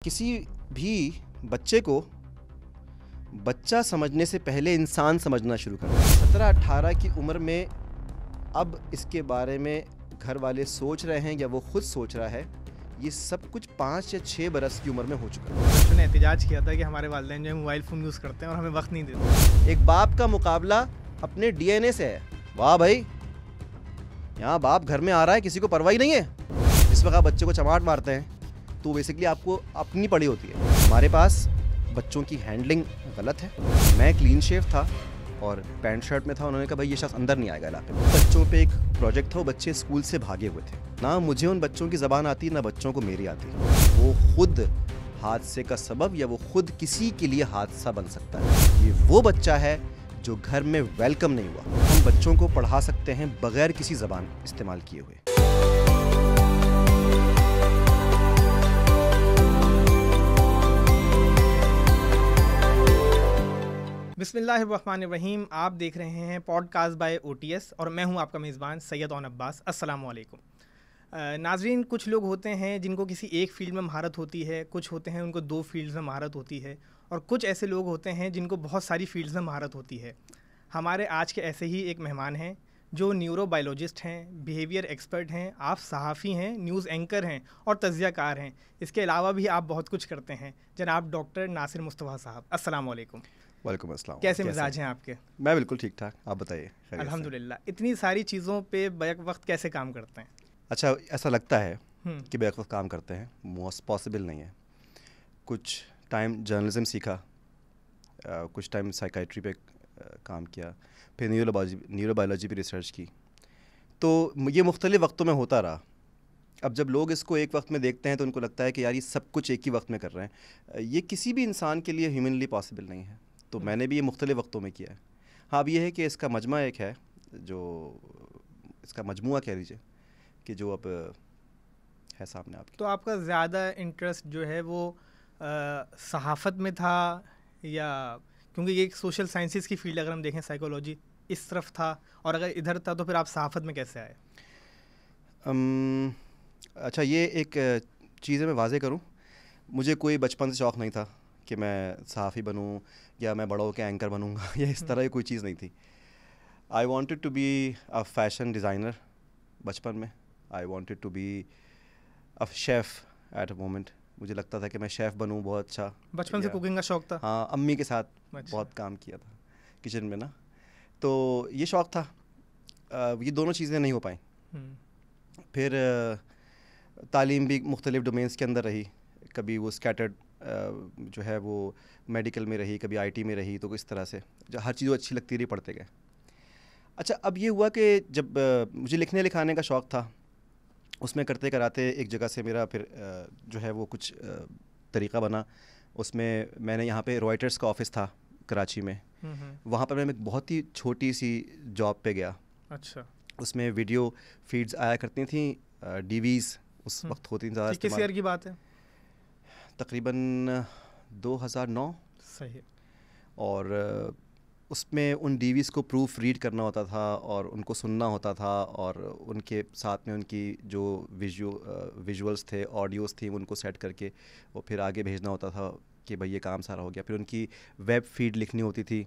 किसी भी बच्चे को बच्चा समझने से पहले इंसान समझना शुरू करना। 17-18 की उम्र में अब इसके बारे में घर वाले सोच रहे हैं या वो खुद सोच रहा है, ये सब कुछ 5 या 6 बरस की उम्र में हो चुका है। बच्चों ने एहतजाज किया था कि हमारे वालिदैन जो है मोबाइल फ़ोन यूज़ करते हैं और हमें वक्त नहीं देते। एक बाप का मुकाबला अपने डीएनए से है। वाह भाई, यहाँ बाप घर में आ रहा है, किसी को परवाह ही नहीं है। इस वक्त आप बच्चे को चमाट मारते हैं तो बेसिकली आपको अपनी पड़ी होती है। हमारे पास बच्चों की हैंडलिंग गलत है। मैं क्लीन शेव था और पैंट शर्ट में था, उन्होंने कहा भाई ये शख्स अंदर नहीं आएगा इलाके में। बच्चों पे एक प्रोजेक्ट था, वो बच्चे स्कूल से भागे हुए थे। ना मुझे उन बच्चों की ज़बान आती, ना बच्चों को मेरी आती। वो खुद हादसे का सबब या वो खुद किसी के लिए हादसा बन सकता है। ये वो बच्चा है जो घर में वेलकम नहीं हुआ। हम बच्चों को पढ़ा सकते हैं बगैर किसी ज़बान इस्तेमाल किए हुए। बिस्मिल्लाहिर्रहमानिर्रहीम। आप देख रहे हैं पॉडकास्ट बाय OTS और मैं हूं आपका मेज़बान सैयद ओन अब्बास। अस्सलाम वालेकुम नाजरीन। कुछ लोग होते हैं जिनको किसी एक फील्ड में महारत होती है, कुछ होते हैं उनको 2 फील्ड्स में महारत होती है, और कुछ ऐसे लोग होते हैं जिनको बहुत सारी फील्ड्स में महारत होती है। हमारे आज के ऐसे ही एक मेहमान हैं जो न्यूरोबायोलॉजिस्ट हैं, बिहेवियर एक्सपर्ट हैं, आप सहाफ़ी हैं, न्यूज़ एंकर हैं और तज्ज़ियाकार हैं। इसके अलावा भी आप बहुत कुछ करते हैं। जनाब डॉक्टर नासिर मुस्तफ़ा साहब, अस्सलाम वालेकुम। वालेकुम अस्सलाम। कैसे मिजाज हैं आपके? मैं बिल्कुल ठीक ठाक, आप बताइए। अल्हम्दुलिल्लाह। इतनी सारी चीज़ों पे बैक वक्त कैसे काम करते हैं? अच्छा, ऐसा लगता है कि बैक वक्त काम करते हैं, मोस्ट पॉसिबल नहीं है। कुछ टाइम जर्नलिज्म सीखा, कुछ टाइम साइकाइट्री पे काम किया, फिर न्यूरोबायोलॉजी पे रिसर्च की, तो ये मुख्तलिफ वक्तों में होता रहा। अब जब लोग इसको एक वक्त में देखते हैं तो उनको लगता है कि यार ये सब कुछ एक ही वक्त में कर रहे हैं। ये किसी भी इंसान के लिए ह्यूमनली पॉसिबल नहीं है। तो मैंने भी ये मुख्तलिफ वक्तों में किया है। हाँ, अब ये है कि इसका मजमा एक है, जो इसका मजमुआ कह लीजिए, कि जो अब है सामने आपके। तो आपका ज़्यादा इंटरेस्ट जो है वो सहाफ़त में था, या क्योंकि ये एक सोशल साइंसेस की फील्ड, अगर हम देखें साइकोलॉजी इस तरफ था, और अगर इधर था तो फिर आप सहाफ़त में कैसे आए? अच्छा, ये एक चीज़ मैं वाज़े करूं, मुझे कोई बचपन से शौक़ नहीं था कि मैं सहाफ़ी बनूं या मैं बड़ा होकर एंकर बनूंगा या इस तरह की कोई चीज़ नहीं थी। I wanted to be a fashion designer बचपन में। I wanted to be a chef at a moment. मुझे लगता था कि मैं शेफ़ बनूं, बहुत अच्छा। बचपन से कुकिंग का शौक़ था? हाँ, अम्मी के साथ अच्छा। बहुत काम किया था किचन में ना, तो ये शौक़ था। ये दोनों चीज़ें नहीं हो पाई। फिर तालीम भी मुख्तलिफ़ डोमेन्स के अंदर रही। कभी वो स्कैटर्ड जो है वो मेडिकल में रही, कभी IT में रही, तो इस तरह से जो हर चीज़ अच्छी लगती रही, पढ़ते गए। अच्छा, अब ये हुआ कि जब मुझे लिखने लिखाने का शौक़ था, उसमें करते कराते एक जगह से मेरा फिर जो है वो कुछ तरीक़ा बना। उसमें मैंने यहाँ पे रॉयटर्स का ऑफ़िस था कराची में, वहाँ पर मैं एक बहुत ही छोटी सी जॉब पे गया। अच्छा। उसमें वीडियो फीड्स आया करती थी, DVs उस वक्त होती थी ज़्यादा। किस ईयर की बात है? तकरीबन 2009। सही। और उसमें उन DVs को प्रूफ रीड करना होता था और उनको सुनना होता था, और उनके साथ में उनकी जो विजुअल्स थे, ऑडियोज़ थी, उनको सेट करके और फिर आगे भेजना होता था कि भाई ये काम सारा हो गया। फिर उनकी वेब फीड लिखनी होती थी।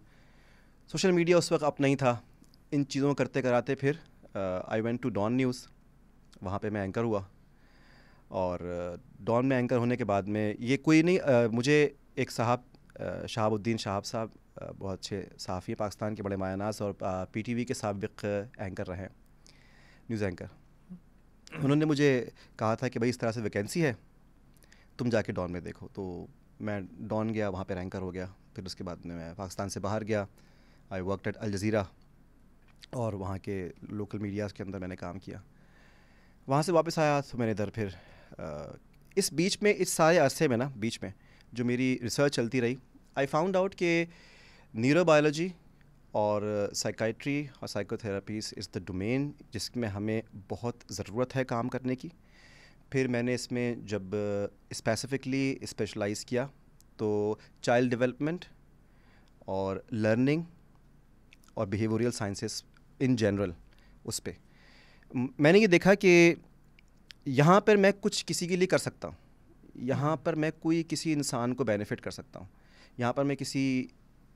सोशल मीडिया उस वक्त अप नहीं था। इन चीज़ों करते कराते फिर I went to Dawn News, वहाँ पे मैं एंकर हुआ। और डॉन में एंकर होने के बाद में ये कोई नहीं, मुझे एक साहब शहाबुद्दीन साहब बहुत अच्छे सहाफ़ी, पाकिस्तान के बड़े मायनास और PTV के साबिक़ एंकर रहे, न्यूज़ एंकर। उन्होंने मुझे कहा था कि भाई इस तरह से वैकेंसी है, तुम जाके डॉन में देखो। तो मैं डॉन गया, वहाँ पर एंकर हो गया। फिर उसके बाद में मैं पाकिस्तान से बाहर गया, I worked at Al Jazeera, और वहाँ के लोकल मीडियाज़ के अंदर मैंने काम किया। वहाँ से वापस आया तो मैंने इधर फिर इस बीच में, इस सारे अरसे में ना, बीच में जो मेरी रिसर्च चलती रही, आई फाउंड आउट कि न्यूरोबायोलॉजी और साइकाइट्री और साइकोथेरेपीज़ इज़ द डोमेन जिसमें हमें बहुत ज़रूरत है काम करने की। फिर मैंने इसमें जब स्पेसिफ़िकली स्पेशलाइज़ किया तो चाइल्ड डेवलपमेंट और लर्निंग और बिहेवियरल साइंसेस इन जनरल, उस पे मैंने ये देखा कि यहाँ पर मैं कुछ किसी के लिए कर सकता हूँ। यहाँ पर मैं कोई किसी इंसान को बेनिफिट कर सकता हूँ, यहाँ पर मैं किसी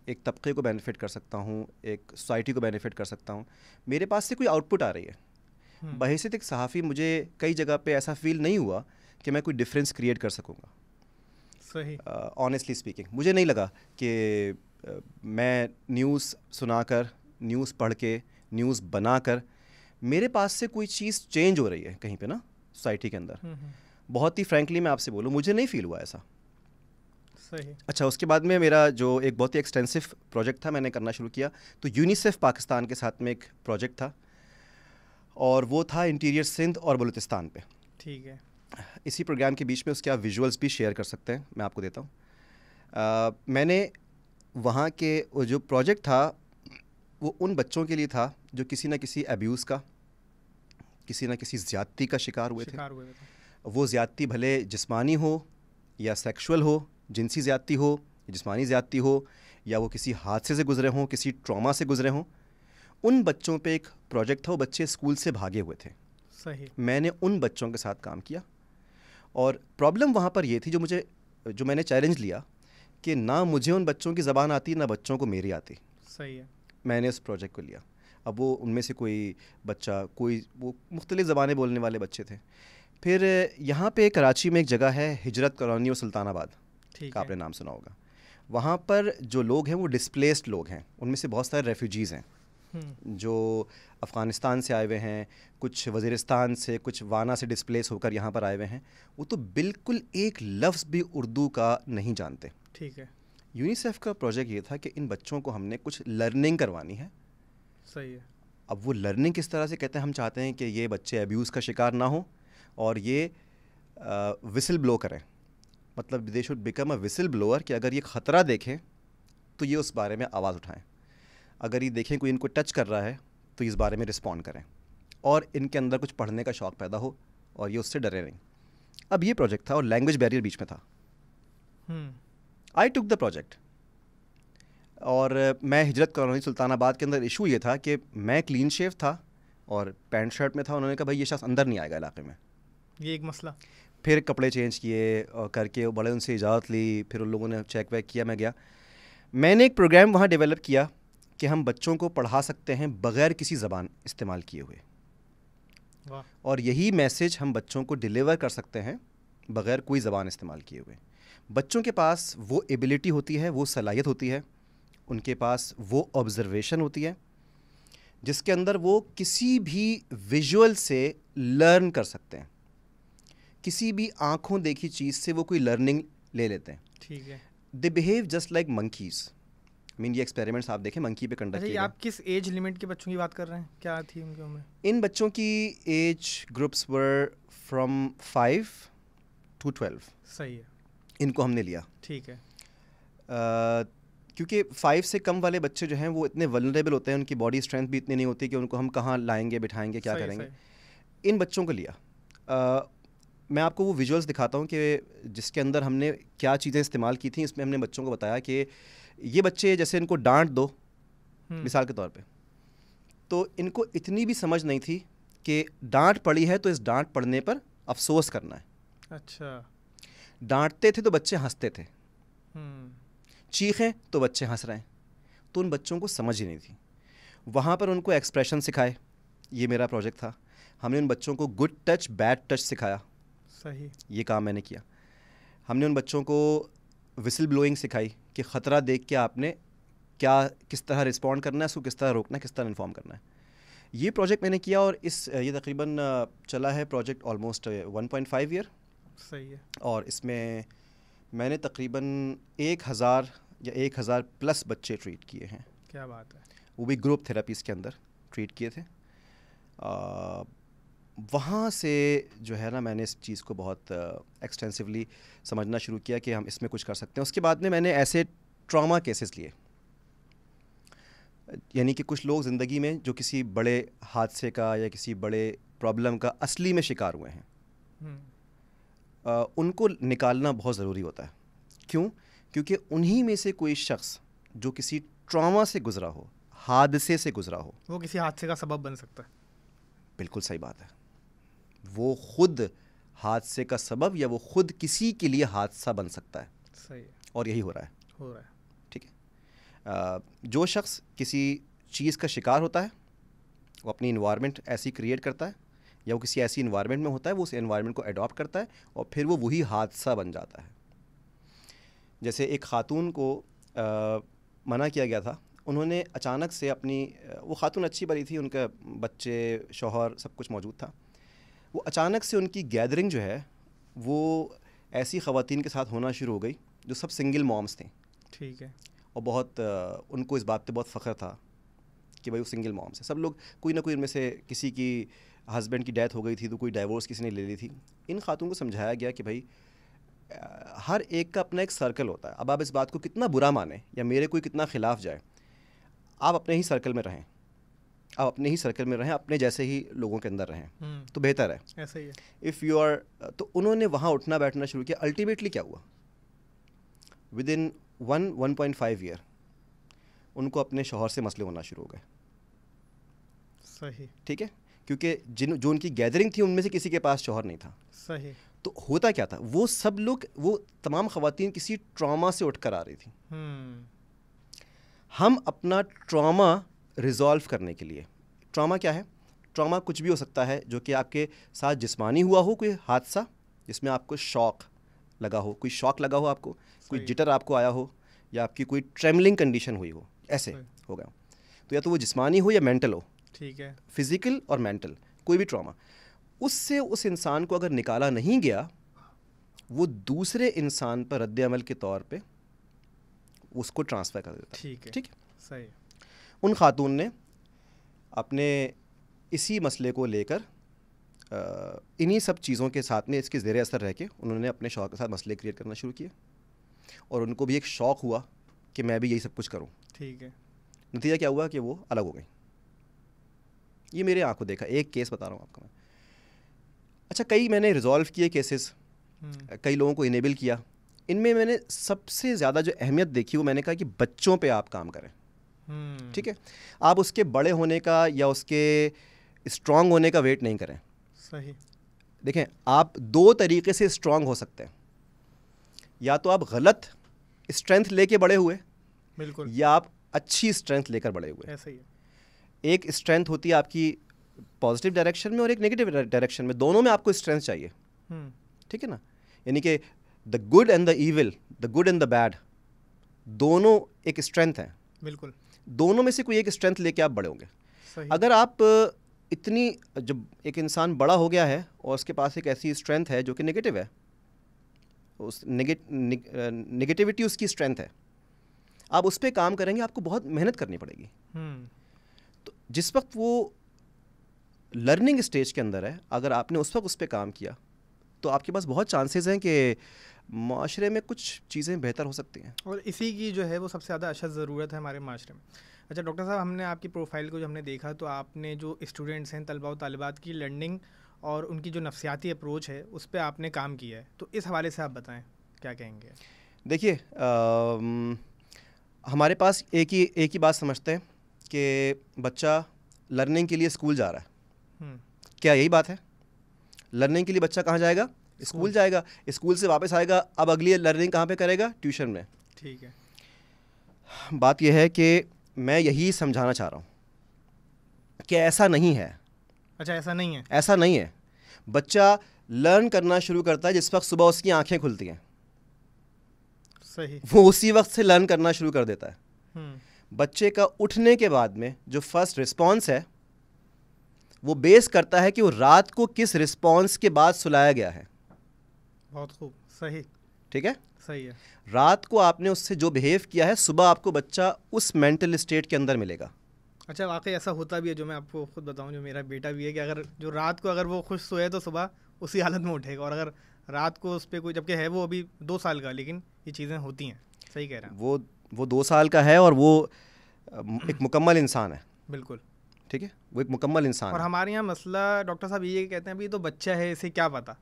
एक तबके को बेनिफिट कर सकता हूँ, एक सोसाइटी को बेनिफिट कर सकता हूँ। मेरे पास से कोई आउटपुट आ रही है। बहैसियत एक सहाफ़ी मुझे कई जगह पे ऐसा फील नहीं हुआ कि मैं कोई डिफरेंस क्रिएट कर सकूँगा। सही। ऑनेस्टली स्पीकिंग मुझे नहीं लगा कि मैं न्यूज़ सुनाकर, न्यूज़ पढ़ के, न्यूज़ बनाकर मेरे पास से कोई चीज़ चेंज हो रही है कहीं पे ना सोसाइटी के अंदर। बहुत ही फ्रैंकली मैं आपसे बोलूँ, मुझे नहीं फील हुआ ऐसा। सही। अच्छा, उसके बाद में मेरा जो एक बहुत ही एक्सटेंसिव प्रोजेक्ट था मैंने करना शुरू किया, तो यूनिसेफ पाकिस्तान के साथ में एक प्रोजेक्ट था और वो था इंटीरियर सिंध और बलूचिस्तान पे। ठीक है। इसी प्रोग्राम के बीच में उसके आप विजुअल्स भी शेयर कर सकते हैं, मैं आपको देता हूँ। मैंने वहाँ के वो जो प्रोजेक्ट था वो उन बच्चों के लिए था जो किसी न किसी अब्यूज़ का, किसी न किसी ज़्यादती का शिकार हुए थे। वो ज़्यादती भले जिस्मानी हो या सेक्सुअल हो, जिनसी ज़्यादती हो, जिस्मानी ज़्यादती हो, या वो किसी हादसे से गुज़रे हों, किसी ट्रॉमा से गुज़रे हों। उन बच्चों पे एक प्रोजेक्ट था, वो बच्चे स्कूल से भागे हुए थे। सही। मैंने उन बच्चों के साथ काम किया और प्रॉब्लम वहाँ पर ये थी, जो मैंने चैलेंज लिया कि ना मुझे उन बच्चों की ज़बान आती, ना बच्चों को मेरी आती। सही है। मैंने उस प्रोजेक्ट को लिया। अब वो उनमें से कोई बच्चा, वो मुख्तलिफ़ ज़बानें बोलने वाले बच्चे थे। फिर यहाँ पे कराची में एक जगह है हिजरत कॉलोनी और सुल्तानाबाद, का आपने नाम सुना होगा। वहाँ पर जो लोग हैं वो डिस्प्लेस्ड लोग हैं, उनमें से बहुत सारे रेफ्यूजीज़ हैं जो अफ़गानिस्तान से आए हुए हैं, कुछ वज़ीरिस्तान से, कुछ वाना से डिस्प्लेस होकर यहाँ पर आए हुए हैं। वो तो बिल्कुल एक लफ्ज़ भी उर्दू का नहीं जानते। ठीक है। यूनिसेफ का प्रोजेक्ट ये था कि इन बच्चों को हमने कुछ लर्निंग करवानी है। सही है। अब वो लर्निंग किस तरह से कहते हैं, हम चाहते हैं कि ये बच्चे अब्यूज़ का शिकार ना हो और ये विसल ब्लो करें, मतलब they should become a whistle blower, कि अगर ये ख़तरा देखें तो ये उस बारे में आवाज़ उठाएं, अगर ये देखें कोई इनको टच कर रहा है तो इस बारे में रिस्पॉन्ड करें और इनके अंदर कुछ पढ़ने का शौक़ पैदा हो और ये उससे डरे नहीं। अब ये प्रोजेक्ट था और लैंग्वेज बैरियर बीच में था। आई टुक द प्रोजेक्ट और मैं हिजरत कॉलोनी सुल्तानाबाद के अंदर इशू ये था कि मैं क्लीन शेव था और पैंट शर्ट में था। उन्होंने कहा भाई ये शख्स अंदर नहीं आएगा इलाके में, ये एक मसला। फिर कपड़े चेंज किए और करके बड़े उनसे इजाज़त ली, फिर उन लोगों ने चेक वेक किया, मैं गया। मैंने एक प्रोग्राम वहाँ डेवलप किया कि हम बच्चों को पढ़ा सकते हैं बग़ैर किसी ज़बान इस्तेमाल किए हुए। वाह। और यही मैसेज हम बच्चों को डिलीवर कर सकते हैं बग़ैर कोई ज़बान इस्तेमाल किए हुए। बच्चों के पास वो एबिलिटी होती है, वो सलाहियत होती है, उनके पास वो ऑब्ज़र्वेशन होती है जिसके अंदर वो किसी भी विजुअल से लर्न कर सकते हैं। किसी भी आँखों देखी चीज़ से वो कोई लर्निंग ले लेते हैं। ठीक है। They behave just like monkeys. ये एक्सपेरिमेंट्स आप देखें मंकी पे कंडक्ट किए गए। आप किस एज लिमिट के बच्चों की बात कर रहे हैं, क्या थी उनकी उम्र? इन बच्चों की age groups were from 5 to 12। सही है। इनको हमने लिया। ठीक है। क्योंकि 5 से कम वाले बच्चे जो हैं वो इतने वल्नरेबल होते हैं, उनकी बॉडी स्ट्रेंथ भी इतनी नहीं होती कि उनको हम कहाँ लाएंगे, बिठाएंगे, क्या करेंगे। इन बच्चों को लिया। मैं आपको वो विजुअल्स दिखाता हूँ कि जिसके अंदर हमने क्या चीज़ें इस्तेमाल की थी। इसमें हमने बच्चों को बताया कि ये बच्चे जैसे इनको डांट दो मिसाल के तौर पे, तो इनको इतनी भी समझ नहीं थी कि डांट पड़ी है तो इस डांट पड़ने पर अफसोस करना है। अच्छा। डांटते थे तो बच्चे हंसते थे, चीखें तो बच्चे हंस रहे हैं, तो उन बच्चों को समझ ही नहीं थी। वहाँ पर उनको एक्सप्रेशन सिखाए, ये मेरा प्रोजेक्ट था। हमने उन बच्चों को गुड टच बैड टच सिखाया। सही। ये काम मैंने किया। हमने उन बच्चों को विसल ब्लोइंग सिखाई कि ख़तरा देख के आपने किस तरह रिस्पॉन्ड करना है, उसको किस तरह रोकना है, किस तरह इन्फॉर्म करना है। ये प्रोजेक्ट मैंने किया और ये तकरीबन चला है प्रोजेक्ट ऑलमोस्ट 1.5 ईयर। सही है। और इसमें मैंने तकरीबन 1000 या 1000 प्लस बच्चे ट्रीट किए हैं। क्या बात है। वो भी ग्रुप थेरेपीज़ के अंदर ट्रीट किए थे। वहाँ से जो है ना मैंने इस चीज़ को बहुत एक्सटेंसिवली समझना शुरू किया कि हम इसमें कुछ कर सकते हैं। उसके बाद में मैंने ऐसे ट्रॉमा केसेस लिए, यानी कि कुछ लोग ज़िंदगी में जो किसी बड़े हादसे का या किसी बड़े प्रॉब्लम का असली में शिकार हुए हैं, उनको निकालना बहुत ज़रूरी होता है। क्यों? क्योंकि उन्हीं में से कोई शख्स जो किसी ट्रॉमा से गुज़रा हो, हादसे से गुज़रा हो, वो किसी हादसे का सबब बन सकता है। बिल्कुल सही बात है। वो खुद हादसे का सबब या वो खुद किसी के लिए हादसा बन सकता है। सही है। और यही हो रहा है। ठीक है। जो शख्स किसी चीज़ का शिकार होता है वो अपनी इन्वायरमेंट ऐसी क्रिएट करता है या वो किसी ऐसी इन्वायरमेंट में होता है, वो उस इन्वायरमेंट को अडॉप्ट करता है और फिर वो वही हादसा बन जाता है। जैसे एक खातून को मना किया गया था, उन्होंने अचानक से अपनी, वो खातून अच्छी भली थी, उनका बच्चे शौहर सब कुछ मौजूद था, वो अचानक से उनकी गैदरिंग जो है वो ऐसी ख़वातीन के साथ होना शुरू हो गई जो सब सिंगल मॉम्स थी। ठीक है। और बहुत उनको इस बात पे बहुत फ़ख्र था कि भाई वो सिंगल मॉम्स है। सब लोग कोई ना कोई उनमें से किसी की हस्बैंड की डेथ हो गई थी तो कोई डाइवोर्स किसी ने ले ली थी। इन खातून को समझाया गया कि भाई हर एक का अपना एक सर्कल होता है। अब आप इस बात को कितना बुरा माने या मेरे कोई कितना ख़िलाफ़ जाए, आप अपने ही सर्कल में रहें, आप अपने ही सर्कल में रहें, अपने जैसे ही लोगों के अंदर रहें तो बेहतर है। ऐसा ही है। इफ़ यू आर, तो उन्होंने वहाँ उठना बैठना शुरू किया। अल्टीमेटली क्या हुआ, विद इन 1.5 ईयर उनको अपने शौहर से मसले होना शुरू हो गए। सही। ठीक है, क्योंकि जो उनकी गैदरिंग थी उनमें से किसी के पास शौहर नहीं था। सही। तो होता क्या था, वो सब लोग, वो तमाम ख़वातीन किसी ट्रॉमा से उठकर आ रही थी। हम अपना ट्रॉमा रिज़ॉल्व करने के लिए, ट्रॉमा क्या है, ट्रॉमा कुछ भी हो सकता है जो कि आपके साथ जिस्मानी हुआ हो, कोई हादसा जिसमें आपको शॉक लगा हो, कोई शॉक लगा हो आपको, कोई जिटर आपको आया हो, या आपकी कोई ट्रेमलिंग कंडीशन हुई हो, ऐसे हो गया। तो या तो वो जिस्मानी हो या मेंटल हो। ठीक है। फिज़िकल और मेंटल, कोई भी ट्रॉमा, उससे उस इंसान को अगर निकाला नहीं गया, वो दूसरे इंसान पर रद्द-ए-अमल के तौर पे उसको ट्रांसफ़र कर देता है। ठीक है। ठीक है। सही। उन खातून ने अपने इसी मसले को लेकर इन्हीं सब चीज़ों के साथ में इसके ज़ेरे असर रह के उन्होंने अपने शौक के साथ मसले क्रिएट करना शुरू किए और उनको भी एक शौक़ हुआ कि मैं भी यही सब कुछ करूं। ठीक है। नतीजा क्या हुआ कि वो अलग हो गई। ये मेरे आंखों देखा एक केस बता रहा हूँ आपको मैं। अच्छा, कई मैंने रिजॉल्व किए केसेस, कई लोगों को इनेबल किया। इनमें मैंने सबसे ज़्यादा जो अहमियत देखी वो मैंने कहा कि बच्चों पे आप काम करें। ठीक है, आप उसके बड़े होने का या उसके स्ट्रांग होने का वेट नहीं करें। सही। देखें, आप दो तरीके से स्ट्रांग हो सकते हैं, या तो आप गलत स्ट्रेंथ लेके बड़े हुए, बिल्कुल, या आप अच्छी स्ट्रेंथ लेकर बड़े हुए। ऐसा ही है। एक स्ट्रेंथ होती है आपकी पॉजिटिव डायरेक्शन में और एक नेगेटिव डायरेक्शन में, दोनों में आपको स्ट्रेंथ चाहिए। ठीक है ना, यानी कि the good and the evil, the good and the bad, दोनों एक स्ट्रेंथ है। बिल्कुल, दोनों में से कोई एक स्ट्रेंथ लेके आप बड़े होंगे। सही। अगर आप इतनी, जब एक इंसान बड़ा हो गया है और उसके पास एक ऐसी स्ट्रेंथ है जो कि नेगेटिव है, उस नेगेटिविटी उसकी स्ट्रेंथ है, आप उस पर काम करेंगे, आपको बहुत मेहनत करनी पड़ेगी। तो जिस वक्त वो लर्निंग स्टेज के अंदर है, अगर आपने उस वक्त उस पर काम किया तो आपके पास बहुत चांसेस हैं कि माशरे में कुछ चीज़ें बेहतर हो सकती हैं। और इसी की जो है वो सबसे ज़्यादा अशद ज़रूरत है हमारे माशरे में। अच्छा डॉक्टर साहब, हमने आपकी प्रोफाइल को जो हमने देखा तो आपने जो स्टूडेंट्स हैं, तलबा व तालिबात की लर्निंग और उनकी जो नफ्सियाती अप्रोच है उस पर आपने काम किया है, तो इस हवाले से आप बताएं क्या कहेंगे। देखिए, हमारे पास एक ही बात समझते हैं कि बच्चा लर्निंग के लिए स्कूल जा रहा है। क्या यही बात है? लर्निंग के लिए बच्चा कहाँ जाएगा? स्कूल जाएगा, स्कूल से वापस आएगा, अब अगली लर्निंग कहाँ पे करेगा? ट्यूशन में। ठीक है। बात यह है कि मैं यही समझाना चाह रहा हूँ कि ऐसा नहीं है। अच्छा, ऐसा नहीं है? ऐसा नहीं है। बच्चा लर्न करना शुरू करता है जिस वक्त सुबह उसकी आंखें खुलती हैं। सही। वो उसी वक्त से लर्न करना शुरू कर देता है। बच्चे का उठने के बाद में जो फर्स्ट रिस्पॉन्स है वो बेस करता है कि वो रात को किस रिस्पॉन्स के बाद सुलाया गया है। बहुत खूब। सही। ठीक है, सही है। रात को आपने उससे जो बिहेव किया है, सुबह आपको बच्चा उस मेंटल स्टेट के अंदर मिलेगा। अच्छा, वाकई ऐसा होता भी है, जो मैं आपको खुद बताऊं, जो मेरा बेटा भी है, कि अगर जो रात को अगर वो खुश सोए तो सुबह उसी हालत में उठेगा, और अगर रात को उस पर कोई, जबकि है वो अभी 2 साल का, लेकिन ये चीज़ें होती हैं। सही कह रहे हैं। वो 2 साल का है और वो एक मुकम्मल इंसान है। बिल्कुल। ठीक है, वो एक मुकम्मल इंसान और है। हमारे यहाँ मसला डॉक्टर साहब ये कहते हैं अभी तो बच्चा है, इसे क्या पता।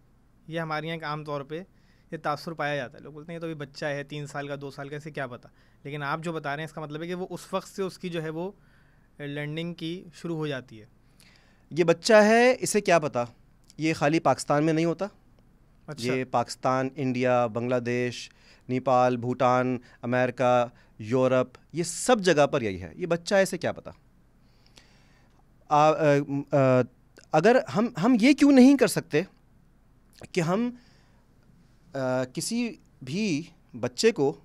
ये हमारे यहाँ आम तौर पे ये तासुर पाया जाता है। लोग बोलते हैं तो अभी बच्चा है, 3 साल का, 2 साल का, इसे क्या पता। लेकिन आप जो बता रहे हैं इसका मतलब है कि वो उस वक्त से उसकी जो है वो लर्निंग की शुरू हो जाती है। ये बच्चा है, इसे क्या पता। ये खाली पाकिस्तान में नहीं होता, अच्छा। ये Pakistan, India, Bangladesh, Nepal, Bhutan, America, Europe, ये सब जगह पर यही है। ये बच्चा ऐसे क्या पता। अगर हम ये क्यों नहीं कर सकते कि हम किसी भी बच्चे को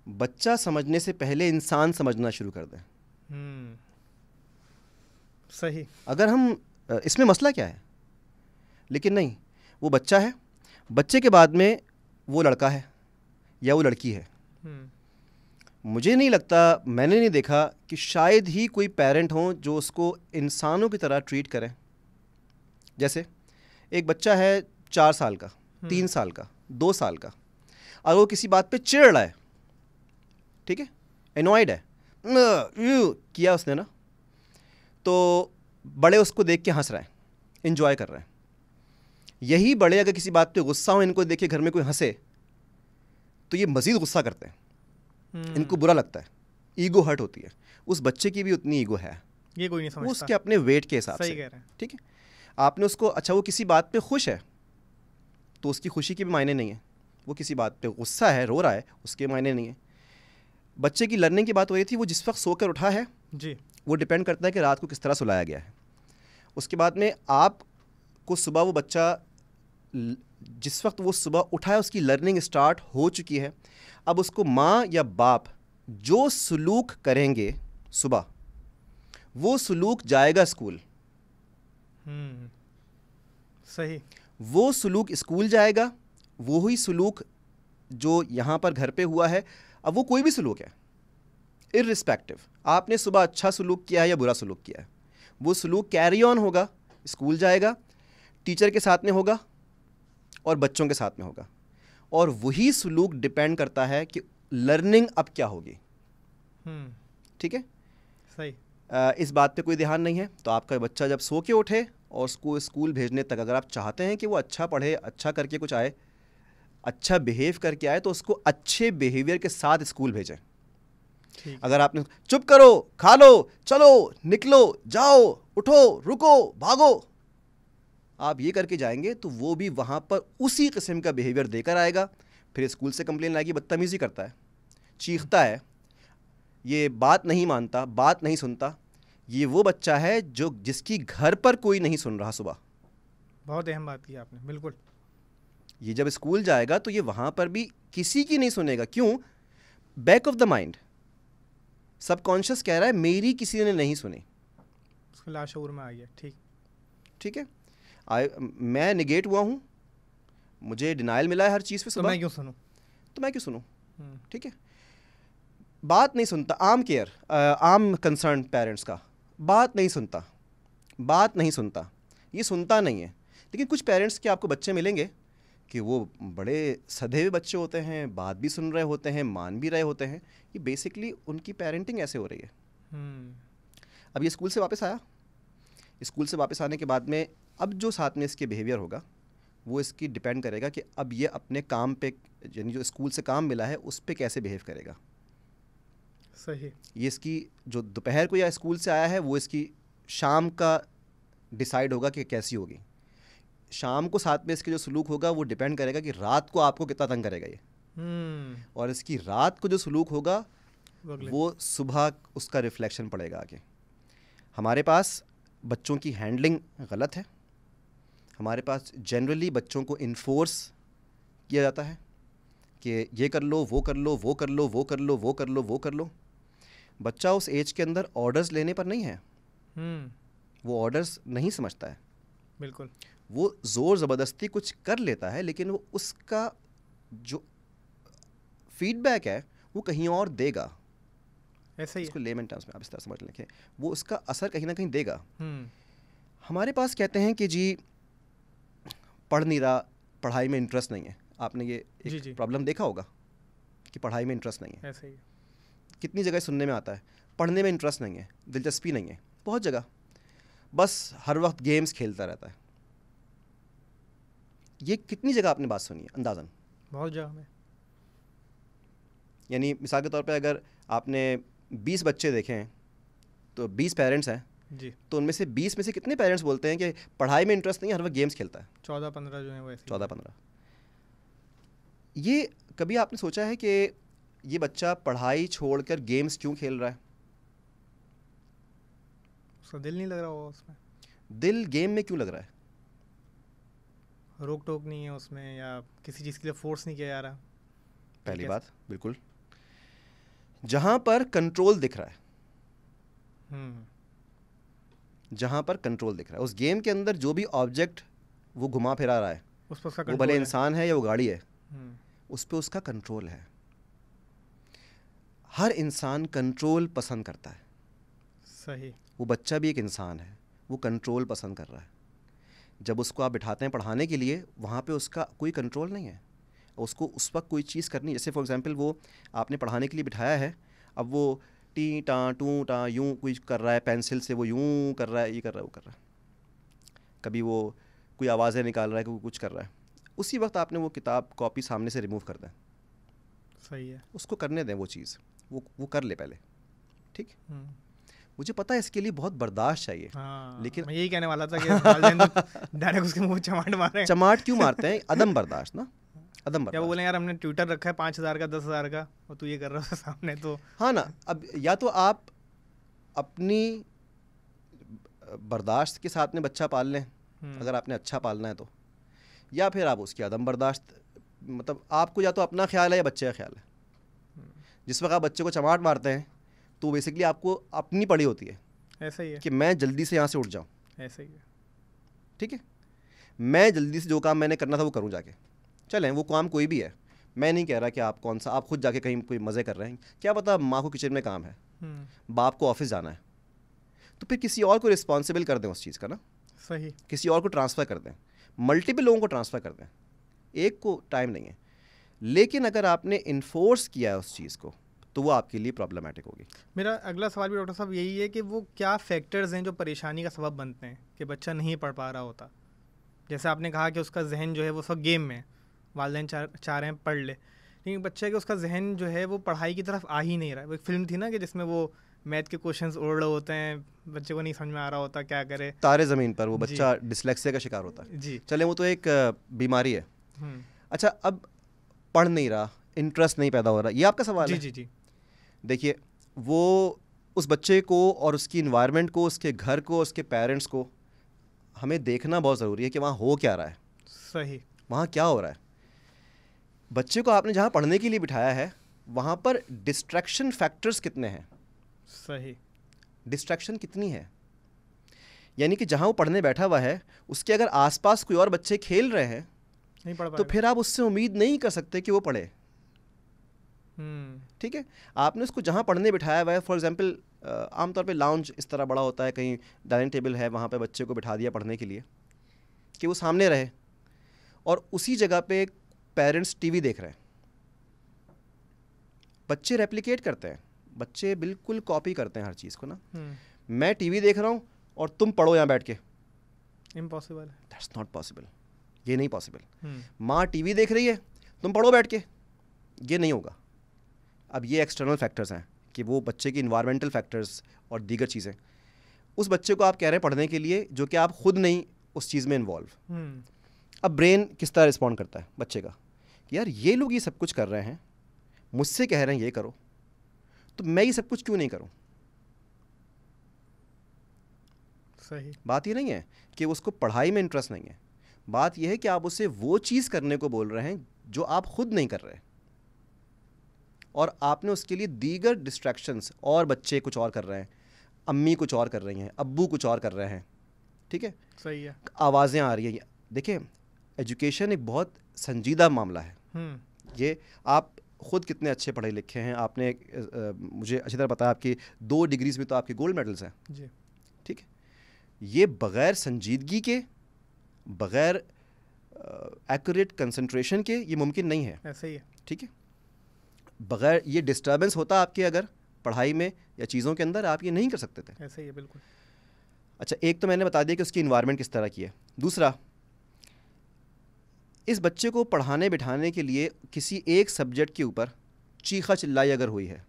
बच्चा समझने से पहले इंसान समझना शुरू कर दें। सही। अगर हम इसमें मसला क्या है, लेकिन नहीं, वो बच्चा है, बच्चे के बाद में वो लड़का है या वो लड़की है। मुझे नहीं लगता, मैंने नहीं देखा कि शायद ही कोई पेरेंट हो जो उसको इंसानों की तरह ट्रीट करें। जैसे एक बच्चा है 4 साल का, 3 साल का, 2 साल का, और वो किसी बात पे चिढ़ रहा है, ठीक है, एनॉयड है, किया उसने ना, तो बड़े उसको देख के हंस रहे हैं, एंजॉय कर रहे हैं। यही बड़े अगर किसी बात पे गुस्सा हो, इनको देख के घर में कोई हंसे, तो ये मज़ीद गुस्सा करते हैं, इनको बुरा लगता है, ईगो हर्ट होती है। उस बच्चे की भी उतनी ईगो है, ये कोई नहीं समझता, वो उसके अपने वेट के हिसाब से। सही कह रहे हैं। ठीक है, आपने उसको, अच्छा वो किसी बात पे खुश है तो उसकी खुशी के भी मायने नहीं है, वो किसी बात पे गुस्सा है, रो रहा है, उसके मायने नहीं है। बच्चे की लर्निंग की बात हो रही थी, वो जिस वक्त सोकर उठा है जी, वो डिपेंड करता है कि रात को किस तरह सुलाया गया है। उसके बाद में आपको सुबह, वो बच्चा जिस वक्त वो सुबह उठा है उसकी लर्निंग स्टार्ट हो चुकी है। अब उसको माँ या बाप जो सलूक करेंगे सुबह, वो सलूक जाएगा स्कूल। सही। वो सलूक स्कूल जाएगा, वो ही सलूक जो यहाँ पर घर पे हुआ है। अब वो कोई भी सलूक है, इररिस्पेक्टिव, आपने सुबह अच्छा सलूक किया है या बुरा सलूक किया है, वो सलूक कैरी ऑन होगा, स्कूल जाएगा, टीचर के साथ में होगा और बच्चों के साथ में होगा, और वही सलूक डिपेंड करता है कि लर्निंग अब क्या होगी। ठीक है, सही। इस बात पे कोई ध्यान नहीं है, तो आपका बच्चा जब सो के उठे और उसको स्कूल भेजने तक, अगर आप चाहते हैं कि वो अच्छा पढ़े, अच्छा करके कुछ आए, अच्छा बिहेव करके आए, तो उसको अच्छे बिहेवियर के साथ स्कूल भेजें। अगर आपने चुप करो, खा लो, चलो, निकलो, जाओ, उठो, रुको, भागो, आप ये करके जाएंगे, तो वो भी वहाँ पर उसी किस्म का बिहेवियर देकर आएगा। फिर स्कूल से कंप्लेन आएगी, बदतमीज़ी करता है, चीखता है, ये बात नहीं मानता, बात नहीं सुनता। ये वो बच्चा है जो जिसकी घर पर कोई नहीं सुन रहा सुबह। बहुत अहम बात की आपने, बिल्कुल। ये जब स्कूल जाएगा तो ये वहाँ पर भी किसी की नहीं सुनेगा। क्यों? Back of the mind subconscious कह रहा है मेरी किसी ने नहीं सुनी, उसके लाशऊर में आ गया। ठीक है, मैं निगेट हुआ हूँ, मुझे डिनाइल मिला है हर चीज़ पे सुबह, तो मैं क्यों सुनूं? ठीक है, बात नहीं सुनता। आम कंसर्न पेरेंट्स का बात नहीं सुनता, ये सुनता नहीं है। लेकिन कुछ पेरेंट्स के आपको बच्चे मिलेंगे कि वो बड़े सधे हुए बच्चे होते हैं, बात भी सुन रहे होते हैं, मान भी रहे होते हैं। ये बेसिकली उनकी पेरेंटिंग ऐसे हो रही है। अब ये स्कूल से वापस आया, स्कूल से वापस आने के बाद में अब जो साथ में इसके बिहेवियर होगा वो इसकी डिपेंड करेगा कि अब ये अपने काम पे, यानी जो स्कूल से काम मिला है उस पर कैसे बिहेव करेगा। सही। ये इसकी जो दोपहर को या स्कूल से आया है, वो इसकी शाम का डिसाइड होगा कि कैसी होगी। शाम को साथ में इसके जो सलूक होगा वो डिपेंड करेगा कि रात को आपको कितना तंग करेगा ये। और इसकी रात को जो सलूक होगा वो सुबह उसका रिफ्लेक्शन पड़ेगा आगे। हमारे पास बच्चों की हैंडलिंग गलत है, हमारे पास जनरली बच्चों को इन्फोर्स किया जाता है कि ये कर लो, वो कर लो, वो कर लो, वो कर लो, वो कर लो, वो कर लो। बच्चा उस एज के अंदर ऑर्डर्स लेने पर नहीं है, वो ऑर्डर्स नहीं समझता है। बिल्कुल। वो ज़ोर ज़बरदस्ती कुछ कर लेता है, लेकिन वो उसका जो फीडबैक है वो कहीं और देगा। ऐसा ही इसको लेमन टर्म्स में आप इस तरह समझ लें, वो उसका असर कहीं ना कहीं देगा। हमारे पास कहते हैं कि जी पढ़ नहीं रहा, पढ़ाई में इंटरेस्ट नहीं है। आपने ये एक प्रॉब्लम देखा होगा कि पढ़ाई में इंटरेस्ट नहीं है। ऐसे ही कितनी जगह सुनने में आता है, पढ़ने में इंटरेस्ट नहीं है, दिलचस्पी नहीं है, बहुत जगह, बस हर वक्त गेम्स खेलता रहता है। ये कितनी जगह आपने बात सुनी है अंदाज़न? बहुत जगह में। यानी मिसाल के तौर पे अगर आपने 20 बच्चे देखे हैं तो 20 पेरेंट्स हैं जी। तो उनमें से 20 में से कितने पेरेंट्स बोलते हैं कि पढ़ाई में इंटरेस्ट नहीं है, हर वक्त गेम्स खेलता है? 14-15 जो है वो ऐसे। 14-15। ये कभी आपने सोचा है कि ये बच्चा पढ़ाई छोड़कर गेम्स क्यों खेल रहा है? उसका दिल नहीं लग रहा होगा उसमें। दिल गेम में क्यों लग रहा है? रोक टोक नहीं है उसमें, या किसी चीज़ के लिए फोर्स नहीं किया जा रहा। पहली बात बिल्कुल, जहां पर कंट्रोल दिख रहा है, जहां पर कंट्रोल दिख रहा है, उस गेम के अंदर जो भी ऑब्जेक्ट वो घुमा फिरा रहा है, उस पर उसका वो भले कंट्रोल है। इंसान है या वो गाड़ी है, उस पर उसका कंट्रोल है। हर इंसान कंट्रोल पसंद करता है। सही। वो बच्चा भी एक इंसान है, वो कंट्रोल पसंद कर रहा है। जब उसको आप बिठाते हैं पढ़ाने के लिए, वहाँ पे उसका कोई कंट्रोल नहीं है, उसको उस वक्त कोई चीज़ करनी है। जैसे फॉर एग्जांपल वो आपने पढ़ाने के लिए बिठाया है, अब वो टी टा टू टा यूँ कुछ कर रहा है, पेंसिल से वो यूँ कर रहा है, ये कर रहा है, वो कर रहा है, कभी वो कोई आवाज़ें निकाल रहा है, कोई कुछ कर रहा है, उसी वक्त आपने वो किताब कॉपी सामने से रिमूव कर दें। सही है। उसको करने दें वो चीज़, वो कर ले पहले, ठीक। मुझे पता है इसके लिए बहुत बर्दाश्त चाहिए। हाँ, लेकिन मैं यही कहने वाला था कि वालिदैन तो डायरेक्ट उसके मुंह चमाट मारे। चमाट क्यों मारते हैं? अदम बर्दाश्त ना, अदम क्या वो बर्दाश्त। बोले यार हमने ट्विटर रखा है 5,000 का 10,000 का और तू ये कर रहा है सामने, तो हाँ ना, अब या तो आप अपनी बर्दाश्त के साथ में बच्चा पाल लें, अगर आपने अच्छा पालना है तो, या फिर आप उसकी अदम बर्दाश्त, मतलब आपको या तो अपना ख्याल है या बच्चे का ख्याल है। जिस वक्त आप बच्चे को चमाट मारते हैं तो बेसिकली आपको अपनी पड़ी होती है, ऐसा ही है कि मैं जल्दी से यहाँ से उठ जाऊँ, ऐसा ही है। ठीक है, मैं जल्दी से जो काम मैंने करना था वो करूँ जाके। चलें, वो काम कोई भी है, मैं नहीं कह रहा कि आप कौन सा, आप खुद जाके कहीं कोई मज़े कर रहे हैं, क्या पता माँ को किचन में काम है, बाप को ऑफिस जाना है, तो फिर किसी और को रिस्पॉन्सिबल कर दें उस चीज़ का ना। सही। किसी और को ट्रांसफ़र कर दें, मल्टीपल लोगों को ट्रांसफ़र कर दें, एक को टाइम नहीं है। लेकिन अगर आपने इन्फोर्स किया है उस चीज़ को, तो वो आपके लिए प्रॉब्लमेटिक होगी। मेरा अगला सवाल भी डॉक्टर साहब यही है कि वो क्या फैक्टर्स हैं जो परेशानी का सबब बनते हैं कि बच्चा नहीं पढ़ पा रहा होता। जैसे आपने कहा कि उसका जहन जो है वो सब गेम में, वालिदैन चाह रहे हैं पढ़ ले, लेकिन बच्चे के उसका जहन जो है वो पढ़ाई की तरफ आ ही नहीं रहा है। वो एक फिल्म थी ना कि जिसमें वो मैथ के क्वेश्चंस उड़ रहे होते हैं, बच्चे को नहीं समझ में आ रहा होता क्या करे, तारे ज़मीन पर, वो बच्चा डिस्लेक्सिया का शिकार होता है। जी। चले, वो तो एक बीमारी है। अच्छा, अब पढ़ नहीं रहा, इंटरेस्ट नहीं पैदा हो रहा, ये आपका सवाल है? जी जी। देखिए, वो उस बच्चे को और उसकी इन्वायरमेंट को, उसके घर को, उसके पेरेंट्स को हमें देखना बहुत ज़रूरी है कि वहाँ हो क्या रहा है। सही। वहाँ क्या हो रहा है। बच्चे को आपने जहाँ पढ़ने के लिए बिठाया है, वहाँ पर डिस्ट्रैक्शन फैक्टर्स कितने हैं? सही। डिस्ट्रैक्शन कितनी है, यानी कि जहाँ वो पढ़ने बैठा हुआ है, उसके अगर आसपास कोई और बच्चे खेल रहे हैं, नहीं पढ़ तो फिर आप उससे उम्मीद नहीं कर सकते कि वो पढ़े। ठीक है, आपने उसको जहाँ पढ़ने बिठाया हुआ है, फॉर एग्जांपल आमतौर पे लाउंज इस तरह बड़ा होता है, कहीं डाइनिंग टेबल है, वहाँ पे बच्चे को बिठा दिया पढ़ने के लिए कि वो सामने रहे, और उसी जगह पे पेरेंट्स टीवी देख रहे हैं। बच्चे रेप्लिकेट करते हैं, बच्चे बिल्कुल कॉपी करते हैं हर चीज़ को ना। मैं टीवी देख रहा हूँ और तुम पढ़ो यहाँ बैठ के, इम्पॉसिबल, दैट्स नॉट पॉसिबल, ये नहीं पॉसिबल। माँ टीवी देख रही है, तुम पढ़ो बैठ के, ये नहीं होगा। अब ये एक्सटर्नल फैक्टर्स हैं कि वो बच्चे की इन्वायरमेंटल फैक्टर्स और दीगर चीज़ें, उस बच्चे को आप कह रहे हैं पढ़ने के लिए, जो कि आप खुद नहीं उस चीज़ में इन्वॉल्व। अब ब्रेन किस तरह रिस्पॉन्ड करता है बच्चे का कि यार ये लोग ये सब कुछ कर रहे हैं, मुझसे कह रहे हैं ये करो, तो मैं ये सब कुछ क्यों नहीं करूं। सही। बात ये नहीं है कि उसको पढ़ाई में इंटरेस्ट नहीं है, बात यह है कि आप उसे वो चीज़ करने को बोल रहे हैं जो आप खुद नहीं कर रहे, और आपने उसके लिए दीगर डिस्ट्रैक्शंस, और बच्चे कुछ और कर रहे हैं, अम्मी कुछ और कर रही हैं, अब्बू कुछ और कर रहे हैं, ठीक है, सही है, आवाज़ें आ रही हैं। देखिए, एजुकेशन एक बहुत संजीदा मामला है। ये आप खुद कितने अच्छे पढ़े लिखे हैं, आपने मुझे अच्छी तरह पता है, आपकी 2 डिग्रीज में तो आपके गोल्ड मेडल्स हैं जी, ठीक है। ये बग़ैर संजीदगी के, बग़ैर एक्यूरेट कंसंट्रेशन के ये मुमकिन नहीं है। ऐसे ही है, ठीक है, बग़ैर ये डिस्टर्बेंस होता आपके अगर पढ़ाई में या चीज़ों के अंदर, आप ये नहीं कर सकते थे। ऐसे ही है, बिल्कुल। अच्छा, एक तो मैंने बता दिया कि उसकी इन्वायरमेंट किस तरह की है। दूसरा, इस बच्चे को पढ़ाने बिठाने के लिए किसी एक सब्जेक्ट के ऊपर चीखा चिल्लाई अगर हुई है,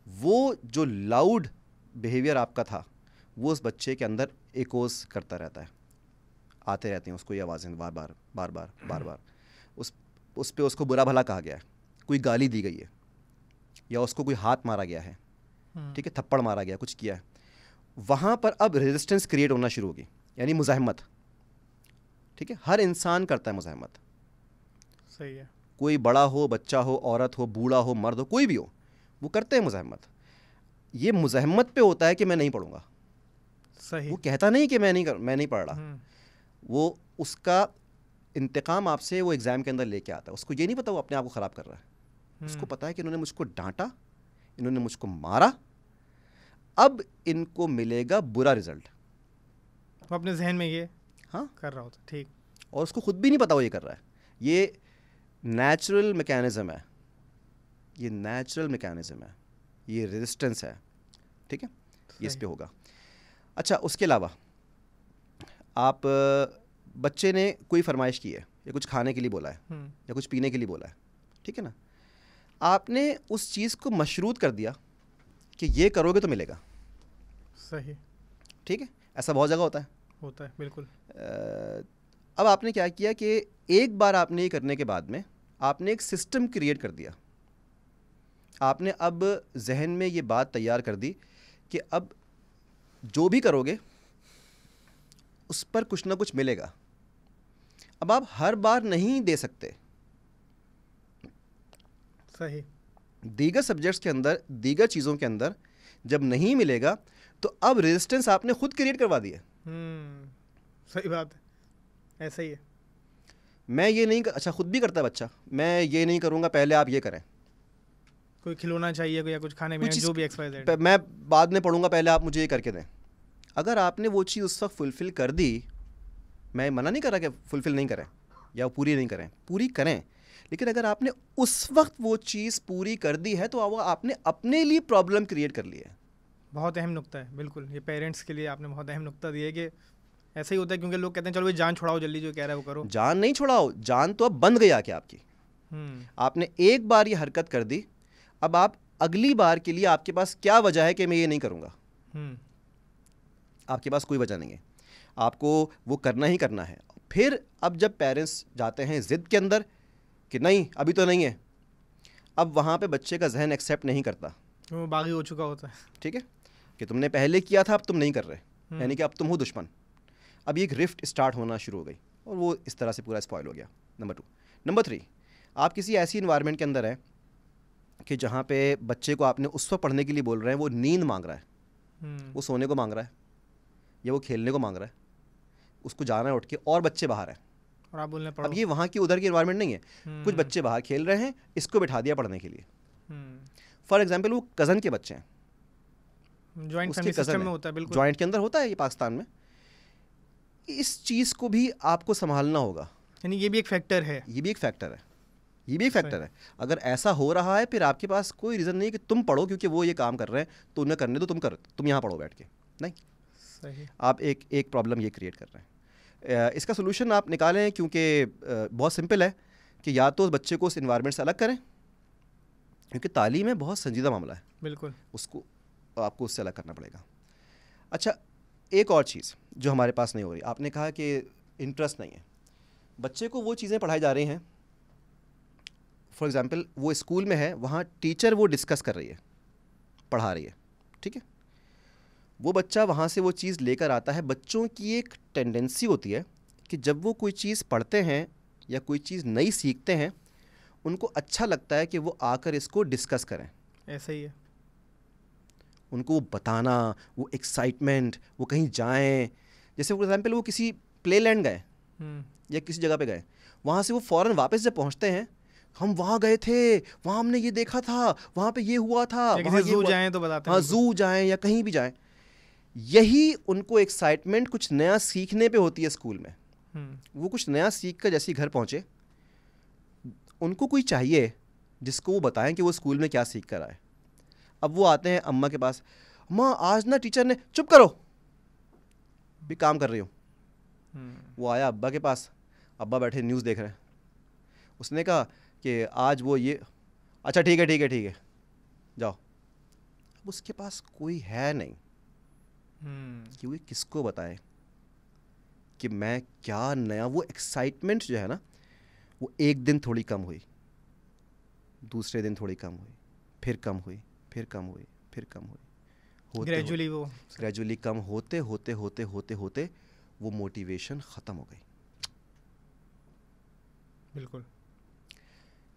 वो जो लाउड बिहेवियर आपका था वो उस बच्चे के अंदर एकोज करता रहता है, आते रहते हैं उसको ये आवाज़ें बार बार बार बार बार बार। उस पे उसको बुरा भला कहा गया है, कोई गाली दी गई है, या उसको कोई हाथ मारा गया है, ठीक है, थप्पड़ मारा गया, कुछ किया है, वहाँ पर अब रेजिस्टेंस क्रिएट होना शुरू होगी, यानी मुज़ाहमत। ठीक है, हर इंसान करता है मुज़ाहमत। सही है। कोई बड़ा हो, बच्चा हो, औरत हो, बूढ़ा हो, मर्द हो, कोई भी हो, वो करते हैं मुज़ाहमत। ये मुज़ाहमत पे होता है कि मैं नहीं पढ़ूंगा। सही। वो कहता नहीं कि मैं नहीं पढ़ रहा, वो उसका इंतकाम आपसे वो एग्ज़ाम के अंदर लेके आता है। उसको ये नहीं पता वो अपने आप को ख़राब कर रहा है, उसको पता है कि इन्होंने मुझको डांटा, इन्होंने मुझको मारा, अब इनको मिलेगा बुरा रिजल्ट। वो अपने जहन में ये हाँ कर रहा होता। ठीक। और उसको खुद भी नहीं पता वो ये कर रहा है। ये नेचुरल मैकेनिज़्म है, ये नेचुरल मैकेनिज़्म है, ये रेजिस्टेंस है। ठीक है, ये इस पे होगा। अच्छा, उसके अलावा आप बच्चे ने कोई फरमाइश की है, या कुछ खाने के लिए बोला है, या कुछ पीने के लिए बोला है, ठीक है ना, आपने उस चीज़ को मशरूत कर दिया कि ये करोगे तो मिलेगा। सही। ठीक है, ऐसा बहुत जगह होता है बिल्कुल। अब आपने क्या किया कि एक बार आपने ये करने के बाद में आपने एक सिस्टम क्रिएट कर दिया। आपने अब जहन में ये बात तैयार कर दी कि अब जो भी करोगे उस पर कुछ ना कुछ मिलेगा। अब आप हर बार नहीं दे सकते। सही। दीगर सब्जेक्ट्स के अंदर, दीगर चीज़ों के अंदर जब नहीं मिलेगा तो अब रेजिस्टेंस आपने खुद क्रिएट करवा दी है। सही बात है, ऐसा ही है। मैं ये नहीं अच्छा, खुद भी करता है बच्चा, मैं ये नहीं करूँगा, पहले आप ये करें। कोई खिलौना चाहिए, कोई या कुछ खाने में, जो भी XYZ, मैं बाद में पढ़ूंगा, पहले आप मुझे ये करके दें। अगर आपने वो चीज़ उस वक्त फुलफ़िल कर दी, मैं मना नहीं कर रहा कि फुलफ़िल नहीं करें या पूरी नहीं करें, पूरी करें, लेकिन अगर आपने उस वक्त वो चीज़ पूरी कर दी है तो वो आपने अपने लिए प्रॉब्लम क्रिएट कर ली है। बहुत अहम नुक्ता है, बिल्कुल। ये पेरेंट्स के लिए आपने बहुत अहम नुक्ता दिया है कि ऐसा ही होता है, क्योंकि लोग कहते हैं चलो भाई जान छुड़ाओ जल्दी, जो कह रहा है वो करो। जान नहीं छुड़ाओ, जान तो अब बंद गई आके आपकी। आपने एक बार ये हरकत कर दी, अब आप अगली बार के लिए आपके पास क्या वजह है कि मैं ये नहीं करूँगा? आपके पास कोई वजह नहीं है, आपको वो करना ही करना है। फिर अब जब पेरेंट्स जाते हैं ज़िद के अंदर कि नहीं अभी तो नहीं है, अब वहाँ पे बच्चे का जहन एक्सेप्ट नहीं करता, वो बागी हो चुका होता है। ठीक है, कि तुमने पहले किया था अब तुम नहीं कर रहे, यानी कि अब तुम हो दुश्मन। अब ये एक रिफ्ट स्टार्ट होना शुरू हो गई और वो इस तरह से पूरा स्पॉइल हो गया। नंबर 2। नंबर 3, आप किसी ऐसी इन्वायरमेंट के अंदर हैं कि जहाँ पे बच्चे को आपने उस वक्त पढ़ने के लिए बोल रहे हैं, वो नींद मांग रहा है, वो सोने को मांग रहा है, या वो खेलने को मांग रहा है, उसको जाना है उठ के, और बच्चे बाहर हैं और आप बोलने पढ़ो। अब ये वहाँ की उधर की इन्वायरमेंट नहीं है, कुछ बच्चे बाहर खेल रहे हैं, इसको बिठा दिया पढ़ने के लिए। फॉर एग्जाम्पल वो कज़न के बच्चे हैं, जॉइंट फैमिली सिस्टम में होता है, बिल्कुल जॉइंट के अंदर होता है ये पाकिस्तान में। इस चीज़ को भी आपको संभालना होगा, यानी ये भी एक फैक्टर है, ये भी एक फैक्टर है, ये भी एक फैक्टर है। अगर ऐसा हो रहा है फिर आपके पास कोई रीज़न नहीं है कि तुम पढ़ो क्योंकि वो ये काम कर रहे हैं तो उन्हें करने दो, तुम यहाँ पढ़ो बैठ के, नहीं। सही। आप एक प्रॉब्लम ये क्रिएट कर रहे हैं। इसका सोल्यूशन आप निकालें, क्योंकि बहुत सिंपल है कि या तो उस बच्चे को उस इन्वायरमेंट से अलग करें, क्योंकि तालीम है बहुत संजीदा मामला है, बिल्कुल उसको आपको उससे अलग करना पड़ेगा। अच्छा, एक और चीज़ जो हमारे पास नहीं हो रही, आपने कहा कि इंटरेस्ट नहीं है, बच्चे को वो चीज़ें पढ़ाई जा रही हैं। फॉर एग्ज़ाम्पल वो स्कूल में है, वहाँ टीचर वो डिस्कस कर रही है, पढ़ा रही है, ठीक है, वो बच्चा वहाँ से वो चीज़ लेकर आता है। बच्चों की एक टेंडेंसी होती है कि जब वो कोई चीज़ पढ़ते हैं या कोई चीज़ नई सीखते हैं, उनको अच्छा लगता है कि वो आकर इसको डिस्कस करें। ऐसा ही है, उनको वो बताना, वो एक्साइटमेंट, वो कहीं जाएं, जैसे फॉर एग्जांपल वो किसी प्लेलैंड गए या किसी जगह पे गए, वहाँ से वो फ़ौरन वापस जब पहुँचते हैं, हम वहाँ गए थे, वहाँ हमने ये देखा था, वहाँ पे ये हुआ था, वहाँ ज़ू जाएं तो बताते हैं। हाँ, ज़ू जाएं या कहीं भी जाएं, यही उनको एक्साइटमेंट कुछ नया सीखने पे होती है स्कूल में। वो कुछ नया सीख कर जैसे घर पहुँचे, उनको कोई चाहिए जिसको वो बताएं कि वो स्कूल में क्या सीख कर आए। अब वो आते हैं अम्मा के पास, अम्मा आज ना टीचर ने, चुप करो भी काम कर रही हूँ। वो आया अब्बा के पास, अब्बा बैठे न्यूज़ देख रहे हैं, उसने कहा कि आज वो ये, अच्छा ठीक है जाओ। अब उसके पास कोई है नहीं, कि वो किसको बताए कि मैं क्या नया, वो एक्साइटमेंट जो है ना, वो एक दिन थोड़ी कम हुई, दूसरे दिन थोड़ी कम हुई, फिर कम हुई, फिर कम हुई, फिर कम हुई, ग्रेजुअली कम होते होते होते होते होते वो मोटिवेशन ख़त्म हो गई। बिल्कुल।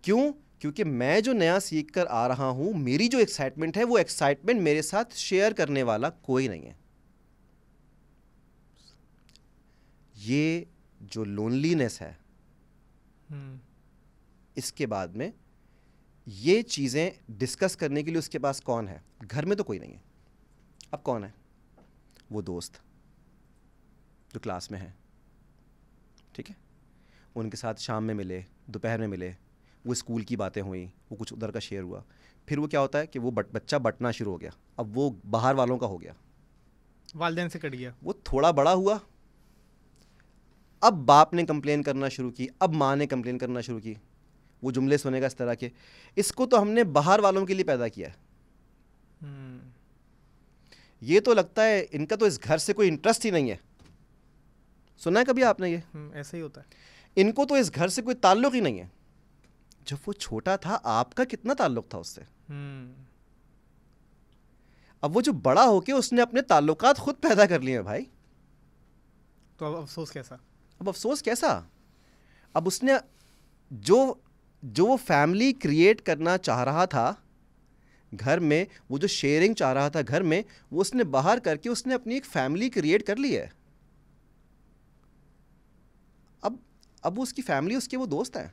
क्यों? क्योंकि मैं जो नया सीख कर आ रहा हूँ, मेरी जो एक्साइटमेंट है, वो एक्साइटमेंट मेरे साथ शेयर करने वाला कोई नहीं है। ये जो लोनलीनेस है, इसके बाद में ये चीज़ें डिस्कस करने के लिए उसके पास कौन है? घर में तो कोई नहीं है। अब कौन है? वो दोस्त जो क्लास में है, ठीक है, उनके साथ शाम में मिले, दोपहर में मिले, वो स्कूल की बातें हुई, वो कुछ उधर का शेयर हुआ, फिर वो क्या होता है कि वो बच्चा बंटना शुरू हो गया, अब वो बाहर वालों का हो गया, वालिदैन से कट गया, वो थोड़ा बड़ा हुआ, अब बाप ने कंप्लेन करना शुरू की, अब माँ ने कंप्लेन करना शुरू की, वो जुमले सुनेगा इस तरह के, इसको तो हमने बाहर वालों के लिए पैदा किया है, ये तो लगता है इनका तो इस घर से कोई इंटरेस्ट ही नहीं है। सुना है कभी आपने ये? ऐसा ही होता है, इनको तो इस घर से कोई ताल्लुक ही नहीं है। जब वो छोटा था आपका कितना ताल्लुक था उससे? अब वो जो बड़ा होके उसने अपने ताल्लुकात खुद पैदा कर लिए हैं भाई, तो अब अफसोस कैसा? अब अफसोस कैसा? अब उसने जो वो फैमिली क्रिएट करना चाह रहा था घर में, वो जो शेयरिंग चाह रहा था घर में, वो उसने बाहर करके उसने अपनी एक फैमिली क्रिएट कर ली है। अब उसकी फैमिली उसके वो दोस्त हैं।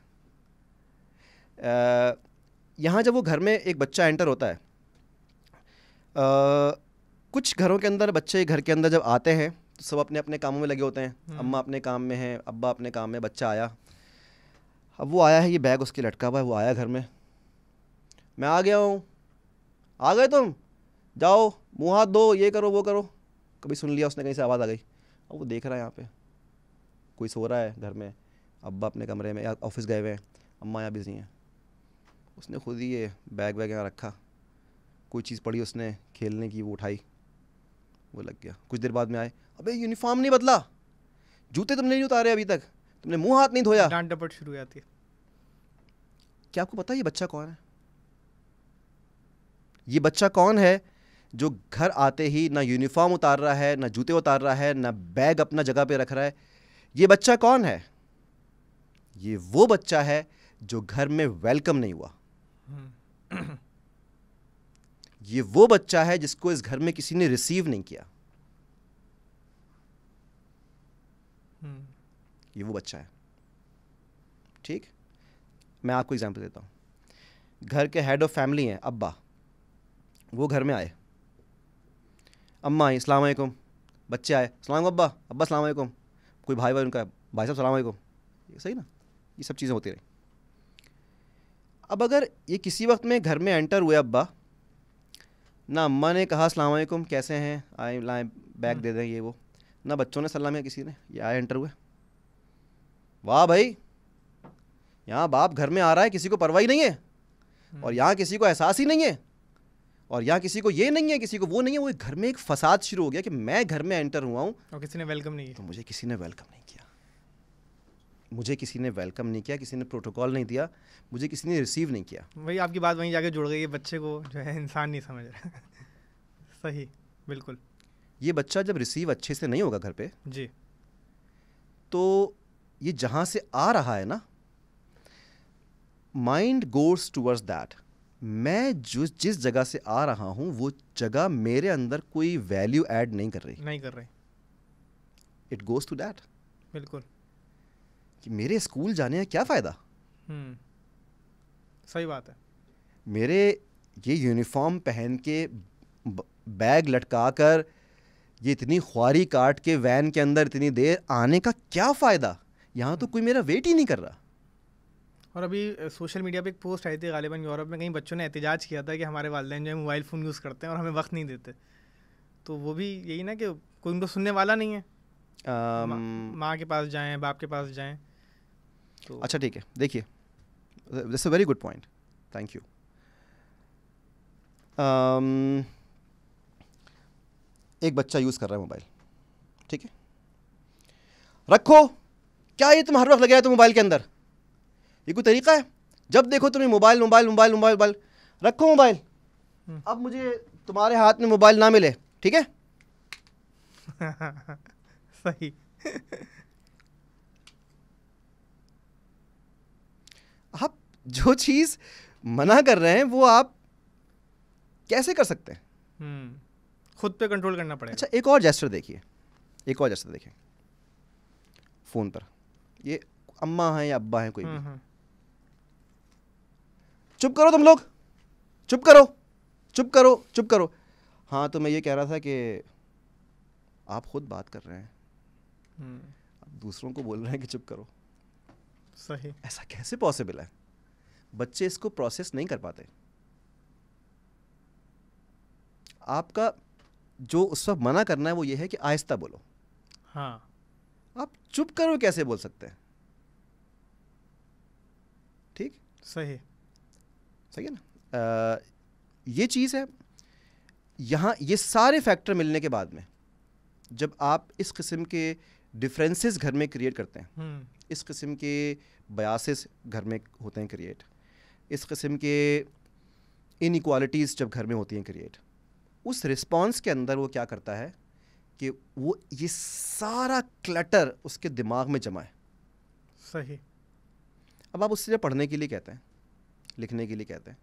यहाँ जब वो घर में एक बच्चा एंटर होता है, कुछ घरों के अंदर बच्चे घर के अंदर जब आते हैं तो सब अपने अपने कामों में लगे होते हैं। अम्मा अपने काम में है, अब्बा अपने काम में। बच्चा आया, अब वो आया है, ये बैग उसके लटका हुआ है, वो आया घर में, मैं आ गया हूँ, आ गए तुम, जाओ मुँह हाथ दो, ये करो वो करो। कभी सुन लिया उसने, कहीं से आवाज़ आ गई, अब वो देख रहा है यहाँ पे कोई सो रहा है घर में, अब्बा अपने कमरे में या ऑफिस गए हुए हैं, अम्मा यहाँ बिजी हैं। उसने खुद ही ये बैग वैग यहाँ रखा, कोई चीज़ पड़ी उसने खेलने की, वो उठाई, वो लग गया। कुछ देर बाद में आए, अबे यूनिफॉर्म नहीं बदला, जूते तुमने नहीं उतारे अभी तक, तुमने मुंह हाथ नहीं धोया, डांट डपट शुरू हो जाती है। क्या आपको पता है ये बच्चा कौन है? ये बच्चा कौन है जो घर आते ही ना यूनिफॉर्म उतार रहा है, ना जूते उतार रहा है, ना बैग अपना जगह पे रख रहा है? ये बच्चा कौन है? ये वो बच्चा है जो घर में वेलकम नहीं हुआ। ये वो बच्चा है जिसको इस घर में किसी ने रिसीव नहीं किया। ये वो बच्चा है, ठीक? मैं आपको एग्जांपल देता हूँ। घर के हेड ऑफ फैमिली हैं अब्बा, वो घर में आए, अम्मा आई अस्सलाम वालेकुम, बच्चे आए अस्सलाम अब्बा, अब्बा अस्सलाम वालेकुम, कोई भाई उनका, भाई साहब अस्सलाम वालेकुम, ये सही ना? ये सब चीज़ें होती रही। अब अगर ये किसी वक्त में घर में एंटर हुए अब्बा, ना अम्मा ने कहा अस्सलाम वालेकुम कैसे हैं, आए लाएँ बैग दे दें ये वो, ना बच्चों ने सलाम किया किसी ने, ये आए एंटर हुए, वाह भाई यहाँ बाप घर में आ रहा है, किसी को परवाह ही नहीं है, और यहाँ किसी को एहसास ही नहीं है, और यहाँ किसी को ये नहीं है, किसी को वो नहीं है। वो घर में एक फसाद शुरू हो गया कि मैं घर में एंटर हुआ हूँ और किसी ने वेलकम नहीं किया, तो मुझे किसी ने वेलकम नहीं किया, मुझे किसी ने वेलकम नहीं किया, किसी ने प्रोटोकॉल नहीं दिया, मुझे किसी ने रिसीव नहीं किया। वही आपकी बात वहीं जाके जुड़ गई है, बच्चे को जो है इंसान नहीं समझ रहा। सही, बिल्कुल। ये बच्चा जब रिसीव अच्छे से नहीं होगा घर पे जी, तो ये जहाँ से आ रहा है ना, माइंड गोज टूवर्ड्स दैट। मैं जिस जगह से आ रहा हूँ वो जगह मेरे अंदर कोई वैल्यू ऐड नहीं कर रही। It goes to that. बिल्कुल, कि मेरे स्कूल जाने का क्या फ़ायदा? सही बात है। मेरे ये यूनिफॉर्म पहन के बैग लटका कर ये इतनी ख्वारी काट के वैन के अंदर इतनी देर आने का क्या फ़ायदा? यहाँ तो कोई मेरा वेट ही नहीं कर रहा। और अभी सोशल मीडिया पे एक पोस्ट आई थी, गालिबन यूरोप में कहीं बच्चों ने एहतिजाज किया था कि हमारे वालिदैन जो है मोबाइल फ़ोन यूज़ करते हैं और हमें वक्त नहीं देते। तो वो भी यही ना कि कोई उनको सुनने वाला नहीं है। माँ के पास जाएं, बाप के पास जाएं तो अच्छा ठीक है, देखिए this a very good point, thank you. एक बच्चा यूज़ कर रहा है मोबाइल, ठीक है, रखो, क्या ये तुम हर वक्त लगे हो तो मोबाइल के अंदर, ये कोई तरीका है? जब देखो तुम्हें mobile mobile mobile mobile mobile, रखो मोबाइल, अब मुझे तुम्हारे हाथ में मोबाइल ना मिले, ठीक है? सही। आप जो चीज़ मना कर रहे हैं वो आप कैसे कर सकते हैं? खुद पे कंट्रोल करना पड़ेगा। अच्छा, एक और जेस्चर देखिए, एक और जेस्चर देखिए फ़ोन पर, ये अम्मा हैं या अब्बा हैं कोई भी, चुप करो तुम लोग, चुप करो, चुप करो, चुप करो। हाँ, तो मैं ये कह रहा था कि आप खुद बात कर रहे हैं, आप दूसरों को बोल रहे हैं कि चुप करो। सही। ऐसा कैसे पॉसिबल है? बच्चे इसको प्रोसेस नहीं कर पाते। आपका जो उस वक्त मना करना है वो ये है कि आहिस्ता बोलो। हाँ, आप चुप करो कैसे बोल सकते हैं? ठीक, सही, सही है ना? ये चीज़ है, यहाँ ये सारे फैक्टर मिलने के बाद में जब आप इस किस्म के डिफरेंसेस घर में क्रिएट करते हैं, इस किस्म के बयासेस घर में होते हैं क्रिएट, इस किस्म के इनइक्वालिटीज़ जब घर में होती हैं क्रिएट, उस रिस्पॉन्स के अंदर वो क्या करता है कि वो ये सारा क्लटर उसके दिमाग में जमा है। सही। अब आप उससे जब पढ़ने के लिए कहते हैं, लिखने के लिए कहते हैं,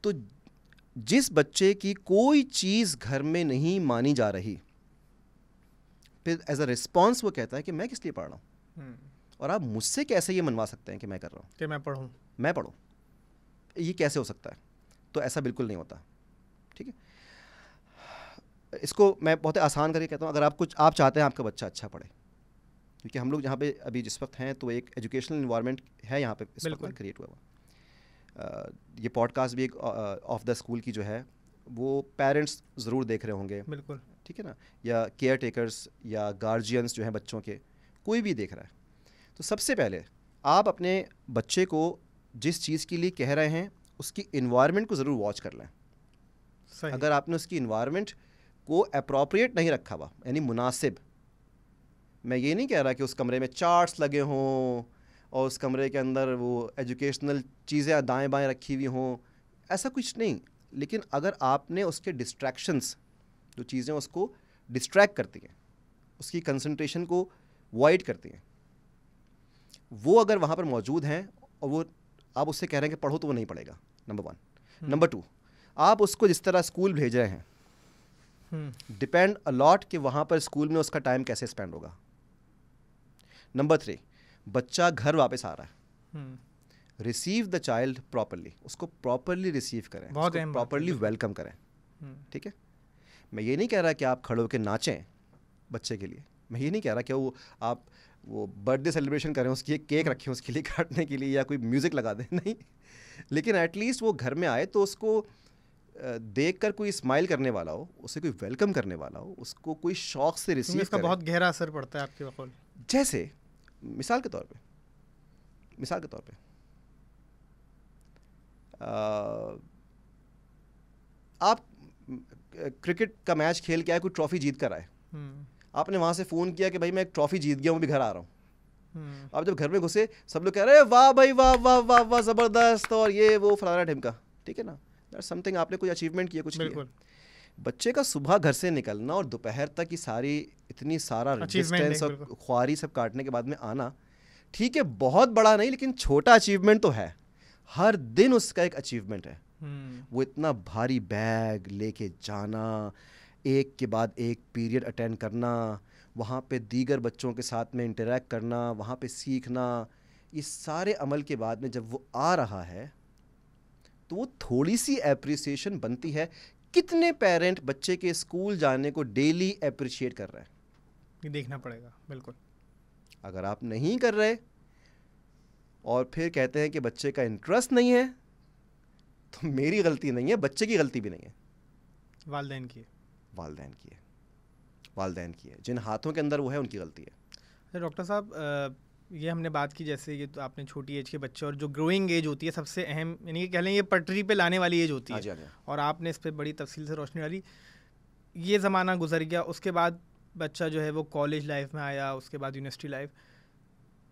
तो जिस बच्चे की कोई चीज़ घर में नहीं मानी जा रही, फिर एज अ रिस्पॉन्स वो कहता है कि मैं किस लिए पढ़ रहा हूँ, और आप मुझसे कैसे ये मनवा सकते हैं कि मैं कर रहा हूँ, कि मैं पढ़ूँ, मैं पढ़ूँ? ये कैसे हो सकता है? तो ऐसा बिल्कुल नहीं होता, ठीक है? इसको मैं बहुत आसान करके कहता हूँ, अगर आप चाहते हैं आपका बच्चा अच्छा पढ़े, क्योंकि हम लोग जहाँ पे अभी जिस वक्त हैं तो एक एजुकेशनल इन्वायरमेंट है यहाँ पे इस वक्त क्रिएट हुआ हुआ। ये पॉडकास्ट भी एक ऑफ द स्कूल की जो है वो पेरेंट्स ज़रूर देख रहे होंगे, बिल्कुल, ठीक है ना, या केयर टेकर्स या गार्जियंस जो हैं बच्चों के, कोई भी देख रहा है। तो सबसे पहले आप अपने बच्चे को जिस चीज़ के लिए कह रहे हैं उसकी इन्वायरमेंट को ज़रूर वॉच कर लें। अगर आपने उसकी इन्वायरमेंट को अप्रोप्रिएट नहीं रखा हुआ, यानी मुनासिब, मैं ये नहीं कह रहा कि उस कमरे में चार्ट्स लगे हों और उस कमरे के अंदर वो एजुकेशनल चीज़ें दाएं बाएं रखी हुई हों, ऐसा कुछ नहीं, लेकिन अगर आपने उसके डिस्ट्रैक्शंस, जो चीज़ें उसको डिस्ट्रैक्ट करती हैं, उसकी कंसंट्रेशन को वॉइड करती हैं, वो अगर वहाँ पर मौजूद हैं और वो आप उससे कह रहे हैं कि पढ़ो, तो वो नहीं पढ़ेगा, नंबर 1। नंबर 2, आप उसको जिस तरह स्कूल भेज रहे हैं, डिपेंड अलॉट कि वहाँ पर स्कूल में उसका टाइम कैसे स्पेंड होगा। नंबर 3, बच्चा घर वापस आ रहा है, रिसीव द चाइल्ड प्रॉपरली, उसको प्रॉपरली रिसीव करें, उसको प्रॉपरली वेलकम करें, ठीक है? मैं ये नहीं कह रहा कि आप खड़े होकर नाचें बच्चे के लिए, मैं ये नहीं कह रहा कि आप वो बर्थडे सेलिब्रेशन करें, उसकी एक केक रखें उसके लिए काटने के लिए, या कोई म्यूज़िक लगा दें, नहीं, लेकिन एटलीस्ट वो घर में आए तो उसको देखकर कोई स्माइल करने वाला हो, उसे कोई वेलकम करने वाला हो, उसको कोई शौक से रिसीव करे। इसका बहुत गहरा असर पड़ता है आपके बकौल। जैसे मिसाल के तौर पे आप क्रिकेट का मैच खेल के आए, कोई ट्रॉफी जीत कर आए, आपने वहाँ से फ़ोन किया कि भाई मैं एक ट्रॉफी जीत गया हूँ, मैं भी घर आ रहा हूँ। आप जब घर में घुसे, सब लोग कह रहे हैं वाह भाई वाह वाह वाह वाह ज़बरदस्त, और ये वो फलाना ढिमका, ठीक है ना, दैट्स समथिंग, आपने कोई अचीवमेंट किया, कुछ किया। बच्चे का सुबह घर से निकलना और दोपहर तक की सारी इतनी सारा डिस्टेंस और ख्वारी सब काटने के बाद में आना, ठीक है, बहुत बड़ा नहीं लेकिन छोटा अचीवमेंट तो है, हर दिन उसका एक अचीवमेंट है। वो इतना भारी बैग लेके जाना, एक के बाद एक पीरियड अटेंड करना, वहाँ पे दीगर बच्चों के साथ में इंटरेक्ट करना, वहाँ पे सीखना, ये सारे अमल के बाद में जब वो आ रहा है तो वो थोड़ी सी एप्रिसिएशन बनती है। कितने पेरेंट बच्चे के स्कूल जाने को डेली अप्रिशिएट कर रहे हैं? ये देखना पड़ेगा, बिल्कुल। अगर आप नहीं कर रहे और फिर कहते हैं कि बच्चे का इंटरेस्ट नहीं है, तो मेरी गलती नहीं है, बच्चे की गलती भी नहीं है, वालिदैन की है, जिन हाथों के अंदर वो है उनकी गलती है। डॉक्टर साहब, ये हमने बात की, जैसे ये तो आपने छोटी एज के बच्चे, और जो ग्रोइंग एज होती है सबसे अहम, यानी कि कह लें ये पटरी पे लाने वाली एज होती है, और आपने इस पर बड़ी तफसील से रोशनी डाली। ये ज़माना गुजर गया, उसके बाद बच्चा जो है वो कॉलेज लाइफ में आया, उसके बाद university life.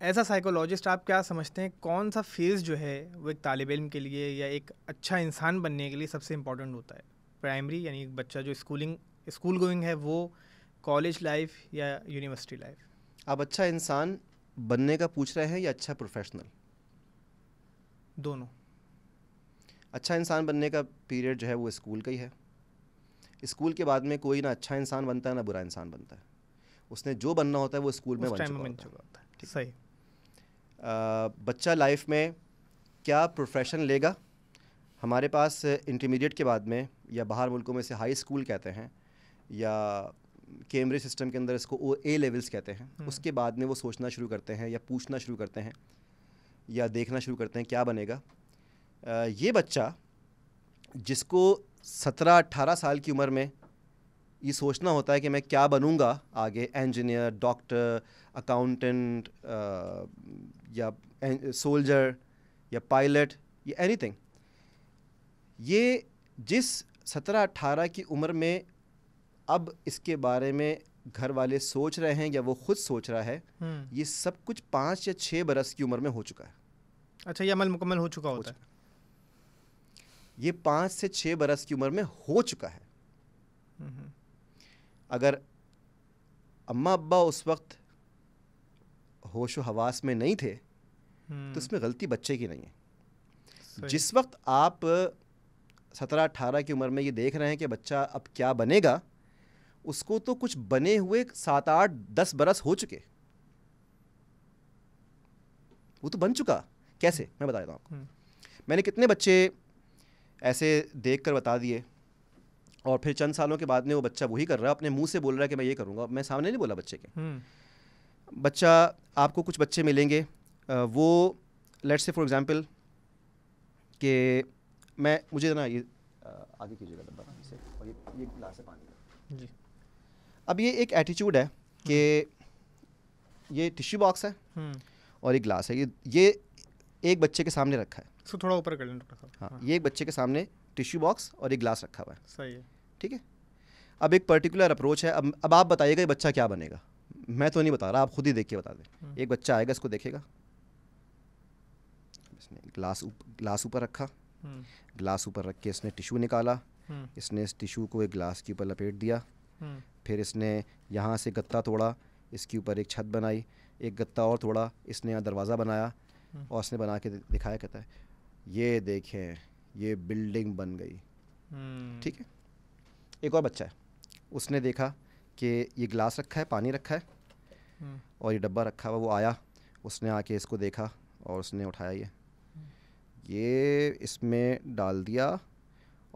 As a psychologist आप क्या समझते हैं कौन सा फेज़ जो है वो एक तालिब इल्म के लिए या एक अच्छा इंसान बनने के लिए सबसे इम्पोर्टेंट होता है? प्राइमरी यानी एक बच्चा जो स्कूल गोइंग है वो, कॉलेज लाइफ या यूनिवर्सिटी लाइफ? आप अच्छा इंसान बनने का पूछ रहे हैं या अच्छा प्रोफेशनल? दोनों। अच्छा इंसान बनने का पीरियड जो है वो स्कूल का ही है। स्कूल के बाद में कोई ना अच्छा इंसान बनता है ना बुरा इंसान बनता है। उसने जो बनना होता है वो स्कूल में बन चुका होता है। सही। बच्चा लाइफ में क्या प्रोफेशन लेगा, हमारे पास इंटरमीडिएट के बाद में या बाहर मुल्कों में से हाई स्कूल कहते हैं या कैम्ब्रिज सिस्टम के अंदर इसको ए लेवल्स कहते हैं, उसके बाद में वो सोचना शुरू करते हैं या पूछना शुरू करते हैं या देखना शुरू करते हैं क्या बनेगा। ये बच्चा जिसको 17-18 साल की उम्र में ये सोचना होता है कि मैं क्या बनूंगा आगे, इंजीनियर, डॉक्टर, अकाउंटेंट या सोल्जर या पायलट या एनीथिंग, ये जिस 17-18 की उम्र में अब इसके बारे में घर वाले सोच रहे हैं या वो खुद सोच रहा है, ये सब कुछ 5 या 6 बरस की उम्र में हो चुका है। अच्छा, ये अमल मुकम्मल हो चुका होता है। ये 5 से 6 बरस की उम्र में हो चुका है। अगर अम्मा अब्बा उस वक्त होशो हवास में नहीं थे तो इसमें गलती बच्चे की नहीं है। जिस वक्त आप 17-18 की उम्र में ये देख रहे हैं कि बच्चा अब क्या बनेगा, उसको तो कुछ बने हुए 7-8-10 बरस हो चुके, वो तो बन चुका। कैसे, मैं बता देता हूँ आपको। मैंने कितने बच्चे ऐसे देख कर बता दिए और फिर चंद सालों के बाद में वो बच्चा वही कर रहा है, अपने मुंह से बोल रहा है कि मैं ये करूँगा। मैं सामने नहीं बोला बच्चे के। बच्चा, आपको कुछ बच्चे मिलेंगे, वो लेट्स से फॉर एग्जांपल कि मुझे ना ये आगे कीजिएगा डब्बा से, और ये गिलास है पानी का जी। अब ये एक एटीट्यूड है कि ये टिश्यू बॉक्स है और एक गिलास है, ये एक बच्चे के सामने रखा है। इसको थोड़ा ऊपर कर लें। हाँ, ये एक बच्चे के सामने टिश्यू बॉक्स और एक गिलास रखा हुआ है। सही है, ठीक है। अब एक पर्टिकुलर अप्रोच है। अब आप बताइएगा ये बच्चा क्या बनेगा। मैं तो नहीं बता रहा, आप खुद ही देख के बता दें। एक बच्चा आएगा, इसको देखेगा, इसने गिलास ऊपर रखा, गिलास ऊपर रख के इसने टिश्यू निकाला, इसने इस टिश्यू को एक गिलास के ऊपर लपेट दिया, फिर इसने यहाँ से गत्ता तोड़ा, इसके ऊपर एक छत बनाई, एक गत्ता और तोड़ा, इसने यहाँ दरवाज़ा बनाया और इसने बना के दिखाया, कहता है ये देखें ये बिल्डिंग बन गई। ठीक है। एक और बच्चा है, उसने देखा कि ये गिलास रखा है, पानी रखा है और ये डब्बा रखा हुआ, वो आया, उसने आके इसको देखा और उसने उठाया ये इसमें डाल दिया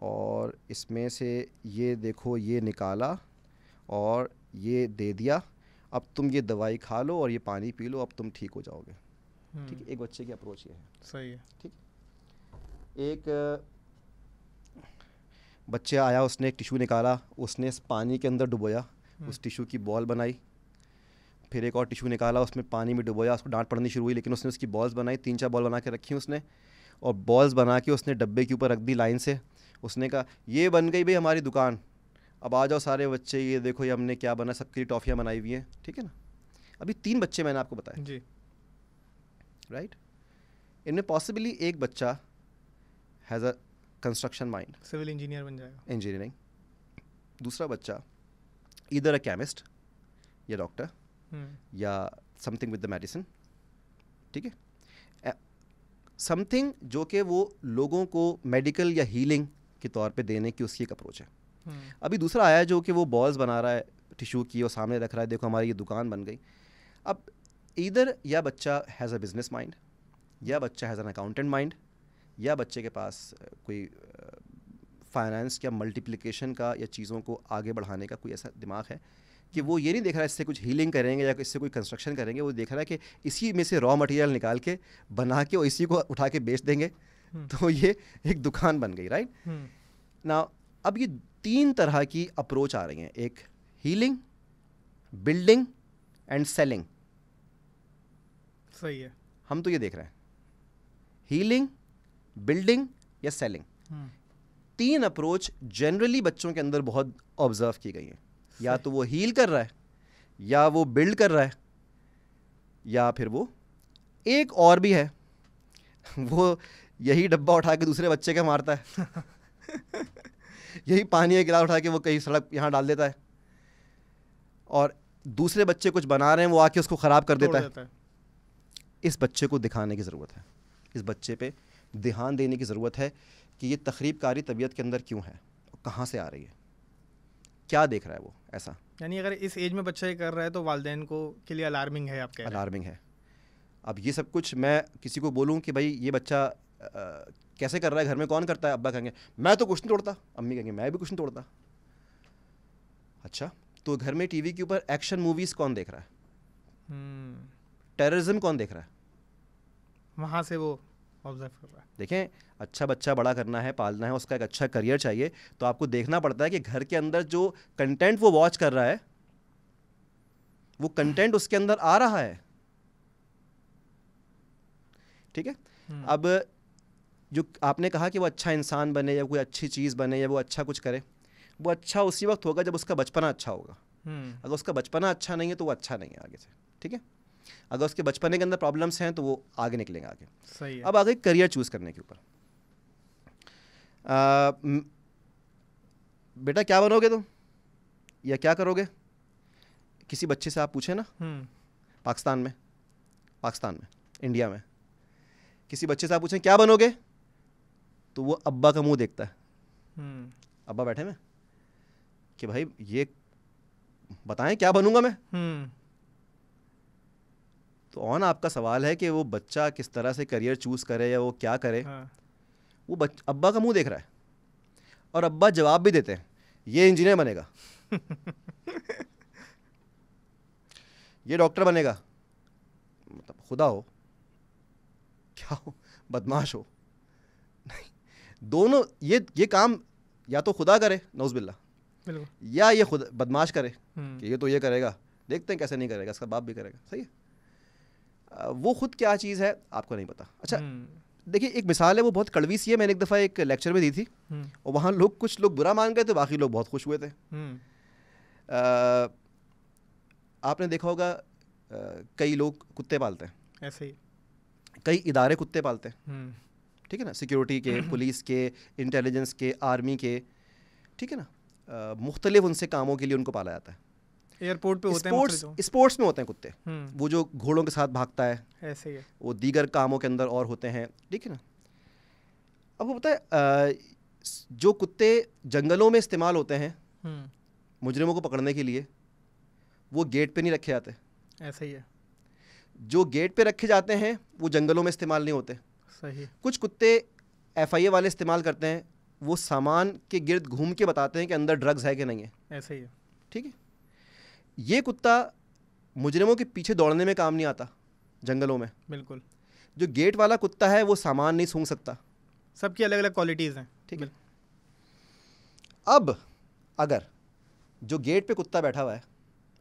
और इसमें से ये देखो ये निकाला और ये दे दिया, अब तुम ये दवाई खा लो और ये पानी पी लो, अब तुम ठीक हो जाओगे। ठीक है, एक बच्चे की अप्रोच ये है। सही है, ठीक। एक बच्चे आया, उसने एक टिश्यू निकाला, उसने इस पानी के अंदर डुबोया, उस टिश्यू की बॉल बनाई, फिर एक और टिश्यू निकाला, उसमें पानी में डुबोया, उसको डांट पड़नी शुरू हुई, लेकिन उसने उसकी बॉल्स बनाई, 3-4 बॉल बना के रखी उसने, और बॉल्स बना के उसने डब्बे के ऊपर रख दी लाइन से। उसने कहा ये बन गई भाई हमारी दुकान, अब आ जाओ सारे बच्चे, ये देखो ये हमने क्या बना, सबके लिए टॉफ़ियाँ बनाई हुई हैं। ठीक है ना। अभी 3 बच्चे मैंने आपको बताए जी, राइट। इनमें पॉसिबली एक बच्चा has a construction mind, civil engineer बन जाएगा, इंजीनियरिंग। दूसरा बच्चा ईदर अ केमिस्ट या डॉक्टर या समथिंग विद द मेडिसिन। ठीक है, समथिंग जो कि वो लोगों को मेडिकल या हीलिंग के तौर पे देने की उसकी एक अप्रोच है। अभी दूसरा आया जो कि वो बॉल्स बना रहा है टिश्यू की और सामने रख रहा है, देखो हमारी ये दुकान बन गई। अब इधर या बच्चा हैज़ अ बिजनेस माइंड, या बच्चा हैज़ एन अकाउंटेंट माइंड, या बच्चे के पास कोई फाइनेंस या मल्टीप्लिकेशन का या चीज़ों को आगे बढ़ाने का कोई ऐसा दिमाग है कि वो ये नहीं देख रहा है इससे कुछ हीलिंग करेंगे या इससे कोई कंस्ट्रक्शन करेंगे, वो देख रहा है कि इसी में से रॉ मटेरियल निकाल के बना के और इसी को उठा के बेच देंगे, तो ये एक दुकान बन गई। राइट ना। अब ये 3 तरह की अप्रोच आ रही हैं, एक हीलिंग, बिल्डिंग एंड सेलिंग। सही है, हम तो ये देख रहे हैं हीलिंग, बिल्डिंग या सेलिंग। 3 अप्रोच जनरली बच्चों के अंदर बहुत ऑब्जर्व की गई हैं। या तो वो हील कर रहा है, या वो बिल्ड कर रहा है, या फिर वो एक और भी है, वो यही डब्बा उठा के दूसरे बच्चे का मारता है यही पानी का गिलास उठा के वो कहीं सड़क यहाँ डाल देता है, और दूसरे बच्चे कुछ बना रहे हैं वो आके उसको ख़राब कर देता है। इस बच्चे को दिखाने की ज़रूरत है, इस बच्चे पे ध्यान देने की ज़रूरत है कि ये तखरीबकारी तबीयत के अंदर क्यों है, कहाँ से आ रही है, क्या देख रहा है वो ऐसा। यानी अगर इस एज में बच्चा ये कर रहा है तो वालिदैन को के लिए अलार्मिंग है, आप कह रहे हैं। अलार्मिंग है। अब ये सब कुछ मैं किसी को बोलूँ कि भाई ये बच्चा कैसे कर रहा है, घर में कौन करता है, अब्बा कहेंगे मैं तो कुछ नहीं तोड़ता, अम्मी कहेंगे मैं भी कुछ नहीं तोड़ता। अच्छा, तो घर में टीवी के ऊपर एक्शन मूवीज़ कौन देख रहा है, टेररिज्म कौन देख रहा है, वहाँ से वो ऑब्जर्व कर रहा है। देखें, अच्छा बच्चा बड़ा करना है, पालना है, उसका एक अच्छा करियर चाहिए, तो आपको देखना पड़ता है कि घर के अंदर जो कंटेंट वो वॉच कर रहा है वो कंटेंट उसके अंदर आ रहा है। ठीक है। अब जो आपने कहा कि वो अच्छा इंसान बने या कोई अच्छी चीज़ बने या वो अच्छा कुछ करे, वो अच्छा उसी वक्त होगा जब उसका बचपना अच्छा होगा। अगर उसका बचपना अच्छा नहीं है तो वो अच्छा नहीं है आगे से। ठीक है। अगर उसके बचपने के अंदर प्रॉब्लम्स हैं तो वो आगे निकलेंगे आगे। सही है। अब आगे करियर चूज़ करने के ऊपर, बेटा क्या बनोगे तुम या क्या करोगे, किसी बच्चे से आप पूछे ना, पाकिस्तान में, इंडिया में किसी बच्चे से आप पूछें क्या बनोगे, तो वो अब्बा का मुंह देखता है। अब्बा बैठे में कि भाई ये बताएं क्या बनूंगा मैं। तो ऑन आपका सवाल है कि वो बच्चा किस तरह से करियर चूज करे या वो क्या करे। वो अब्बा का मुंह देख रहा है और अब्बा जवाब भी देते हैं, ये इंजीनियर बनेगा ये डॉक्टर बनेगा, मतलब खुदा हो क्या हो, बदमाश हो, नहीं, दोनों ये काम या तो खुदा करे नौज़बिल्ला, या ये खुद बदमाश करे कि ये तो ये करेगा, देखते हैं कैसे नहीं करेगा, इसका बाप भी करेगा। सही है। वो खुद क्या चीज़ है आपको नहीं पता। अच्छा देखिए, एक मिसाल है, वो बहुत कड़वी सी है, मैंने एक दफ़ा एक लेक्चर में दी थी और वहाँ कुछ लोग बुरा मान गए थे, बाकी लोग बहुत खुश हुए थे। आपने देखा होगा कई लोग कुत्ते पालते हैं, ऐसे ही कई इदारे कुत्ते पालते हैं। ठीक है ना, सिक्योरिटी के, पुलिस के, इंटेलिजेंस के, आर्मी के, ठीक है ना, मुख्तलिफ उनसे कामों के लिए उनको पाला जाता है। एयरपोर्ट पे होते हैं, स्पोर्ट्स में होते हैं कुत्ते, वो जो घोड़ों के साथ भागता है, ऐसे ही है। वो दीगर कामों के अंदर और होते हैं। ठीक है ना। अब वो पता है जो कुत्ते जंगलों में इस्तेमाल होते हैं मुजरिमों को पकड़ने के लिए, वो गेट पे नहीं रखे जाते, ऐसे ही है। जो गेट पे रखे जाते हैं वो जंगलों में इस्तेमाल नहीं होते। सही। कुछ कुत्ते FIA वाले इस्तेमाल करते हैं, वो सामान के गिर्द घूम के बताते हैं कि अंदर ड्रग्स है कि नहीं है। ऐसे ही है। ठीक है। ये कुत्ता मुजरिमों के पीछे दौड़ने में काम नहीं आता जंगलों में। बिल्कुल। जो गेट वाला कुत्ता है वो सामान नहीं सूंघ सकता। सबकी अलग अलग क्वालिटीज़ हैं। ठीक है। अब अगर जो गेट पे कुत्ता बैठा हुआ है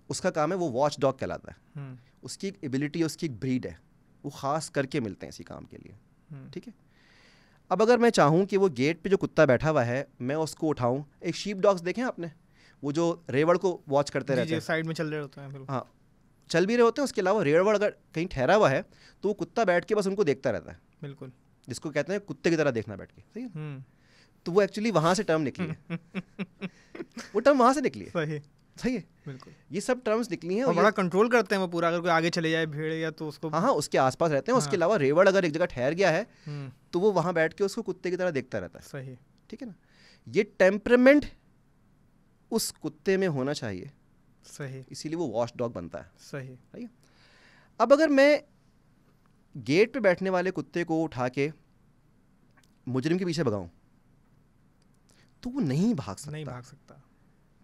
उसका काम है, वो वॉच डॉग कहलाता है। उसकी एक एबिलिटी है, उसकी एक ब्रीड है, वो ख़ास करके मिलते हैं इसी काम के लिए। ठीक है। अब अगर मैं चाहूँ कि वो गेट पे जो कुत्ता बैठा हुआ है मैं उसको उठाऊँ, एक शीप डॉग्स देखें आपने, वो जो रेवड़ को वॉच करते रहते हैं, साइड में चल रहे होते हैं। हाँ, चल भी रहे होते हैं, उसके अलावा रेवड़ अगर कहीं ठहरा हुआ है तो वो कुत्ता बैठ के बस उनको देखता रहता है। बिल्कुल। जिसको कहते हैं कुत्ते की तरह देखना बैठ के। सही है। तो वो एक्चुअली वहाँ से टर्म निकली है वो टर्म वहाँ से निकली है। सही है। बिल्कुल। ये सब टर्म्स निकली हैं और बड़ा कंट्रोल करते हैं वो पूरा, अगर कोई आगे चले जाए भीड़ या तो उसको, हाँ उसके आसपास रहते हैं। उसके अलावा रेवड़ अगर एक जगह ठहर गया है तो वो वहाँ बैठ के उसको कुत्ते की तरह देखता रहता है। सही। ठीक है ना। ये टेम्परामेंट उस कुत्ते में होना चाहिए। सही। इसीलिए वो वॉच डॉग बनता है। सही। सही है। अब अगर मैं गेट पे बैठने वाले कुत्ते को उठा के मुजरिम के पीछे भगाऊं तो वो नहीं भाग सकता।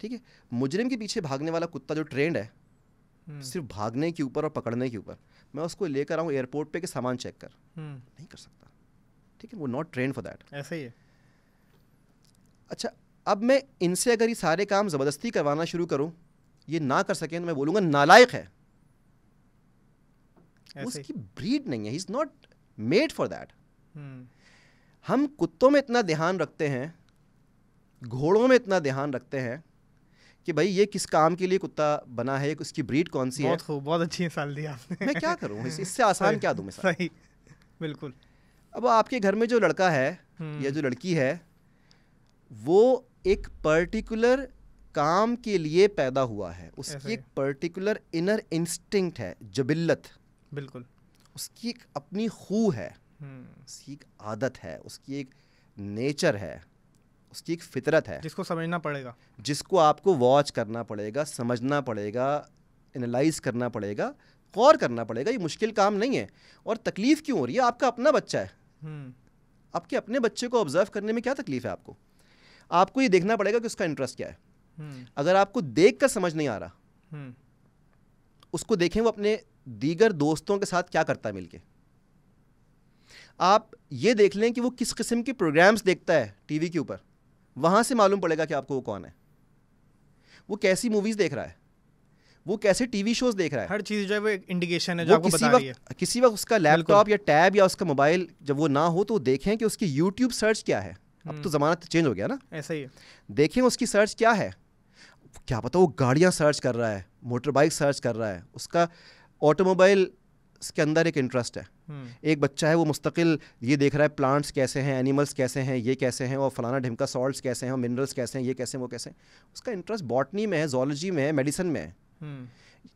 ठीक है। मुजरिम के पीछे भागने वाला कुत्ता जो ट्रेंड है सिर्फ भागने के ऊपर और पकड़ने के ऊपर, मैं उसको लेकर आऊँ एयरपोर्ट पे कि सामान चेक कर, नहीं कर सकता। ठीक है। वो नॉट ट्रेंड फॉर दैट। ऐसा ही है। अच्छा, अब मैं इनसे अगर ये सारे काम ज़बरदस्ती करवाना शुरू करूँ, ये ना कर सकें, तो मैं बोलूँगा नालायक है, उसकी ब्रीड नहीं है, he is not made for that. हम कुत्तों में इतना ध्यान रखते हैं घोड़ों में इतना ध्यान रखते हैं कि भाई ये किस काम के लिए कुत्ता बना है, उसकी ब्रीड कौन सी है। बहुत खूब, बहुत अच्छी मिसाल दी आपने। मैं क्या करूँ, इससे आसान क्या दूँ मिसाल। सही, बिल्कुल। अब आपके घर में जो लड़का है या जो लड़की है, वो एक पर्टिकुलर काम के लिए पैदा हुआ है, उसकी एक पर्टिकुलर इनर इंस्टिंक्ट है, जबिल्लत, बिल्कुल, उसकी एक अपनी खू है, उसकी एक आदत है, उसकी एक नेचर है, उसकी एक फितरत है, जिसको समझना पड़ेगा, जिसको आपको वॉच करना पड़ेगा, समझना पड़ेगा, एनालाइज करना पड़ेगा, गौर करना पड़ेगा। ये मुश्किल काम नहीं है। और तकलीफ़ क्यों हो रही है? आपका अपना बच्चा है, आपके अपने बच्चे को ऑब्जर्व करने में क्या तकलीफ़ है आपको? आपको ये देखना पड़ेगा कि उसका इंटरेस्ट क्या है। अगर आपको देख कर समझ नहीं आ रहा, उसको देखें वो अपने दीगर दोस्तों के साथ क्या करता है मिलके। आप ये देख लें कि वो किस किस्म के प्रोग्राम्स देखता है टीवी के ऊपर, वहाँ से मालूम पड़ेगा कि आपको वो कौन है, वो कैसी मूवीज़ देख रहा है, वो कैसे टीवी शोज़ देख रहा है। हर चीज़ जो है वो एक इंडिकेशन है जो आपको बता रही है। किसी वक्त उसका लैपटॉप या टैब या उसका मोबाइल जब वो ना हो तो देखें कि उसकी यूट्यूब सर्च क्या है। अब तो ज़माना चेंज हो गया ना, ऐसा ही है। देखें उसकी सर्च क्या है। क्या पता वो गाड़ियाँ सर्च कर रहा है, मोटर बाइक सर्च कर रहा है, उसका ऑटोमोबाइल के अंदर एक इंटरेस्ट है। एक बच्चा है वो मुस्तकिल ये देख रहा है प्लांट्स कैसे हैं, एनिमल्स कैसे हैं, ये कैसे हैं, और फलाना ढिमका सॉल्ट्स कैसे हैं, और मिनरल्स कैसे हैं, ये कैसे हैं, वो कैसे हैं। उसका इंटरेस्ट बॉटनी में है, जोलॉजी में है, मेडिसिन में है।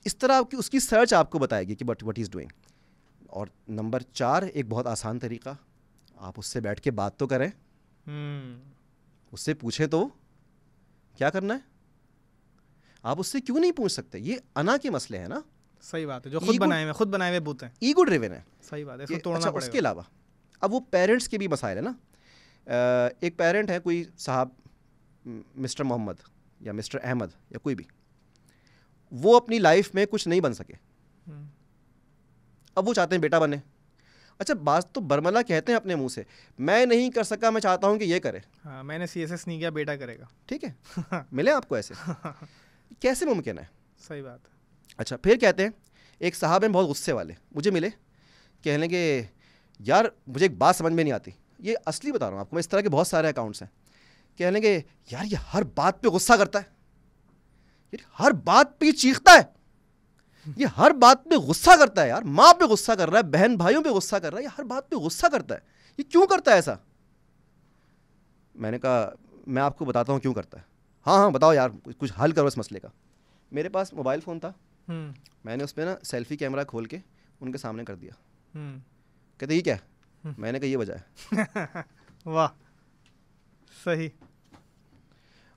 इस तरह की उसकी सर्च आपको बताएगी कि व्हाट इज़ डूइंग। और नंबर 4, एक बहुत आसान तरीका, आप उससे बैठ के बात तो करें, उससे पूछें तो क्या करना है। आप उससे क्यों नहीं पूछ सकते? ये अना के मसले हैं ना। सही बात है, जो खुद बनाए हुए बूत हैं, ईगो ड्रिवन है। सही बात है, इसको तोड़ना पड़ेगा। उसके अलावा अब वो पेरेंट्स के भी मसाइल है ना। एक पेरेंट है, कोई साहब, मिस्टर मोहम्मद या मिस्टर अहमद या कोई भी, वो अपनी लाइफ में कुछ नहीं बन सके। अब वो चाहते हैं बेटा बने। अच्छा, बात तो बरमला कहते हैं अपने मुंह से, मैं नहीं कर सका, मैं चाहता हूँ कि ये करे। हाँ, मैंने CSS नहीं किया, बेटा करेगा। ठीक है, मिले आपको ऐसे? कैसे मुमकिन है? सही बात है। अच्छा, फिर कहते हैं एक साहब हैं बहुत गुस्से वाले, मुझे मिले, कहने लगे यार मुझे एक बात समझ में नहीं आती, ये असली बता रहा हूँ आपको मैं, इस तरह के बहुत सारे अकाउंट्स हैं। कहने लगे यार ये हर बात पे गुस्सा करता है, ये हर बात पे चीखता है, ये हर बात पे गुस्सा करता है, यार माँ पे गुस्सा कर रहा है, बहन भाइयों पे गुस्सा कर रहा है, ये हर बात पे गुस्सा करता है, ये क्यों करता है ऐसा? मैंने कहा मैं आपको बताता हूँ क्यों करता है। हाँ बताओ यार, कुछ हल करो इस मसले का। मेरे पास मोबाइल फ़ोन था, मैंने उसमें ना सेल्फी कैमरा खोल के उनके सामने कर दिया। कहते ये क्या? मैंने कहा ये वजह है। वाह, सही।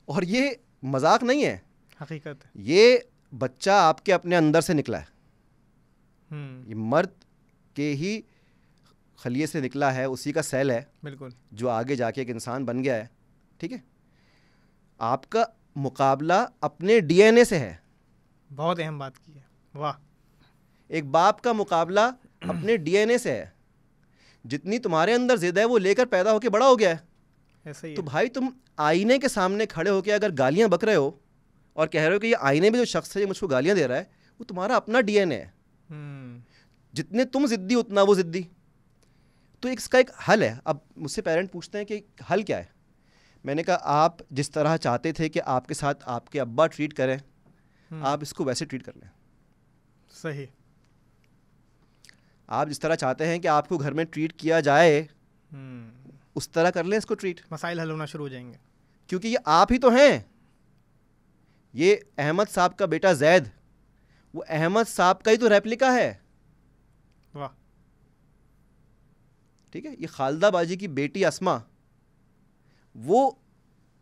और ये मजाक नहीं है, हकीकत है। ये बच्चा आपके अपने अंदर से निकला है, ये मर्द के ही खलिए से निकला है, उसी का सेल है, बिल्कुल, जो आगे जाके एक इंसान बन गया है। ठीक है, आपका मुकाबला अपने DNA से है। बहुत अहम बात की है, वाह। एक बाप का मुकाबला अपने DNA से है। जितनी तुम्हारे अंदर जिद है वो लेकर पैदा होके बड़ा हो गया है। ऐसा ही तो है। भाई तुम आईने के सामने खड़े होके अगर गालियां बक रहे हो और कह रहे हो कि ये आईने में जो शख्स है ये मुझको गालियां दे रहा है, वो तुम्हारा अपना DNA है। जितने तुम जिद्दी उतना वो जिद्दी। तो इसका एक हल है। अब मुझसे पेरेंट पूछते हैं कि हल क्या है। मैंने कहा आप जिस तरह चाहते थे कि आपके साथ आपके अब्बा ट्रीट करें, आप इसको वैसे ट्रीट कर लें। सही। आप जिस तरह चाहते हैं कि आपको घर में ट्रीट किया जाए, उस तरह कर लें इसको ट्रीट। मसाइल हल होना शुरू हो जाएंगे। क्योंकि ये आप ही तो हैं। ये अहमद साहब का बेटा जैद, वो अहमद साहब का ही तो रेप्लिका है। वाह। ठीक है, ये खालदा बाजी की बेटी अस्मा, वो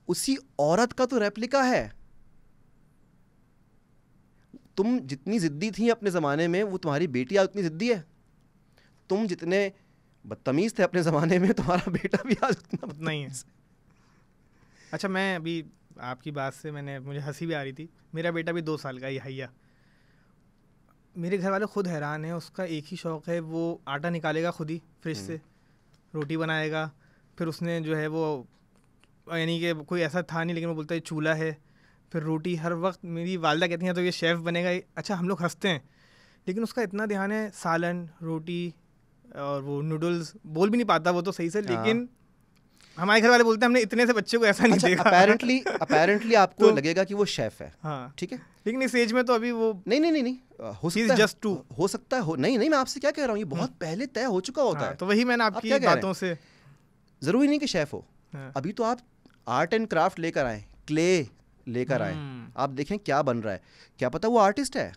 उसी औरत का तो रेप्लिका है। तुम जितनी जिद्दी थी अपने ज़माने में, वो तुम्हारी बेटी आज उतनी जिद्दी है। तुम जितने बदतमीज़ थे अपने ज़माने में, तुम्हारा बेटा भी आज उतना नहीं है। अच्छा, मैं अभी आपकी बात से मुझे हंसी भी आ रही थी। मेरा बेटा भी 2 साल का ही हैया। मेरे घर वाले खुद हैरान हैं, उसका एक ही शौक़ है, वो आटा निकालेगा खुद ही फ्रिज से, रोटी बनाएगा। फिर उसने जो है वो, यानी कि कोई ऐसा था नहीं, लेकिन वो बोलता है चूल्हा है, फिर रोटी हर वक्त मेरी वालदा कहती हैं तो ये शेफ़ बनेगा। अच्छा, हम लोग हंसते हैं, लेकिन उसका इतना ध्यान है, सालन, रोटी और वो नूडल्स बोल भी नहीं पाता वो तो सही से, लेकिन हमारे घर वाले बोलते हैं हमने इतने से बच्चे को ऐसा नहीं देखा। अपेरेंटली आपको लगेगा कि वो शेफ है, हाँ ठीक है, लेकिन इस एज में तो अभी वो नहीं हो सकता है, जस्ट टू हो सकता है, नहीं मैं आपसे क्या कह रहा हूँ, ये बहुत पहले तय हो चुका होता है। तो वही मैंने आपकी बातों से, जरूरी नहीं कि शेफ हो, अभी तो आप आर्ट एंड क्राफ्ट लेकर आए, क्ले लेकर आए, आप देखें क्या बन रहा है, क्या पता वो आर्टिस्ट है,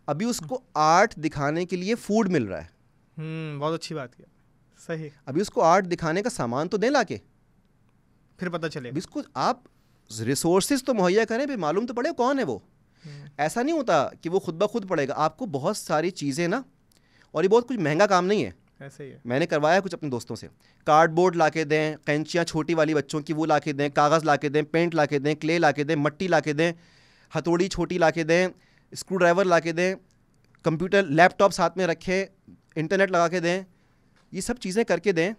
अभी उसको आर्ट दिखाने के लिए फूड मिल रहा है। बहुत अच्छी बात किया, सही। अभी उसको आर्ट दिखाने का सामान तो दें लाके, फिर पता चले। अभी उसको आप रिसोर्सेज तो मुहैया करें, भी मालूम तो पड़े कौन है वो। ऐसा नहीं होता कि वो खुद ब खुद पड़ेगा, आपको बहुत सारी चीज़ें ना, और ये बहुत कुछ महंगा काम नहीं है, ऐसे ही है। मैंने करवाया कुछ अपने दोस्तों से, कार्डबोर्ड लाके दें, कैंचियाँ छोटी वाली बच्चों की वो लाके दें, कागज़ लाके दें, पेंट लाके दें, क्ले लाके दें, मट्टी लाके दें, हथौड़ी छोटी लाके दें, स्क्रू ड्राइवर लाके दें, कंप्यूटर लैपटॉप साथ में रखें, इंटरनेट लगा के दें, ये सब चीज़ें करके दें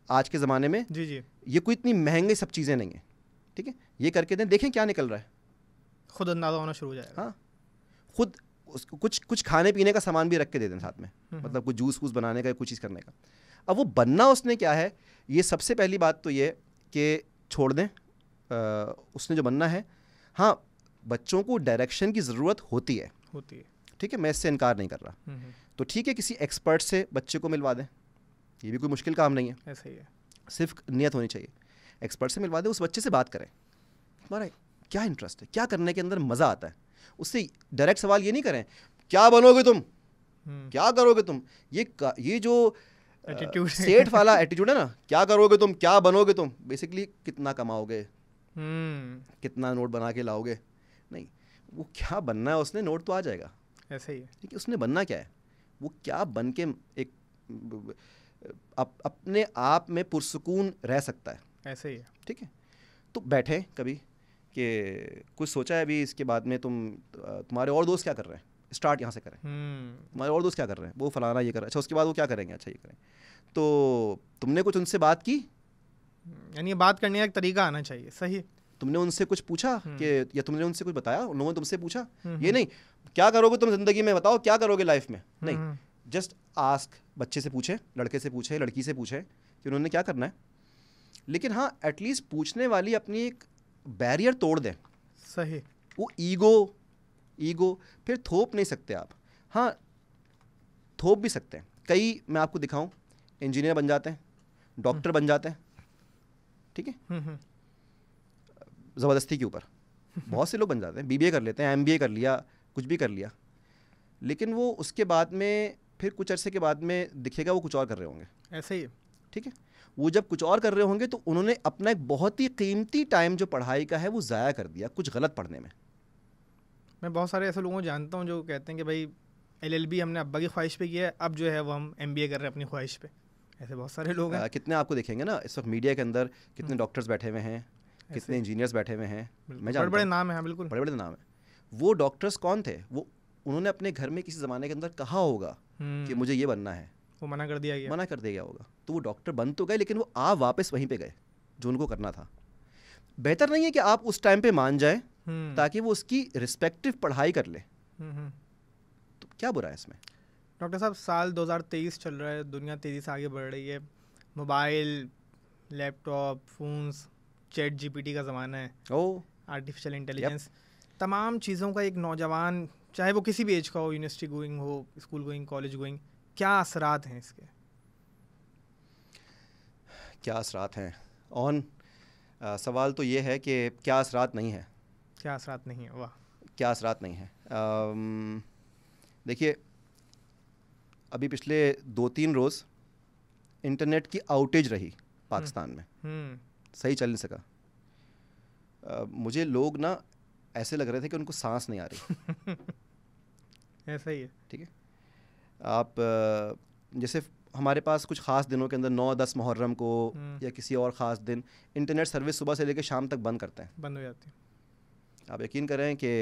आज के ज़माने में। जी ये कोई इतनी महंगी सब चीज़ें नहीं हैं, ठीक है, ये करके दें, देखें क्या निकल रहा है, खुद अंदाज़ा होना शुरू हो जाएगा। हाँ, खुद उसको कुछ खाने पीने का सामान भी रख के दे दें साथ में, मतलब कुछ जूस वूस बनाने का, कुछ चीज़ करने का। अब वो बनना उसने क्या है, ये सबसे पहली बात तो ये कि छोड़ दें उसने जो बनना है। हाँ, बच्चों को डायरेक्शन की ज़रूरत होती है, ठीक है, मैं इससे इनकार नहीं कर रहा, तो ठीक है, किसी एक्सपर्ट से बच्चे को मिलवा दें, ये भी कोई मुश्किल काम नहीं है, ऐसा ही है, सिर्फ नियत होनी चाहिए, एक्सपर्ट से मिलवा दें, उस बच्चे से बात करें, तुम्हारा क्या इंटरेस्ट है, क्या करने के अंदर मज़ा आता है, उससे डायरेक्ट सवाल ये नहीं करें क्या बनोगे तुम, क्या करोगे तुम, ये जो एटीट्यूड, सेठ वाला एटीट्यूड है ना, क्या करोगे तुम, क्या बनोगे तुम, बेसिकली कितना कमाओगे, कितना नोट बना के लाओगे, नहीं, वो क्या बनना है उसने, नोट तो आ जाएगा, ऐसे ही है, ठीक है, उसने बनना क्या है, वो क्या बन के एक अपने आप में पुरसुकून रह सकता है, ऐसे ही है, ठीक है। तो बैठे कभी कि कुछ सोचा है अभी इसके बाद में, तुम्हारे और दोस्त क्या कर रहे हैं, स्टार्ट यहाँ से करें, तुम्हारे और दोस्त क्या कर रहे हैं, वो फलाना ये कर रहा है, अच्छा उसके बाद वो क्या करेंगे, अच्छा ये करें, तो तुमने कुछ उनसे बात की, यानी बात करने का एक तरीका आना चाहिए, सही, तुमने उनसे कुछ पूछा कि, या तुमने उनसे कुछ बताया, उन लोगों ने तुमसे पूछा, ये नहीं क्या करोगे तुम ज़िंदगी में, बताओ क्या करोगे लाइफ में, नहीं, जस्ट आस्क, बच्चे से पूछे, लड़के से पूछे, लड़की से पूछे कि उन्होंने क्या करना है, लेकिन हाँ एटलीस्ट पूछने वाली अपनी एक बैरियर तोड़ दें, सही, वो ईगो फिर थोप नहीं सकते आप, हाँ थोप भी सकते हैं, कई मैं आपको दिखाऊं, इंजीनियर बन जाते हैं, डॉक्टर बन जाते हैं, ठीक है, ज़बरदस्ती के ऊपर बहुत से लोग बन जाते हैं, बीबीए कर लेते हैं, एमबीए कर लिया, कुछ भी कर लिया, लेकिन वो उसके बाद में फिर कुछ अरसे के बाद में दिखेगा वो कुछ और कर रहे होंगे, ऐसे ही, ठीक है, वो जब कुछ और कर रहे होंगे तो उन्होंने अपना एक बहुत ही कीमती टाइम जो पढ़ाई का है वो ज़ाया कर दिया कुछ गलत पढ़ने में। मैं बहुत सारे ऐसे लोगों को जानता हूँ जो कहते हैं कि भाई LLB हमने अब्बा की ख्वाहिश पे किया है, अब जो है वो हम MBA कर रहे हैं अपनी ख्वाहिश पे, ऐसे बहुत सारे लोग हैं। कितने आपको देखेंगे ना इस वक्त मीडिया के अंदर, कितने डॉक्टर्स बैठे हुए हैं, कितने इंजीनियर्स बैठे हुए हैं, मैं जानता हूं, बड़े नाम हैं, बिल्कुल बड़े नाम हैं। वो डॉक्टर्स कौन थे, वो उन्होंने अपने घर में किसी ज़माने के अंदर कहा होगा कि मुझे ये बनना है, वो मना कर दिया होगा, तो वो डॉक्टर बन तो गए, लेकिन वो आ वापस वहीं पे गए जो उनको करना था। बेहतर नहीं है कि आप उस टाइम पे मान जाए ताकि वो उसकी रिस्पेक्टिव पढ़ाई कर ले, तो क्या बुरा है इसमें। डॉक्टर साहब, साल 2023 चल रहा है, दुनिया तेज़ी से आगे बढ़ रही है, mobile, laptop, phones, chat GPT का ज़माना है, आर्टिफिशियल इंटेलिजेंस, तमाम चीज़ों का एक नौजवान, चाहे वो किसी भी एज का हो, यूनिवर्सिटी गोइंग हो, स्कूल गोइंग, कॉलेज गोइंग, क्या असरात हैं इसके, क्या असरात हैं ऑन, सवाल तो ये है कि क्या असरात नहीं है, क्या असरात नहीं है, वाह, क्या असरात नहीं है। देखिए अभी पिछले 2-3 रोज़ इंटरनेट की आउटेज रही पाकिस्तान में, सही चल नहीं सका, मुझे लोग ना ऐसे लग रहे थे कि उनको सांस नहीं आ रही ऐसा ही है, ठीक है, आप जैसे हमारे पास कुछ ख़ास दिनों के अंदर 9-10 मुहर्रम को या किसी और ख़ास दिन इंटरनेट सर्विस सुबह से लेकर शाम तक बंद करते हैं, बंद हो जाती है। आप यकीन करें कि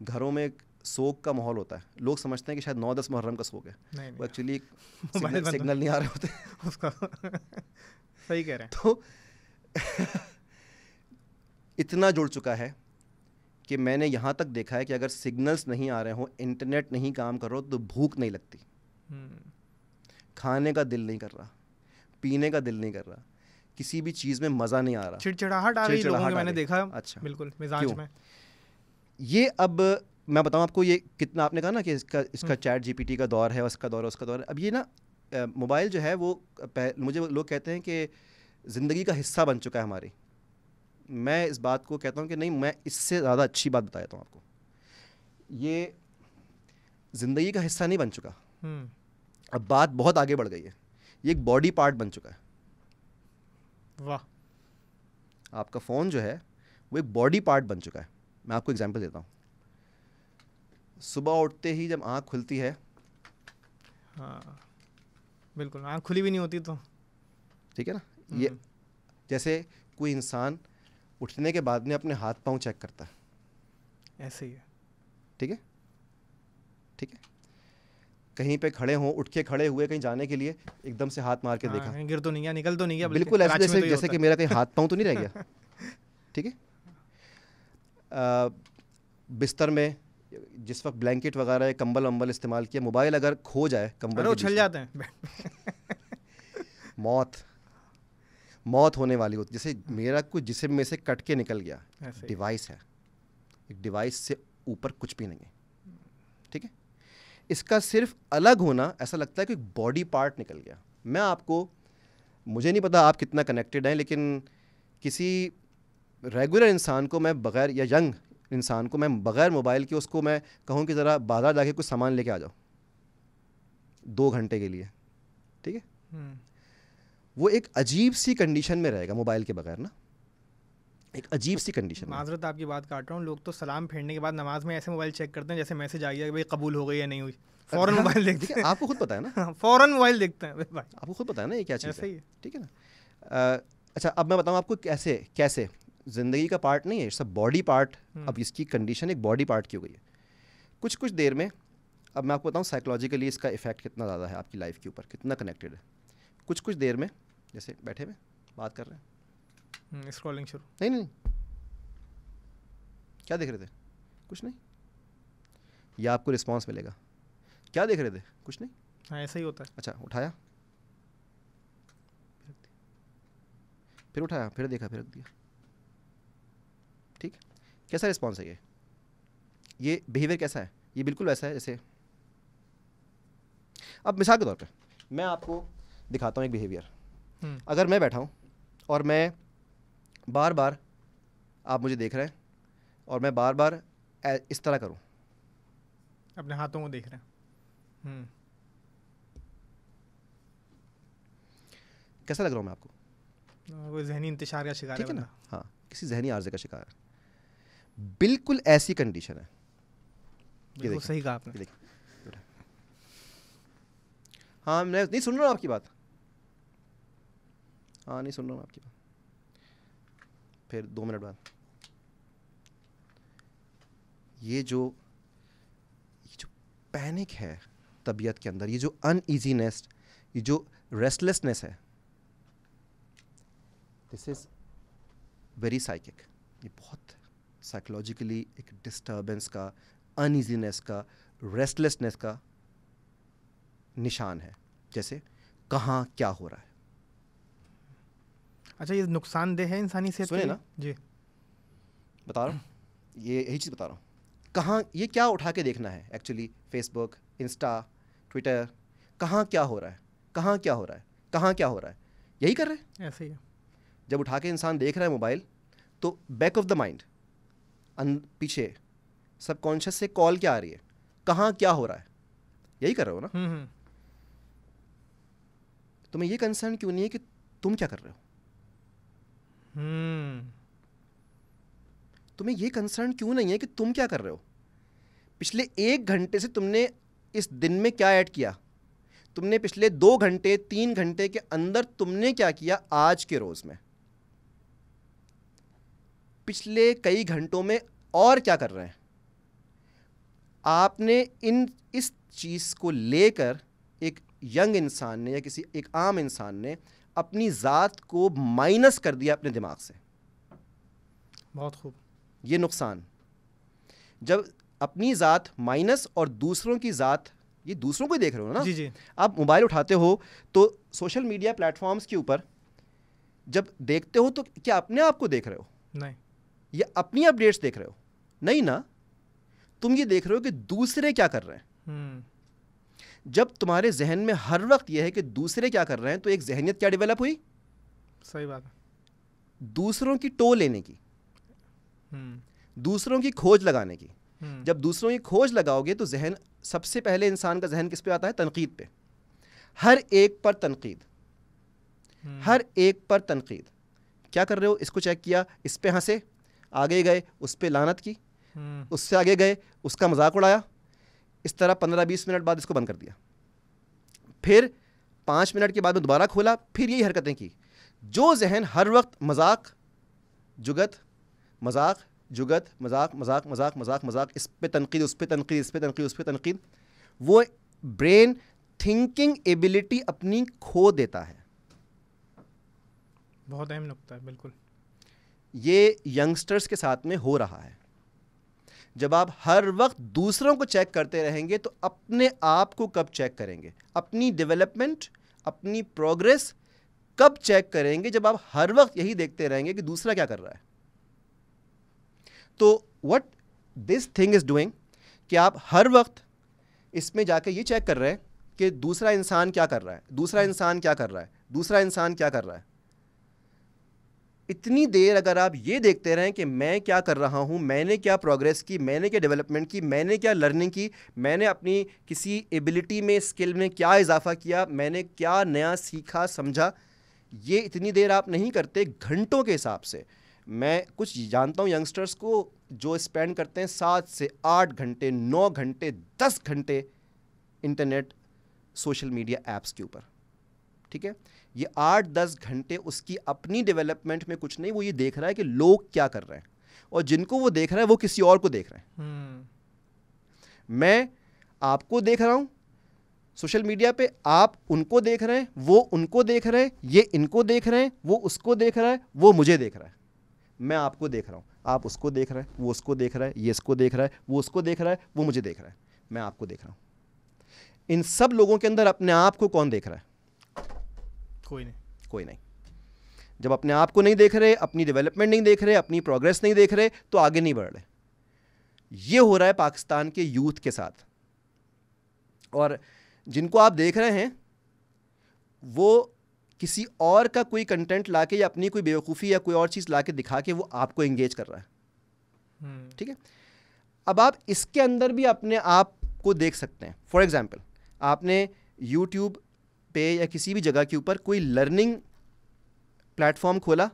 घरों में सोग का माहौल होता है, लोग समझते हैं कि शायद 9-10 मुहर्रम का सोग है, वो एक्चुअली सिग्नल नहीं आ रहे होते उसका सही कह रहे हैं। तो इतना जुड़ चुका है कि मैंने यहाँ तक देखा है कि अगर सिग्नल्स नहीं आ रहे हों, इंटरनेट नहीं काम कर रहा हो, तो भूख नहीं लगती, खाने का दिल नहीं कर रहा, पीने का दिल नहीं कर रहा, किसी भी चीज़ में मज़ा नहीं आ रहा, चिड़चिड़ाहट आ रही लोगों की, मैंने देखा। अच्छा, बिल्कुल मिजाज में। ये अब मैं बताऊं आपको, ये कितना, आपने कहा ना कि इसका चैट जीपीटी का दौर है, उसका दौर है, उसका दौर है। अब ये ना मोबाइल जो है वो मुझे लोग कहते हैं कि ज़िंदगी का हिस्सा बन चुका है हमारी। मैं इस बात को कहता हूँ कि नहीं, मैं इससे ज़्यादा अच्छी बात बता देता हूँ आपको। ये ज़िंदगी का हिस्सा नहीं बन चुका, अब बात बहुत आगे बढ़ गई है, ये एक बॉडी पार्ट बन चुका है। वाह। आपका फ़ोन जो है वो एक बॉडी पार्ट बन चुका है। मैं आपको एग्जांपल देता हूँ। सुबह उठते ही जब आँख खुलती है, हाँ बिल्कुल, आँख खुली भी नहीं होती तो, ठीक है ना, ये जैसे कोई इंसान उठने के बाद में अपने हाथ पांव चेक करता है, ऐसे ही है। ठीक है, ठीक है, कहीं पे खड़े हों, उठ के खड़े हुए कहीं जाने के लिए, एकदम से हाथ मार के देखा, गिर तो नहीं गया, निकल तो नहीं गया, बिल्कुल ऐसे जैसे कि मेरा कहीं हाथ पांव तो नहीं रह गया, ठीक है। बिस्तर में जिस वक्त ब्लैंकेट वगैरह कंबल वंबल इस्तेमाल किया, मोबाइल अगर खो जाए कंबल के उछल जाते हैं मौत होने वाली होती। जैसे मेरा कुछ जिस्म में से कट के निकल गया, डिवाइस है, एक डिवाइस से ऊपर कुछ भी नहीं है, ठीक है। इसका सिर्फ अलग होना ऐसा लगता है कि बॉडी पार्ट निकल गया। मैं आपको, मुझे नहीं पता आप कितना कनेक्टेड हैं, लेकिन किसी रेगुलर इंसान को मैं बगैर, या यंग इंसान को मैं बगैर मोबाइल के उसको मैं कहूँ कि ज़रा बाजार जाके कुछ सामान लेके आ जाओ 2 घंटे के लिए, ठीक है, वो एक अजीब सी कंडीशन में रहेगा मोबाइल के बगैर ना, एक अजीब सी कंडीशन। माजरत आपकी बात काट रहा हूँ, लोग तो सलाम फेरने के बाद नमाज में ऐसे मोबाइल चेक करते हैं जैसे मैसेज आ गया कि भाई कबूल हो गई या नहीं हुई, फौरन मोबाइल देखते हैं। आपको खुद पता है ना, फौरन मोबाइल देखते हैं भाई, आपको खुद पता है ना ये क्या चीज़ है, ठीक है ना। अच्छा, अब मैं बताऊँ आपको कैसे ज़िंदगी का पार्ट नहीं है, इट्स अ बॉडी पार्ट। अब इसकी कंडीशन एक बॉडी पार्ट की हो गई है कुछ देर में। अब मैं आपको बताऊँ साइकोलॉजिकली इसका इफेक्ट कितना ज़्यादा है आपकी लाइफ के ऊपर, कितना कनेक्टेड है। कुछ देर में जैसे बैठे में बात कर रहे हैं, स्क्रॉलिंग शुरू, नहीं, क्या देख रहे थे, कुछ नहीं, या आपको रिस्पॉन्स मिलेगा, क्या देख रहे थे, कुछ नहीं, हाँ ऐसा ही होता है। अच्छा, उठाया, फिर उठाया, फिर देखा, फिर रख दिया, ठीक। कैसा रिस्पॉन्स है ये बिहेवियर कैसा है? ये बिल्कुल वैसा है जैसे, अब मिसाल के तौर पे मैं आपको दिखाता हूँ एक बिहेवियर। अगर मैं बैठा हूँ और मैं बार बार, आप मुझे देख रहे हैं और मैं बार बार इस तरह करूँ, अपने हाथों को देख रहे हैं, कैसा लग रहा हूँ मैं आपको? वो ज़हनी इंतशार का शिकार है ना, हाँ, किसी जहनी आर्जे का शिकार है। बिल्कुल ऐसी कंडीशन है। ये सही कहा आपने। देखिए, हाँ, मैं नहीं सुन रहा हूँ आपकी बात, हाँ नहीं सुन रहा हूँ आपकी बात, फिर 2 मिनट बाद ये जो पैनिक है तबीयत के अंदर, ये जो अनईजीनेस, ये जो रेस्टलेसनेस है, दिस इज वेरी साइकिक। ये बहुत साइकोलॉजिकली एक डिस्टर्बेंस का, अनईजीनेस का, रेस्टलेसनेस का निशान है, जैसे कहाँ क्या हो रहा है। अच्छा, ये नुकसानदेह है इंसानी सेहत के लिए? सुने ना जी, बता रहा हूँ, ये यही चीज़ बता रहा हूँ। कहाँ, ये क्या उठा के देखना है एक्चुअली, फेसबुक, इंस्टा, ट्विटर, कहाँ क्या हो रहा है, कहाँ क्या हो रहा है, कहाँ क्या हो रहा है, यही कर रहे हैं। ऐसे ही है। जब उठा के इंसान देख रहा है मोबाइल, तो बैक ऑफ द माइंड, पीछे सबकॉन्शियस से कॉल क्या आ रही है, कहाँ क्या हो रहा है, यही कर रहे हो ना। तुम्हें ये कंसर्न क्यों नहीं है कि तुम क्या कर रहे हो? तुम्हें ये कंसर्न क्यों नहीं है कि तुम क्या कर रहे हो? पिछले 1 घंटे से तुमने इस दिन में क्या ऐड किया, तुमने पिछले 2 घंटे 3 घंटे के अंदर तुमने क्या किया आज के रोज में, पिछले कई घंटों में और क्या कर रहे हैं आपने। इस चीज को लेकर एक यंग इंसान ने या किसी एक आम इंसान ने अपनी जात को माइनस कर दिया अपने दिमाग से। बहुत खूब। ये नुकसान, जब अपनी जात माइनस और दूसरों की जात ये दूसरों को ही देख रहे हो ना। जी जी। आप मोबाइल उठाते हो तो सोशल मीडिया प्लेटफॉर्म्स के ऊपर जब देखते हो तो क्या अपने आप को देख रहे हो? नहीं। या अपनी अपडेट्स देख रहे हो? नहीं ना, तुम ये देख रहे हो कि दूसरे क्या कर रहे हैं। जब तुम्हारे जहन में हर वक्त यह है कि दूसरे क्या कर रहे हैं, तो एक जहनियत क्या डेवलप हुई? सही बात है। दूसरों की टो लेने की, दूसरों की खोज लगाने की। जब दूसरों की खोज लगाओगे तो जहन, सबसे पहले इंसान का जहन किस पे आता है? तनकीद पे। हर एक पर तनकीद, हर एक पर तनकीद। क्या कर रहे हो? इसको चेक किया, इस पे हंसे, आगे गए उस पे लानत की, उससे आगे गए उसका मजाक उड़ाया, इस तरह 15-20 मिनट बाद इसको बंद कर दिया, फिर 5 मिनट के बाद में दोबारा खोला, फिर यही हरकतें की। जो जहन हर वक्त मजाक जुगत, मजाक जुगत, मजाक मजाक मजाक मजाक मजाक, इस पे तनकीद, उस पे तनकीद, इस पे तनकीद, उस पे तनकीद, वो ब्रेन थिंकिंग एबिलिटी अपनी खो देता है। बहुत अहम नुकता है, बिल्कुल। ये यंगस्टर्स के साथ में हो रहा है। जब आप हर वक्त दूसरों को चेक करते रहेंगे तो अपने आप को कब चेक करेंगे? अपनी डेवलपमेंट, अपनी प्रोग्रेस कब चेक करेंगे? जब आप हर वक्त यही देखते रहेंगे कि दूसरा क्या कर रहा है। तो what this thing is doing, कि आप हर वक्त इसमें जाके ये चेक कर रहे हैं कि दूसरा इंसान क्या कर रहा है, दूसरा इंसान क्या कर रहा है, दूसरा इंसान क्या कर रहा है। इतनी देर अगर आप ये देखते रहें कि मैं क्या कर रहा हूं, मैंने क्या प्रोग्रेस की, मैंने क्या डेवलपमेंट की, मैंने क्या लर्निंग की, मैंने अपनी किसी एबिलिटी में, स्किल में क्या इजाफा किया, मैंने क्या नया सीखा समझा, ये इतनी देर आप नहीं करते घंटों के हिसाब से। मैं कुछ जानता हूँ यंगस्टर्स को जो स्पेंड करते हैं 7 से 8 घंटे, 9 घंटे, 10 घंटे इंटरनेट, सोशल मीडिया ऐप्स के ऊपर। ठीक है, ये 8-10 घंटे उसकी अपनी डेवलपमेंट में कुछ नहीं, वो ये देख रहा है कि लोग क्या कर रहे हैं, और जिनको वो देख रहा है वो किसी और को देख रहे हैं। मैं आपको देख रहा हूं सोशल मीडिया पे, आप उनको देख रहे हैं, वो उनको देख रहे हैं, ये इनको देख रहे हैं, वो उसको देख रहा है, वो मुझे देख रहा है। मैं आपको देख रहा हूं, आप उसको देख रहे हैं, वो उसको देख रहा है, ये इसको देख रहा है, वो उसको देख रहा है, वो मुझे देख रहा है, मैं आपको देख रहा हूं। इन सब लोगों के अंदर अपने आप को कौन देख रहा है? कोई नहीं। कोई नहीं। जब अपने आप को नहीं देख रहे, अपनी डेवलपमेंट नहीं देख रहे, अपनी प्रोग्रेस नहीं देख रहे, तो आगे नहीं बढ़ रहे। ये हो रहा है पाकिस्तान के यूथ के साथ। और जिनको आप देख रहे हैं वो किसी और का कोई कंटेंट लाके या अपनी कोई बेवकूफ़ी या कोई और चीज़ लाके दिखा के वो आपको एंगेज कर रहा है। ठीक है, अब आप इसके अंदर भी अपने आप को देख सकते हैं। फॉर एग्जाम्पल, आपने यूट्यूब पे या किसी भी जगह के ऊपर कोई लर्निंग प्लेटफॉर्म खोला,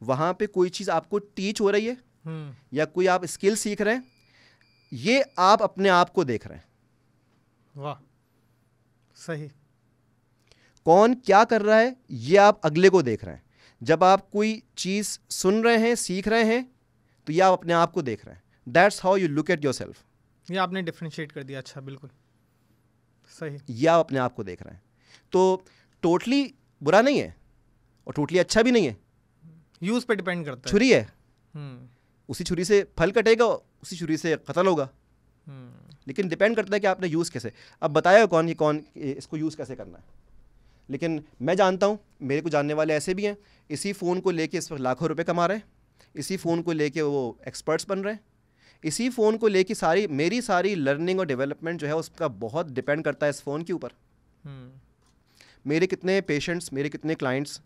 वहाँ पे कोई चीज़ आपको टीच हो रही है या कोई आप स्किल सीख रहे हैं, ये आप अपने आप को देख रहे हैं। वाह, सही। कौन क्या कर रहा है ये आप अगले को देख रहे हैं। जब आप कोई चीज़ सुन रहे हैं, सीख रहे हैं, तो ये आप अपने आप को देख रहे हैं। That's how you look at yourself. ये आपने डिफरेंशिएट कर दिया। अच्छा, बिल्कुल सही। ये आप अपने आप को देख रहे हैं। तो टोटली बुरा नहीं है और टोटली अच्छा भी नहीं है। यूज पे डिपेंड करता है। छुरी है, उसी छुरी से फल कटेगा, उसी छुरी से कत्ल होगा। लेकिन डिपेंड करता है कि आपने यूज़ कैसे। अब बताया कौन इसको यूज़ कैसे करना है। लेकिन मैं जानता हूँ, मेरे को जानने वाले ऐसे भी हैं, इसी फ़ोन को लेके इस वक्त लाखों रुपए कमा रहे हैं, इसी फ़ोन को लेके वो एक्सपर्ट्स बन रहे हैं, इसी फ़ोन को लेके मेरी सारी लर्निंग और डेवलपमेंट जो है उसका बहुत डिपेंड करता है इस फ़ोन के ऊपर। मेरे कितने पेशेंट्स, मेरे कितने क्लाइंट्स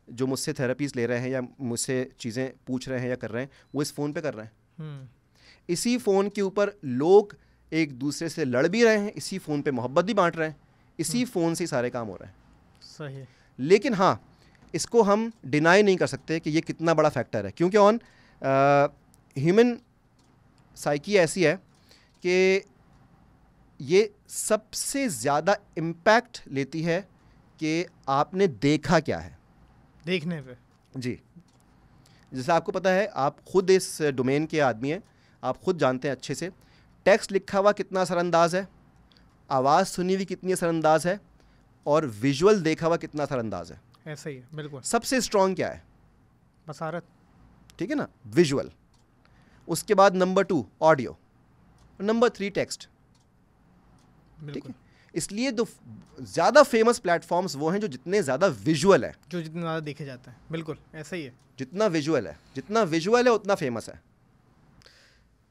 जो मुझसे थेरेपीज़ ले रहे हैं या मुझसे चीज़ें पूछ रहे हैं या कर रहे हैं, वो इस फ़ोन पे कर रहे हैं। इसी फ़ोन के ऊपर लोग एक दूसरे से लड़ भी रहे हैं, इसी फ़ोन पे मोहब्बत भी बांट रहे हैं, इसी फ़ोन से सारे काम हो रहे हैं। सही। लेकिन हाँ, इसको हम डिनाई नहीं कर सकते कि ये कितना बड़ा फैक्टर है, क्योंकि ह्यूमन साइकी ऐसी है कि ये सबसे ज़्यादा इम्पैक्ट लेती है कि आपने देखा क्या है। देखने पे जी, जैसे आपको पता है, आप खुद इस डोमेन के आदमी हैं, आप खुद जानते हैं अच्छे से, टेक्स्ट लिखा हुआ कितना असरअंदाज है, आवाज़ सुनी हुई कितनी असरअंदाज है, और विजुअल देखा हुआ कितना असरअंदाज है। ऐसा ही है, बिल्कुल। सबसे स्ट्रॉन्ग क्या है? बसारत। ठीक है ना, विजुअल। उसके बाद नंबर 2 ऑडियो, नंबर 3 टेक्स्ट। ठीक है, इसलिए तो ज़्यादा फेमस प्लेटफॉर्म्स वो हैं जो जितने ज़्यादा विजुअल है, जो जितना ज़्यादा देखे जाते हैं, बिल्कुल ऐसा ही है। जितना विजुअल है उतना फेमस है।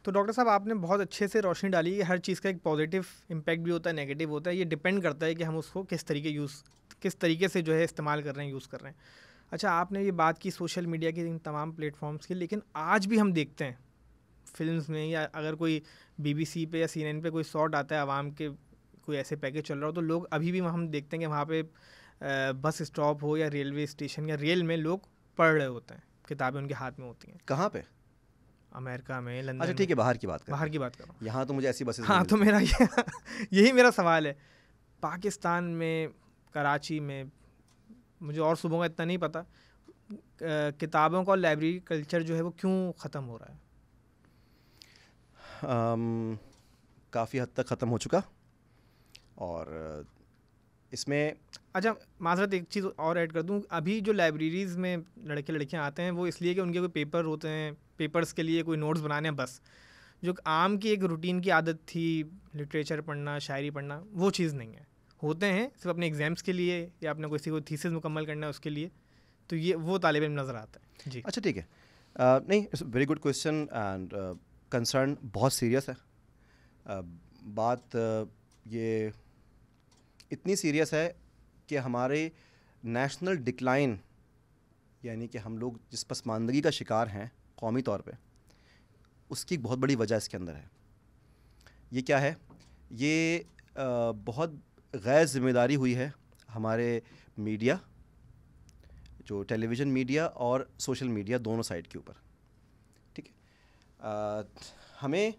तो डॉक्टर साहब आपने बहुत अच्छे से रोशनी डाली कि हर चीज़ का एक पॉजिटिव इम्पैक्ट भी होता है, नेगेटिव होता है, ये डिपेंड करता है कि हम उसको किस तरीके से जो है इस्तेमाल कर रहे हैं, यूज़ कर रहे हैं। अच्छा, आपने ये बात की सोशल मीडिया की, इन तमाम प्लेटफॉर्म्स की, लेकिन आज भी हम देखते हैं फिल्म्स में, या अगर कोई BBC पे या CNN पे कोई शॉट आता है आवाम के कोई ऐसे पैकेज चल रहा हो, तो लोग अभी भी हम देखते हैं कि वहाँ पे बस स्टॉप हो या रेलवे स्टेशन या रेल में लोग पढ़ रहे होते हैं, किताबें उनके हाथ में होती हैं। कहाँ पे? अमेरिका में, लंदन। अच्छा ठीक है, बाहर की बात कर, बाहर की बात करो। यहाँ तो मुझे ऐसी बसेस हाँ, तो मेरा यही मेरा सवाल है। पाकिस्तान में, कराची में, मुझे और सूबों का इतना नहीं पता, किताबों का लाइब्रेरी कल्चर जो है वो क्यों ख़त्म हो रहा है? काफ़ी हद तक ख़त्म हो चुका। और इसमें अच्छा, माज़रत एक चीज़ और ऐड कर दूं, अभी जो लाइब्रेरीज़ में लड़के लड़कियां आते हैं वो इसलिए कि उनके कोई पेपर होते हैं, पेपर्स के लिए कोई नोट्स बनाने हैं बस। जो आम की एक रूटीन की आदत थी, लिटरेचर पढ़ना, शायरी पढ़ना, वो चीज़ नहीं है। होते हैं सिर्फ अपने एग्ज़ाम्स के लिए या अपने किसी को थीसिस मुकम्मल करना है उसके लिए, तो ये वो तालिब इल्म नज़र आता है जी। अच्छा ठीक है, नहीं, it's very good question and concern बहुत सीरियस है। बात ये इतनी सीरियस है कि हमारे नेशनल डिक्लाइन, यानी कि हम लोग जिस पसमानदगी का शिकार हैं कौमी तौर पे, उसकी एक बहुत बड़ी वजह इसके अंदर है। ये क्या है? ये बहुत गैर ज़िम्मेदारी हुई है हमारे मीडिया, जो टेलीविज़न मीडिया और सोशल मीडिया दोनों साइड के ऊपर। ठीक है, हमें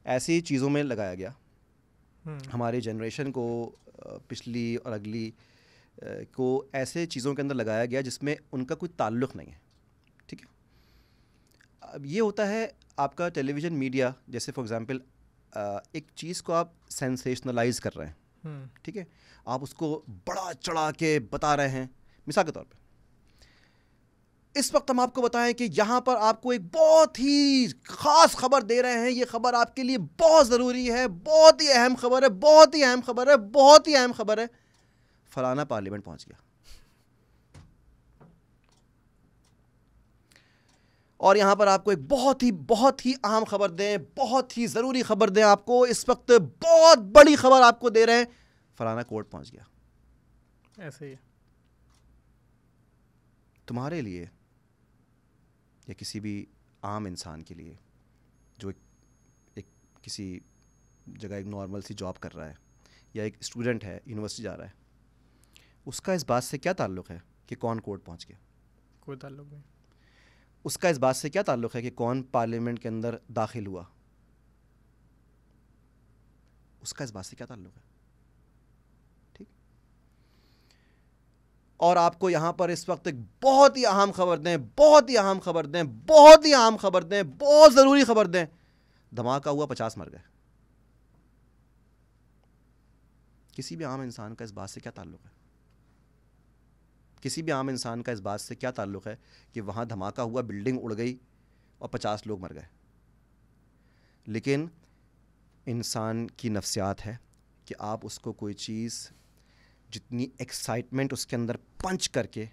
ऐसी चीज़ों में लगाया गया, हमारे जनरेशन को, पिछली और अगली को ऐसे चीज़ों के अंदर लगाया गया जिसमें उनका कोई ताल्लुक़ नहीं है। ठीक है, अब ये होता है आपका टेलीविज़न मीडिया, जैसे फॉर एग्ज़ाम्पल एक चीज़ को आप सेंसेशनलाइज कर रहे हैं, ठीक है, आप उसको बड़ा चढ़ा के बता रहे हैं। मिसाल के तौर पे इस वक्त हम आपको बताएं कि यहाँ पर आपको एक बहुत ही ख़ास खबर दे रहे हैं, ये खबर आपके लिए बहुत ज़रूरी है, बहुत ही अहम खबर है, बहुत ही अहम खबर है, बहुत ही अहम खबर है, फलाना पार्लियामेंट पहुँच गया और यहाँ पर आपको एक बहुत ही अहम खबर दें, बहुत ही ज़रूरी खबर दें, आपको इस वक्त बहुत बड़ी खबर आपको दे रहे हैं, फलाना कोर्ट पहुँच गया। ऐसे ही तुम्हारे लिए या किसी भी आम इंसान के लिए जो एक किसी जगह एक नॉर्मल सी जॉब कर रहा है या एक स्टूडेंट है, यूनिवर्सिटी जा रहा है, उसका इस बात से क्या ताल्लुक़ है कि कौन कोर्ट पहुंच गया? कोई ताल्लुक़ नहीं। उसका इस बात से क्या ताल्लुक़ है कि कौन पार्लियामेंट के अंदर दाखिल हुआ? उसका इस बात से क्या ताल्लुक़ है? ठीक। और आपको यहाँ पर इस वक्त एक बहुत ही अहम खबर दें, बहुत ही अहम खबर दें, बहुत ही अहम खबर दें, बहुत ज़रूरी खबर दें, धमाका हुआ, 50 मर गए। किसी भी आम इंसान का इस बात से क्या ताल्लुक़ है? किसी भी आम इंसान का इस बात से क्या ताल्लुक़ है कि वहाँ धमाका हुआ, बिल्डिंग उड़ गई और 50 लोग मर गए? लेकिन इंसान की नफ्सियात है कि आप उसको कोई चीज़ जितनी एक्साइटमेंट उसके अंदर पंच करके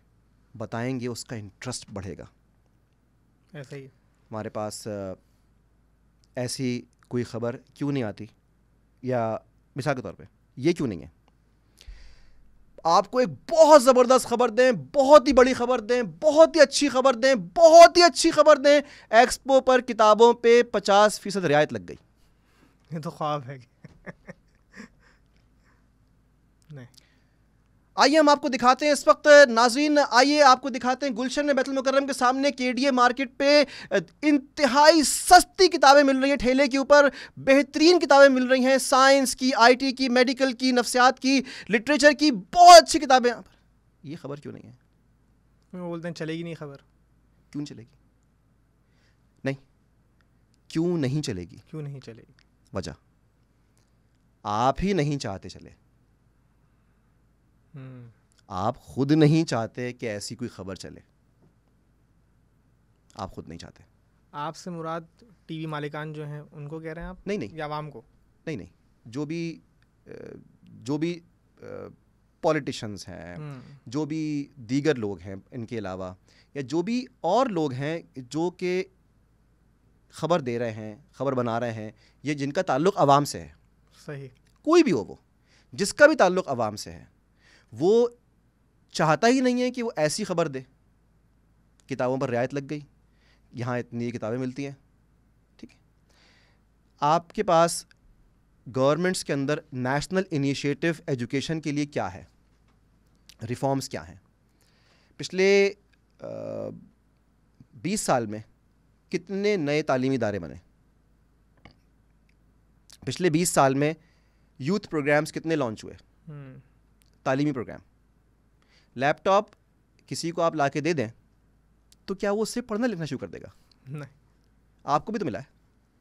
बताएंगे, उसका इंटरेस्ट बढ़ेगा। ऐसा ही हमारे पास ऐसी कोई ख़बर क्यों नहीं आती, या मिसाल के तौर पे ये क्यों नहीं है, आपको एक बहुत ज़बरदस्त खबर दें, बहुत ही बड़ी खबर दें, बहुत ही अच्छी खबर दें, बहुत ही अच्छी खबर दें, एक्सपो पर किताबों पे 50% रियायत लग गई। ये तो ख्वाब है नहीं। आइए हम आपको दिखाते हैं इस वक्त, नाज़रीन आइए आपको दिखाते हैं गुलशन में बैतुल मुकर्रम के सामने KDA मार्केट पे इंतहाई सस्ती किताबें मिल रही हैं, ठेले के ऊपर बेहतरीन किताबें मिल रही हैं, साइंस की, IT की, मेडिकल की, नफ्सियात की, लिटरेचर की, बहुत अच्छी किताबें यहाँ पर। ये खबर क्यों नहीं है? वो बोलते हैं चलेगी नहीं खबर। क्यों चलेगी? नहीं, क्यों नहीं चलेगी? क्यों नहीं चलेगी? वजह आप ही नहीं चाहते चले। आप खुद नहीं चाहते कि ऐसी कोई खबर चले, आप खुद नहीं चाहते। आपसे मुराद TV मालिकान जो हैं उनको कह रहे हैं आप? नहीं, या आवाम को? नहीं, जो भी जो भी पॉलिटिशियंस हैं, जो भी दीगर लोग हैं इनके अलावा, या जो भी और लोग हैं जो कि ख़बर दे रहे हैं, ख़बर बना रहे हैं, ये जिनका ताल्लुक़ आवाम से है, सही, कोई भी हो, वो जिसका भी ताल्लुक़ आवाम से है, वो चाहता ही नहीं है कि वो ऐसी ख़बर दे, किताबों पर रियायत लग गई, यहाँ इतनी किताबें मिलती हैं, ठीक है। आपके पास गवर्नमेंट्स के अंदर नेशनल इनिशिएटिव एजुकेशन के लिए क्या है, रिफॉर्म्स क्या हैं? पिछले 20 साल में कितने नए तालीमी इदारे बने? पिछले 20 साल में यूथ प्रोग्राम्स कितने लॉन्च हुए? तालीमी प्रोग्राम। लैपटॉप किसी को आप ला के दे दें तो क्या वो उससे पढ़ना लिखना शुरू कर देगा? नहीं। आपको भी तो मिला है,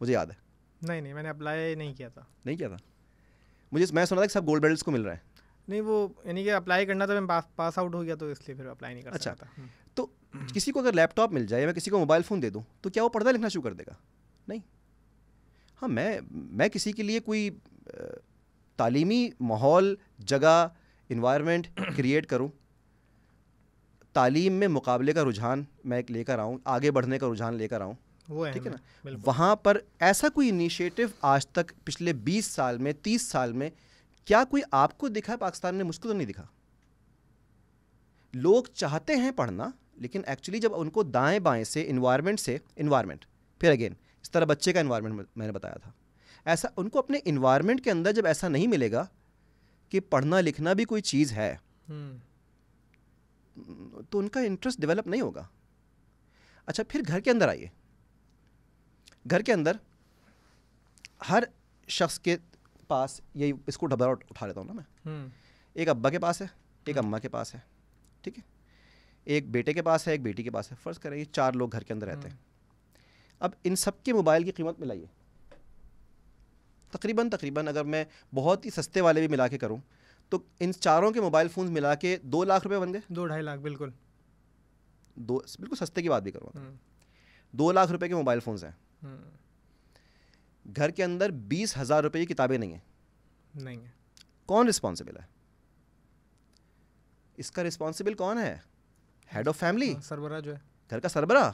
मुझे याद है। नहीं, मैंने अप्लाई नहीं किया था। नहीं किया था? मैं सुना था कि सब गोल्ड मेडल्स को मिल रहा है। नहीं, वो यानी कि अप्लाई करना था, मैं पास आउट हो गया तो इसलिए फिर अप्लाई नहीं कर अच्छा, सकता था। तो किसी को अगर लैपटॉप मिल जाए, मैं किसी को मोबाइल फ़ोन दे दूं तो क्या वो पढ़ना लिखना शुरू कर देगा? नहीं। हाँ, मैं किसी के लिए कोई तालीमी माहौल, जगह, इन्वायरमेंट क्रिएट करूं, तालीम में मुकाबले का रुझान मैं एक लेकर आऊँ, आगे बढ़ने का रुझान लेकर आऊँ, वो है, ठीक है ना। वहाँ पर ऐसा कोई इनिशिएटिव आज तक पिछले 20 साल में, 30 साल में क्या कोई आपको दिखा है पाकिस्तान में? मुझको तो नहीं दिखा। लोग चाहते हैं पढ़ना, लेकिन एक्चुअली जब उनको दाएं बाएं से इन्वायरमेंट फिर अगेन इस तरह बच्चे का इन्वायरमेंट मैंने बताया था, ऐसा उनको अपने इन्वायरमेंट के अंदर जब ऐसा नहीं मिलेगा कि पढ़ना लिखना भी कोई चीज़ है, तो उनका इंटरेस्ट डेवलप नहीं होगा। अच्छा, फिर घर के अंदर आइए। घर के अंदर हर शख्स के पास, ये इसको डबरा उठा लेता हूँ ना मैं, एक अब्बा के पास है, एक अम्मा के पास है, ठीक है, एक बेटे के पास है, एक बेटी के पास है। फ़र्ज़ करें ये 4 लोग घर के अंदर रहते हैं। अब इन सब के मोबाइल की कीमत मिलाइए, तकरीबन अगर मैं बहुत ही सस्ते वाले भी मिला के करूँ तो इन चारों के मोबाइल फ़ोन मिला के 2 लाख रुपए बन गए। 2-2.5 लाख, बिल्कुल सस्ते की बात भी करूँगा, 2 लाख रुपए के मोबाइल फ़ोन्स हैं। घर के अंदर 20,000 रुपए की किताबें नहीं है। कौन रिस्पॉन्सिबल है? इसका रिस्पॉन्सिबल कौन है? हेड ऑफ फैमिली, सरबराह जो है, घर का सरबराह।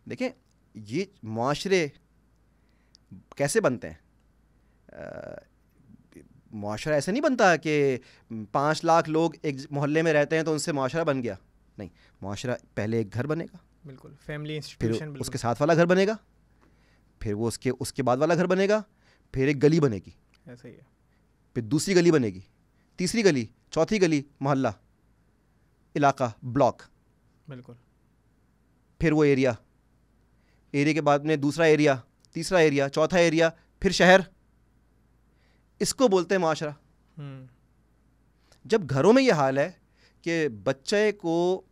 देखें, ये मुआशरे कैसे बनते हैं? मुआशरा ऐसे नहीं बनता कि 5 लाख लोग एक मोहल्ले में रहते हैं तो उनसे मुआशरा बन गया। नहीं, मुआशरा पहले एक घर बनेगा, बिल्कुल फैमिली इंस्टीट्यूशन, फिर उसके साथ वाला घर बनेगा, फिर वो उसके बाद वाला घर बनेगा, फिर एक गली बनेगी, ऐसा ही है, फिर दूसरी गली बनेगी, तीसरी गली, चौथी गली, मोहल्ला, इलाका, ब्लॉक, बिल्कुल, फिर वो एरिया के बाद में दूसरा एरिया, तीसरा एरिया, चौथा एरिया, फिर शहर। इसको बोलते हैं मुआशरा। जब घरों में ये हाल है कि बच्चे को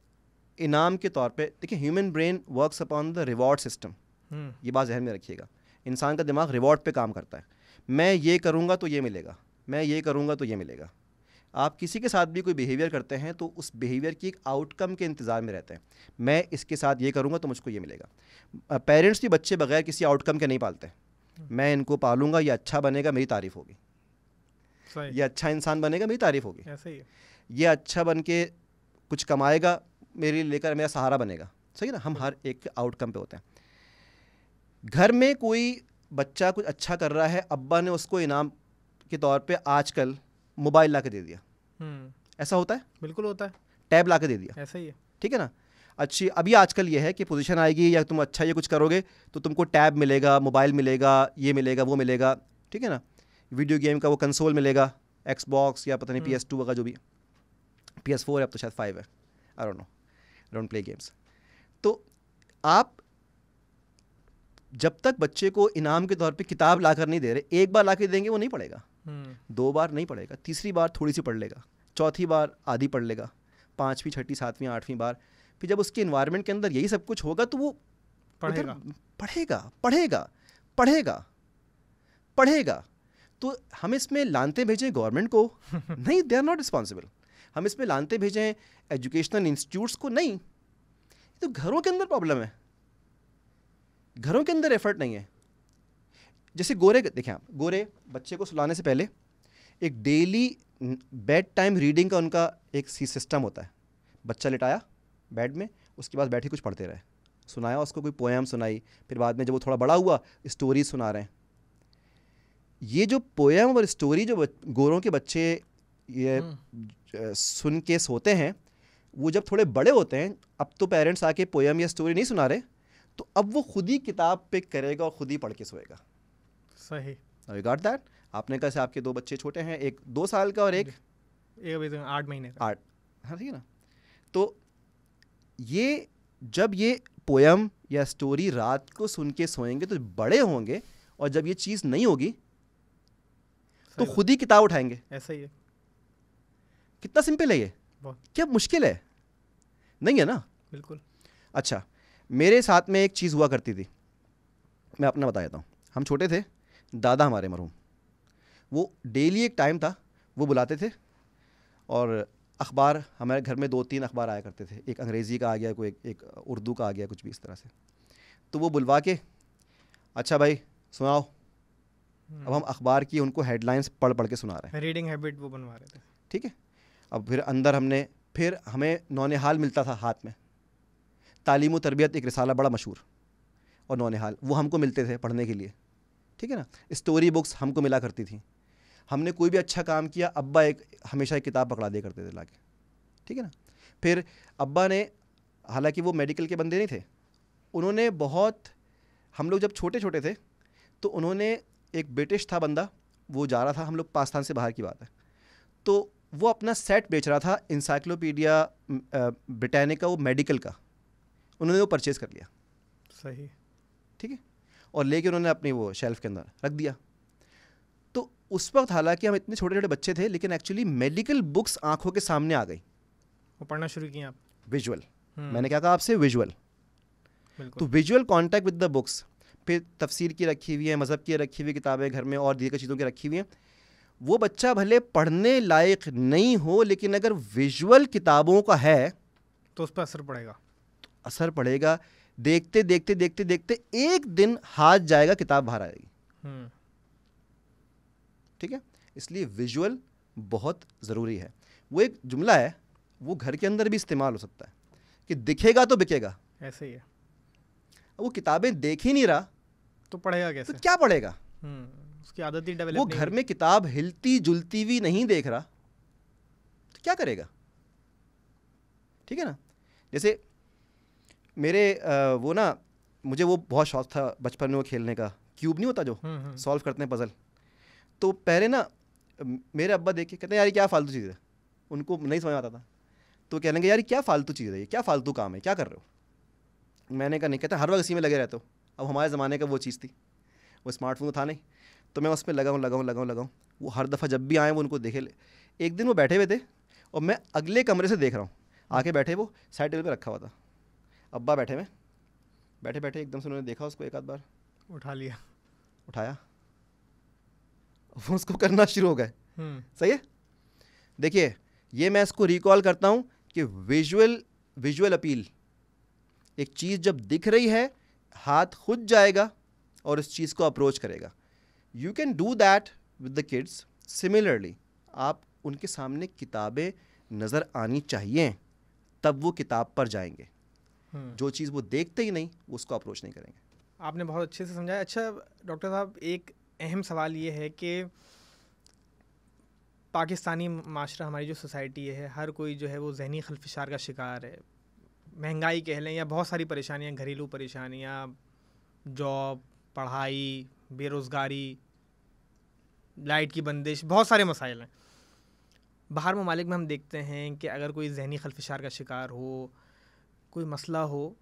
इनाम के तौर पे, देखिए human brain works upon the reward system, ये बात जहन में रखिएगा। इंसान का दिमाग रिवॉर्ड पे काम करता है। मैं ये करूँगा तो ये मिलेगा, मैं ये करूँगा तो ये मिलेगा। आप किसी के साथ भी कोई बिहेवियर करते हैं तो उस बिहेवियर की एक आउटकम के इंतज़ार में रहते हैं। मैं इसके साथ ये करूँगा तो मुझको ये मिलेगा। पेरेंट्स भी बच्चे बगैर किसी आउटकम के नहीं पालते। मैं इनको पालूंगा, ये अच्छा बनेगा, मेरी तारीफ़ होगी, ये अच्छा इंसान बनेगा, मेरी तारीफ़ होगी, ऐसा ही है, ये अच्छा बन के कुछ कमाएगा, मेरे लेकर मेरा सहारा बनेगा। सही ना? हम हर एक आउटकम पे होते हैं। घर में कोई बच्चा कुछ अच्छा कर रहा है, अब्बा ने उसको इनाम के तौर पे आजकल मोबाइल ला के दे दिया। ऐसा होता है? बिल्कुल होता है। टैब ला के दे दिया, ऐसा ही है, ठीक है ना। अच्छी अभी आजकल ये है कि पोजीशन आएगी या तुम अच्छा ये कुछ करोगे तो तुमको टैब मिलेगा, मोबाइल मिलेगा, ये मिलेगा, वो मिलेगा, ठीक है ना। वीडियो गेम का वो कंसोल मिलेगा, एक्सबॉक्स या पता नहीं PS2 वगैरह जो भी, PS4 अब तो शायद 5 है, I don't know, don't play games. तो आप जब तक बच्चे को इनाम के तौर पे किताब ला कर नहीं दे रहे, एक बार ला के देंगे वो नहीं पढ़ेगा, 2 बार नहीं पढ़ेगा, तीसरी बार थोड़ी सी पढ़ लेगा, चौथी बार आधी पढ़ लेगा, 5वीं 6वीं 7वीं 8वीं बार, फिर जब उसके इन्वायरमेंट के अंदर यही सब कुछ होगा तो वो पढ़ेगा। तो हम इसमें लानते भेजें गवर्नमेंट को नहीं, दे आर नॉट रिस्पॉन्सिबल। हम इसमें लानते भेजें एजुकेशनल इंस्टीट्यूट्स को नहीं, तो घरों के अंदर प्रॉब्लम है, घरों के अंदर एफर्ट नहीं है। जैसे गोरे देखें आप, गोरे बच्चे को सुलाने से पहले एक डेली बेड टाइम रीडिंग का उनका एक सिस्टम होता है। बच्चा लिटाया बेड में, उसके बाद बैठे कुछ पढ़ते रहे, सुनाया उसको कोई पोएम सुनाई, फिर बाद में जब वो थोड़ा बड़ा हुआ स्टोरी सुना रहे हैं। ये जो पोएम और स्टोरी जो गोरों के बच्चे ये सुन के सोते हैं, वो जब थोड़े बड़े होते हैं, अब तो पेरेंट्स आके पोएम या स्टोरी नहीं सुना रहे, तो अब वो खुद ही किताब पिक करेगा और खुद ही पढ़ के सोएगा। सही। You got that? आपने कहा से आपके 2 बच्चे छोटे हैं, एक 2 साल का और एक अभी तो 8 महीने का। 8। हाँ ठीक है ना। तो ये जब ये पोएम या स्टोरी रात को सुन के सोएंगे तो बड़े होंगे, और जब ये चीज़ नहीं होगी तो खुद ही किताब उठाएंगे। ऐसा ही है। कितना सिंपल है ये, क्या मुश्किल है? नहीं है ना? बिल्कुल। अच्छा, मेरे साथ में एक चीज़ हुआ करती थी, मैं अपना बता देता हूँ। हम छोटे थे, दादा हमारे मरहूम, वो डेली एक टाइम था, वो बुलाते थे और अखबार, हमारे घर में 2-3 अखबार आया करते थे, एक अंग्रेज़ी का आ गया, कोई एक उर्दू का आ गया, कुछ भी इस तरह से। तो वो बुलवा के, अच्छा भाई सुनाओ। अब हम अखबार की उनको हेडलाइंस पढ़ पढ़ के सुना रहे हैं। रीडिंग हैबिट वो बनवा रहे थे। ठीक है। अब फिर अंदर फिर हमें नौनिहाल मिलता था हाथ में, तालीम व तरबियत एक रिसाला बड़ा मशहूर, और नौनिहाल वो हमको मिलते थे पढ़ने के लिए। ठीक है ना। स्टोरी बुक्स हमको मिला करती थी। हमने कोई भी अच्छा काम किया, अब्बा हमेशा एक किताब पकड़ा दिया करते थे लाके। ठीक है ना। फिर अब्बा ने, हालांकि वो मेडिकल के बंदे नहीं थे, उन्होंने बहुत, हम लोग जब छोटे छोटे थे तो उन्होंने, एक ब्रिटिश था बंदा, वो जा रहा था, हम लोग पाकिस्तान से बाहर की बात है, तो वो अपना सेट बेच रहा था इंसाइक्लोपीडिया ब्रिटानिका, वो मेडिकल का, उन्होंने वो परचेज़ कर लिया। सही। ठीक है। और लेके उन्होंने अपनी वो शेल्फ के अंदर रख दिया। तो उस वक्त हालांकि हम इतने छोटे छोटे बच्चे थे, लेकिन एक्चुअली मेडिकल बुक्स आंखों के सामने आ गई, वो पढ़ना शुरू किया आप। विजुअल। मैंने क्या कहा आपसे? विजुअल। तो visual contact with the books. फिर तफसीर की रखी हुई है, मज़हब की रखी हुई किताबें घर में, और दीगर चीज़ों की रखी हुई हैं। वो बच्चा भले पढ़ने लायक नहीं हो, लेकिन अगर विजुअल किताबों का है तो उस पर असर पड़ेगा। तो असर पड़ेगा। देखते देखते देखते देखते एक दिन हाथ जाएगा, किताब बाहर आएगी। ठीक है। इसलिए विजुअल बहुत ज़रूरी है। वो एक जुमला है, वो घर के अंदर भी इस्तेमाल हो सकता है कि दिखेगा तो बिकेगा। ऐसे ही है। वो किताबें देख ही नहीं रहा तो पढ़ेगा कैसे? तो क्या पढ़ेगा? उसकी आदत ही डेवलप वो नहीं घर में किताब हिलती जुलती भी नहीं देख रहा तो क्या करेगा? ठीक है ना। जैसे मेरे वो ना, मुझे वो बहुत शौक था बचपन में वो खेलने का, क्यूब नहीं होता जो सॉल्व करते हैं पजल। तो पहले ना मेरे अब्बा देख के कहते हैं यार ये क्या फालतू चीज़ है, उनको नहीं समझ आता था। तो कह लेंगे यार क्या फालतू चीज़ है, ये क्या फालतू काम है, क्या कर रहे हो? मैंने कहा नहीं, कहता हर वक्त इसी में लगे रहते हो। अब हमारे ज़माने का वो चीज़ थी, वो स्मार्टफोन था नहीं, तो मैं उस पर लगाऊँ। वो हर दफ़ा जब भी आए वो उनको देखे। एक दिन वो बैठे हुए थे और मैं अगले कमरे से देख रहा हूँ, आके बैठे, वो साइड टेबल पे रखा हुआ था, अब्बा बैठे हुए, बैठे एकदम से उन्होंने देखा उसको, एक आध बार उठाया, वो उसको करना शुरू हो गए। सही है। देखिए ये मैं इसको रिकॉल करता हूँ कि विजुअल अपील, एक चीज़ जब दिख रही है हाथ खुद जाएगा और इस चीज़ को अप्रोच करेगा। You can do that with the kids. Similarly आप उनके सामने किताबें नज़र आनी चाहिए, तब वो किताब पर जाएंगे। जो चीज़ वो देखते ही नहीं वो उसको अप्रोच नहीं करेंगे। आपने बहुत अच्छे से समझाया। अच्छा डॉक्टर साहब, एक अहम सवाल ये है कि पाकिस्तानी माशरा, हमारी जो सोसाइटी है, हर कोई जो है वो जहनी खलफिशार का शिकार है। महंगाई कह लें या बहुत सारी परेशानियाँ, घरेलू परेशानियाँ, जॉब, पढ़ाई, बेरोज़गारी, लाइट की बंदिश, बहुत सारे मसाइल हैं। बाहर ममालिक में हम देखते हैं कि अगर कोई जहनी खलफिशार का शिकार हो, कोई मसला हो,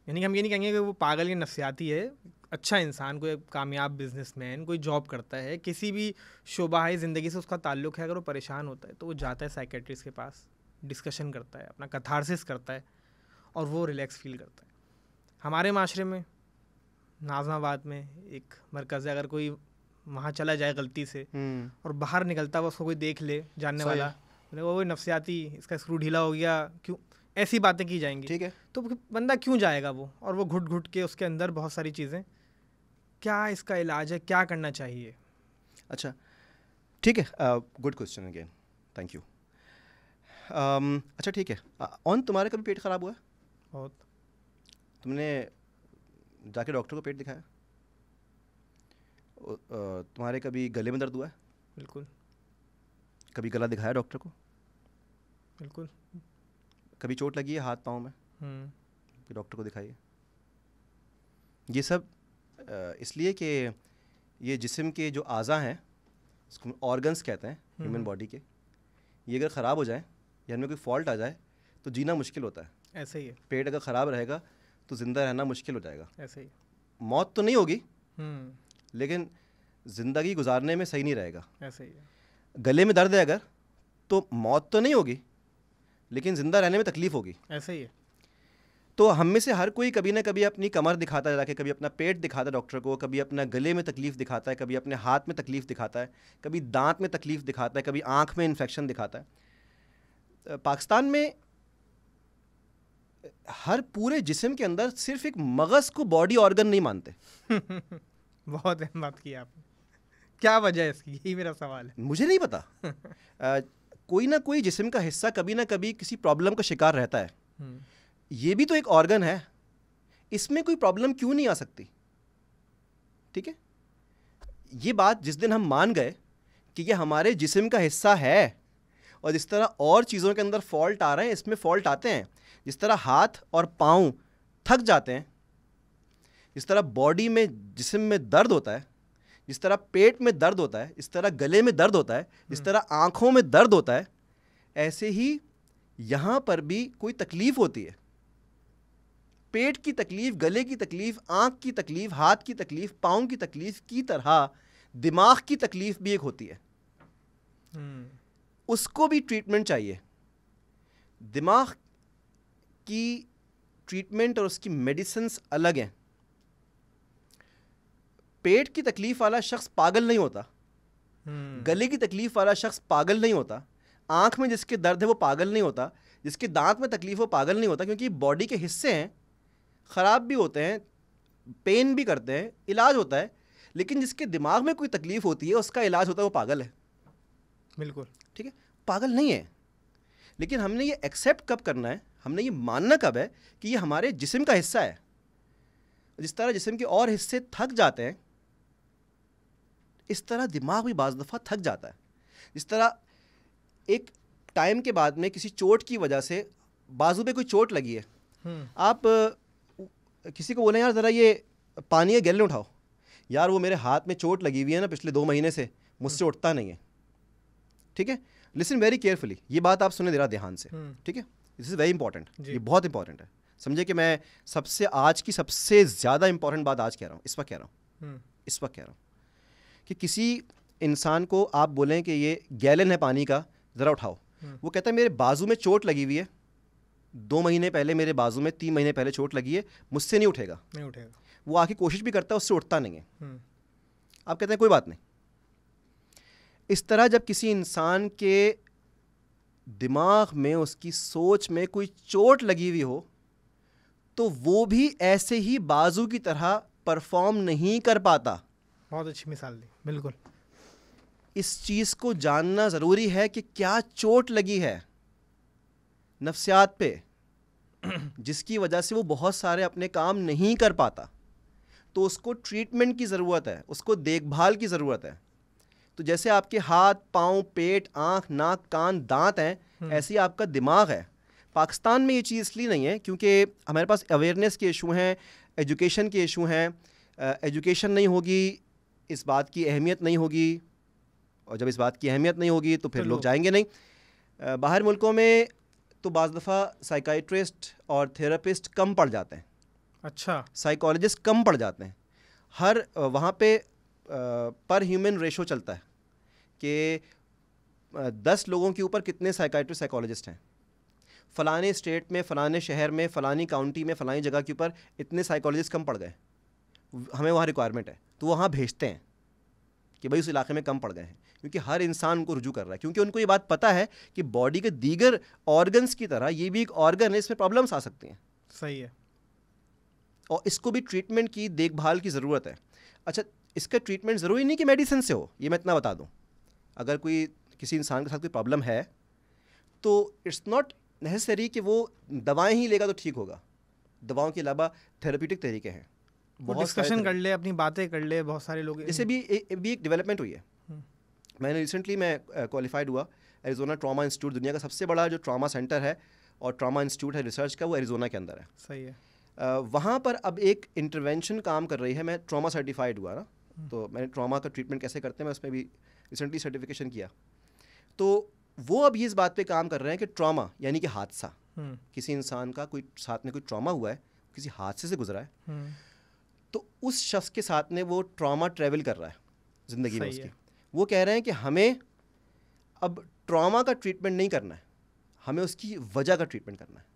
यानी कि हम ये नहीं कहेंगे कि वो पागल या नफसियाती है, अच्छा इंसान, कोई कामयाब बिजनेसमैन, कोई जॉब करता है, किसी भी शोबा है ज़िंदगी से उसका ताल्लुक़ है, अगर वो परेशान होता है तो वो जाता है साइकेट्रिस्ट के पास, डिस्कशन करता है, अपना कैथारसिस करता है और वो रिलैक्स फील करता है। हमारे माशरे में नाज़माबाद में एक मरकज़ है, अगर कोई वहाँ चला जाए गलती से और बाहर निकलता है, उसको कोई देख ले जानने वाला, वो नफसियाती, इसका स्क्रू ढीला हो गया, क्यों, ऐसी बातें की जाएंगी। ठीक है। तो बंदा क्यों जाएगा वो, और वो घुट घुट के उसके अंदर बहुत सारी चीज़ें। क्या इसका इलाज है, क्या करना चाहिए? अच्छा, ठीक है, good question again, thank you. अच्छा ठीक है, ऑन तुम्हारे कभी पेट ख़राब हुआ है? बहुत। तुमने जाके डॉक्टर को पेट दिखाया? तुम्हारे कभी गले में दर्द हुआ है? बिल्कुल। कभी गला दिखाया डॉक्टर को? बिल्कुल। कभी चोट लगी है हाथ पाँव में? फिर डॉक्टर को दिखाइए। ये सब इसलिए कि ये जिस्म के जो आज़ा हैं, उसको ऑर्गन्स कहते हैं ह्यूमन बॉडी के, ये अगर ख़राब हो जाए या इनमें कोई फॉल्ट आ जाए तो जीना मुश्किल होता है। ऐसे ही है। पेट अगर ख़राब रहेगा तो ज़िंदा रहना मुश्किल हो जाएगा। ऐसे ही। मौत तो नहीं होगी लेकिन ज़िंदगी गुजारने में सही नहीं रहेगा। ऐसे ही है। गले में दर्द है अगर तो मौत तो नहीं होगी लेकिन ज़िंदा रहने में तकलीफ़ होगी। ऐसे ही है। तो हम में से हर कोई कभी ना कभी अपनी कमर दिखाता है जाके, कभी अपना पेट दिखाता है डॉक्टर को, कभी अपना गले में तकलीफ़ दिखाता है, कभी अपने हाथ में तकलीफ़ दिखाता है, कभी दांत में तकलीफ़ दिखाता है, कभी आँख में इन्फेक्शन दिखाता है। पाकिस्तान में हर पूरे जिस्म के अंदर सिर्फ एक मगज़ को बॉडी ऑर्गन नहीं मानते। बहुत अहम बात की आपने। क्या वजह है इसकी, यही मेरा सवाल है। मुझे नहीं पता। कोई ना कोई जिस्म का हिस्सा कभी ना कभी किसी प्रॉब्लम का शिकार रहता है। ये भी तो एक ऑर्गन है, इसमें कोई प्रॉब्लम क्यों नहीं आ सकती? ठीक है, ये बात जिस दिन हम मान गए कि ये हमारे जिस्म का हिस्सा है, और जिस तरह और चीज़ों के अंदर फॉल्ट आ रहे हैं इसमें फॉल्ट आते हैं, जिस तरह हाथ और पाँव थक जाते हैं, जिस तरह बॉडी में जिस्म में दर्द होता है, जिस तरह पेट में दर्द होता है, इस तरह गले में दर्द होता है, जिस तरह आँखों में दर्द होता है, ऐसे ही यहाँ पर भी कोई तकलीफ़ होती है। पेट की तकलीफ़, गले की तकलीफ़, आँख की तकलीफ़, हाथ की तकलीफ़, पाँव की तकलीफ़ की तरह दिमाग की तकलीफ़ भी एक होती है। उसको भी ट्रीटमेंट चाहिए। दिमाग की ट्रीटमेंट और उसकी मेडिसिन्स अलग हैं। पेट की तकलीफ़ वाला शख्स पागल नहीं होता, गले की तकलीफ़ वाला शख्स पागल नहीं होता, आँख में जिसके दर्द है वो पागल नहीं होता, जिसके दांत में तकलीफ़ वो पागल नहीं होता, क्योंकि बॉडी के हिस्से हैं, ख़राब भी होते हैं, पेन भी करते हैं, इलाज होता है। लेकिन जिसके दिमाग में कोई तकलीफ़ होती है उसका इलाज होता है, वो पागल है। बिल्कुल ठीक है, पागल नहीं है। लेकिन हमने ये एक्सेप्ट कब करना है, हमने ये मानना कब है कि ये हमारे जिस्म का हिस्सा है। जिस तरह जिस्म के और हिस्से थक जाते हैं, इस तरह दिमाग भी बाज़ दफ़ा थक जाता है। जिस तरह एक टाइम के बाद में किसी चोट की वजह से बाजू पे कोई चोट लगी है, आप किसी को बोलें यार ज़रा ये पानी के गैलन उठाओ, यार वो मेरे हाथ में चोट लगी हुई है ना पिछले 2 महीने से, मुझसे उठता नहीं है। ठीक है, लिसन वेरी केयरफुली, ये बात आप सुने ज़रा ध्यान से। ठीक है, दिस इज़ वेरी इंपॉर्टेंट, ये बहुत इंपॉर्टेंट है। समझे कि मैं आज की सबसे ज़्यादा इंपॉर्टेंट बात आज कह रहा हूँ, इस वक्त कह रहा हूँ कि किसी इंसान को आप बोलें कि ये गैलन है पानी का, ज़रा उठाओ, वो कहता है मेरे बाजू में चोट लगी हुई है, 2 महीने पहले मेरे बाजू में, 3 महीने पहले चोट लगी है, मुझसे नहीं उठेगा। वो आके कोशिश भी करता है, उससे उठता नहीं है। आप कहते हैं कोई बात नहीं। इस तरह जब किसी इंसान के दिमाग में, उसकी सोच में कोई चोट लगी हुई हो तो वो भी ऐसे ही बाजू की तरह परफॉर्म नहीं कर पाता। बहुत अच्छी मिसाल दी। बिल्कुल, इस चीज़ को जानना ज़रूरी है कि क्या चोट लगी है नफ्सियात पे जिसकी वजह से वो बहुत सारे अपने काम नहीं कर पाता। तो उसको ट्रीटमेंट की ज़रूरत है, उसको देखभाल की ज़रूरत है। तो जैसे आपके हाथ, पाँव, पेट, आँख, नाक, कान, दांत हैं, ऐसे ही आपका दिमाग है। पाकिस्तान में ये चीज़ इसलिए नहीं है क्योंकि हमारे पास अवेयरनेस के इशू हैं, एजुकेशन के इशू हैं। एजुकेशन नहीं होगी, इस बात की अहमियत नहीं होगी, और जब इस बात की अहमियत नहीं होगी तो फिर लोग जाएंगे नहीं। बाहर मुल्कों में तो बाज़ दफ़ा साइकाइट्रिस्ट और थेरेपिस्ट कम पड़ जाते हैं। अच्छा, साइकोलॉजिस्ट कम पड़ जाते हैं। हर वहाँ पे पर ह्यूमन रेशो चलता है कि 10 लोगों के ऊपर कितने साइकाइट्रिस्ट साइकोलॉजिस्ट हैं। फ़लाने स्टेट में, फ़लाने शहर में, फ़लानी काउंटी में, फ़लानी जगह के ऊपर इतने साइकोलॉजिस्ट कम पड़ गए, हमें वहाँ रिक्वायरमेंट है, तो वहाँ भेजते हैं कि भाई उस इलाके में कम पड़ गए हैं, क्योंकि हर इंसान उनको रुजू कर रहा है, क्योंकि उनको ये बात पता है कि बॉडी के दीगर ऑर्गन्स की तरह ये भी एक ऑर्गन है, इसमें प्रॉब्लम्स आ सकती हैं। सही है, और इसको भी ट्रीटमेंट की, देखभाल की ज़रूरत है। अच्छा, इसका ट्रीटमेंट ज़रूरी नहीं कि मेडिसिन से हो, ये मैं इतना बता दूं। अगर कोई किसी इंसान के साथ कोई प्रॉब्लम है तो इट्स नॉट नेसेसरी कि वो दवाएं ही लेगा तो ठीक होगा। दवाओं के अलावा थेरेप्यूटिक तरीके हैं, वो डिस्कशन कर ले, अपनी बातें कर ले। बहुत सारे लोग जैसे भी एक डेवलपमेंट हुई है। मैंने रिसेंटली मैं क्वालिफाइड हुआ एरिज़ोना ट्रॉमा इंस्टीट्यूट, दुनिया का सबसे बड़ा जो ट्रॉमा सेंटर है और ट्रॉमा इंस्टीट्यूट है रिसर्च का, वो एरिज़ोना के अंदर है। सही है। वहाँ पर अब एक इंटरवेंशन काम कर रही है। मैं ट्रॉमा सर्टिफाइड हुआ ना, तो मैंने ट्रॉमा का ट्रीटमेंट कैसे करते हैं मैं उसमें भी रिसेंटली सर्टिफिकेशन किया। तो वो अब ये इस बात पे काम कर रहे हैं कि ट्रॉमा यानी कि हादसा, किसी इंसान का कोई साथ में कोई ट्रॉमा हुआ है, किसी हादसे से गुजरा है, तो उस शख्स के साथ में वो ट्रॉमा ट्रैवल कर रहा है ज़िंदगी में उसकी। वो कह रहे हैं कि हमें अब ट्रॉमा का ट्रीटमेंट नहीं करना है, हमें उसकी वजह का ट्रीटमेंट करना है।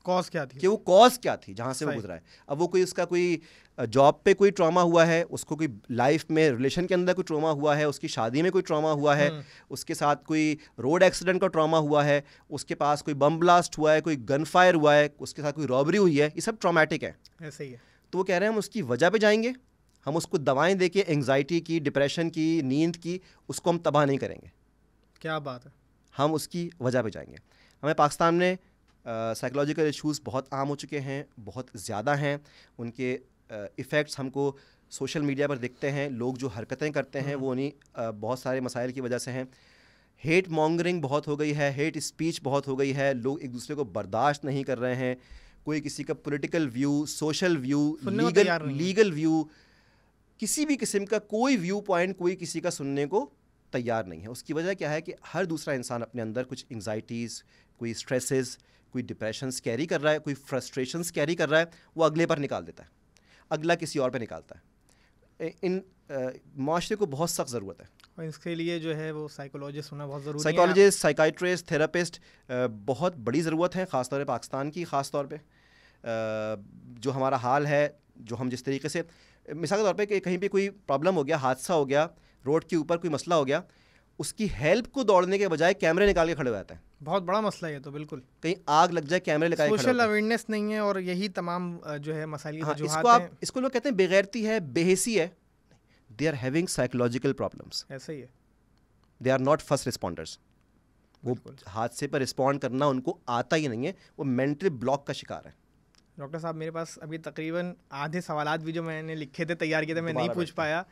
कॉज क्या थी, कि वो कॉज क्या थी जहाँ से वो गुजरा है। अब वो कोई उसका कोई जॉब पे कोई ट्रॉमा हुआ है, उसको कोई लाइफ में रिलेशन के अंदर कोई ट्रॉमा हुआ है, उसकी शादी में कोई ट्रॉमा हुआ है, उसके साथ कोई रोड एक्सीडेंट का ट्रॉमा हुआ है, उसके पास कोई बम ब्लास्ट हुआ है, कोई गन फायर हुआ है, उसके साथ कोई रॉबरी हुई है, ये सब ट्रॉमेटिक है। ऐसे ही है। तो वो कह रहे हैं हम उसकी वजह पे जाएंगे, हम उसको दवाएं देके एंग्जाइटी की, डिप्रेशन की, नींद की, उसको हम तबाह नहीं करेंगे। क्या बात है। हम उसकी वजह पे जाएंगे। हमें पाकिस्तान में साइकोलॉजिकल इश्यूज़ बहुत आम हो चुके हैं, बहुत ज़्यादा हैं। उनके इफ़ेक्ट्स हमको सोशल मीडिया पर दिखते हैं। लोग जो हरकतें करते हैं वो उन्हीं बहुत सारे मसाइल की वजह से हैं। हेट मॉन्गरिंग बहुत हो गई है, हेट स्पीच बहुत हो गई है, लोग एक दूसरे को बर्दाश्त नहीं कर रहे हैं। कोई किसी का political view, social view, legal view, किसी भी किस्म का कोई व्यू पॉइंट कोई किसी का सुनने को तैयार नहीं है। उसकी वजह क्या है कि हर दूसरा इंसान अपने अंदर कुछ एंग्जाइटीज़, कोई स्ट्रेसेस, कोई डिप्रेशंस कैरी कर रहा है, कोई फ्रस्ट्रेशंस कैरी कर रहा है, वो अगले पर निकाल देता है, अगला किसी और पर निकालता है। इन माशरे को बहुत सख्त ज़रूरत है और इसके लिए जो है वो साइकोलॉजिस्ट होना बहुत ज़रूरी है। साइकोलॉजिस्ट, साइकाइट्रिस्ट, थेरापिस्ट बहुत बड़ी ज़रूरत है, ख़ास तौर पे पाकिस्तान की। ख़ास तौर पे जो हमारा हाल है, जो हम जिस तरीके से, मिसाल के तौर पे कि कहीं पे कोई प्रॉब्लम हो गया, हादसा हो गया, रोड के ऊपर कोई मसला हो गया, उसकी हेल्प को दौड़ने के बजाय कैमरे निकाल के खड़े हो जाता है। बहुत बड़ा मसला है तो बिल्कुल, कहीं आग लग जाए, कैमरे निकाल के खड़े। सोशल अवेयरनेस नहीं है और यही तमाम जो है मसाइल की वजूहात हैं। इसको लोग कहते हैं बेगैरती है, बेहिसी है। They are having psychological problems. ऐसा ही है। They are not first responders. वो हादसे पर रिस्पॉन्ड करना उनको आता ही नहीं है, वो मेंटल ब्लॉक का शिकार है। डॉक्टर साहब, मेरे पास अभी तकरीबन आधे सवालात भी जो मैंने लिखे थे, तैयार किए थे, मैं नहीं पूछ पाया।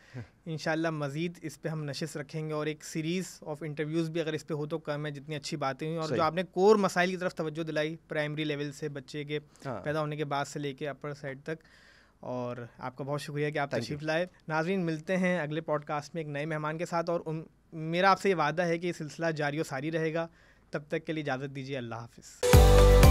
इंशाल्लाह मज़ीद इस पे हम नशिश रखेंगे और एक सीरीज़ ऑफ इंटरव्यूज़ भी अगर इस पे हो तो कम है, जितनी अच्छी बातें हुई। और जो आपने कोर मसाइल की तरफ तवज्जो दिलाई, प्राइमरी लेवल से बच्चे के पैदा होने के बाद से लेके अपर साइड तक, और आपका बहुत शुक्रिया कि आप तशरीफ़ लाए। नाज़रीन, मिलते हैं अगले पॉडकास्ट में एक नए मेहमान के साथ, और मेरा आपसे ये वादा है कि ये सिलसिला जारी व सारी रहेगा। तब तक के लिए इजाज़त दीजिए। अल्लाह हाफ़िज़।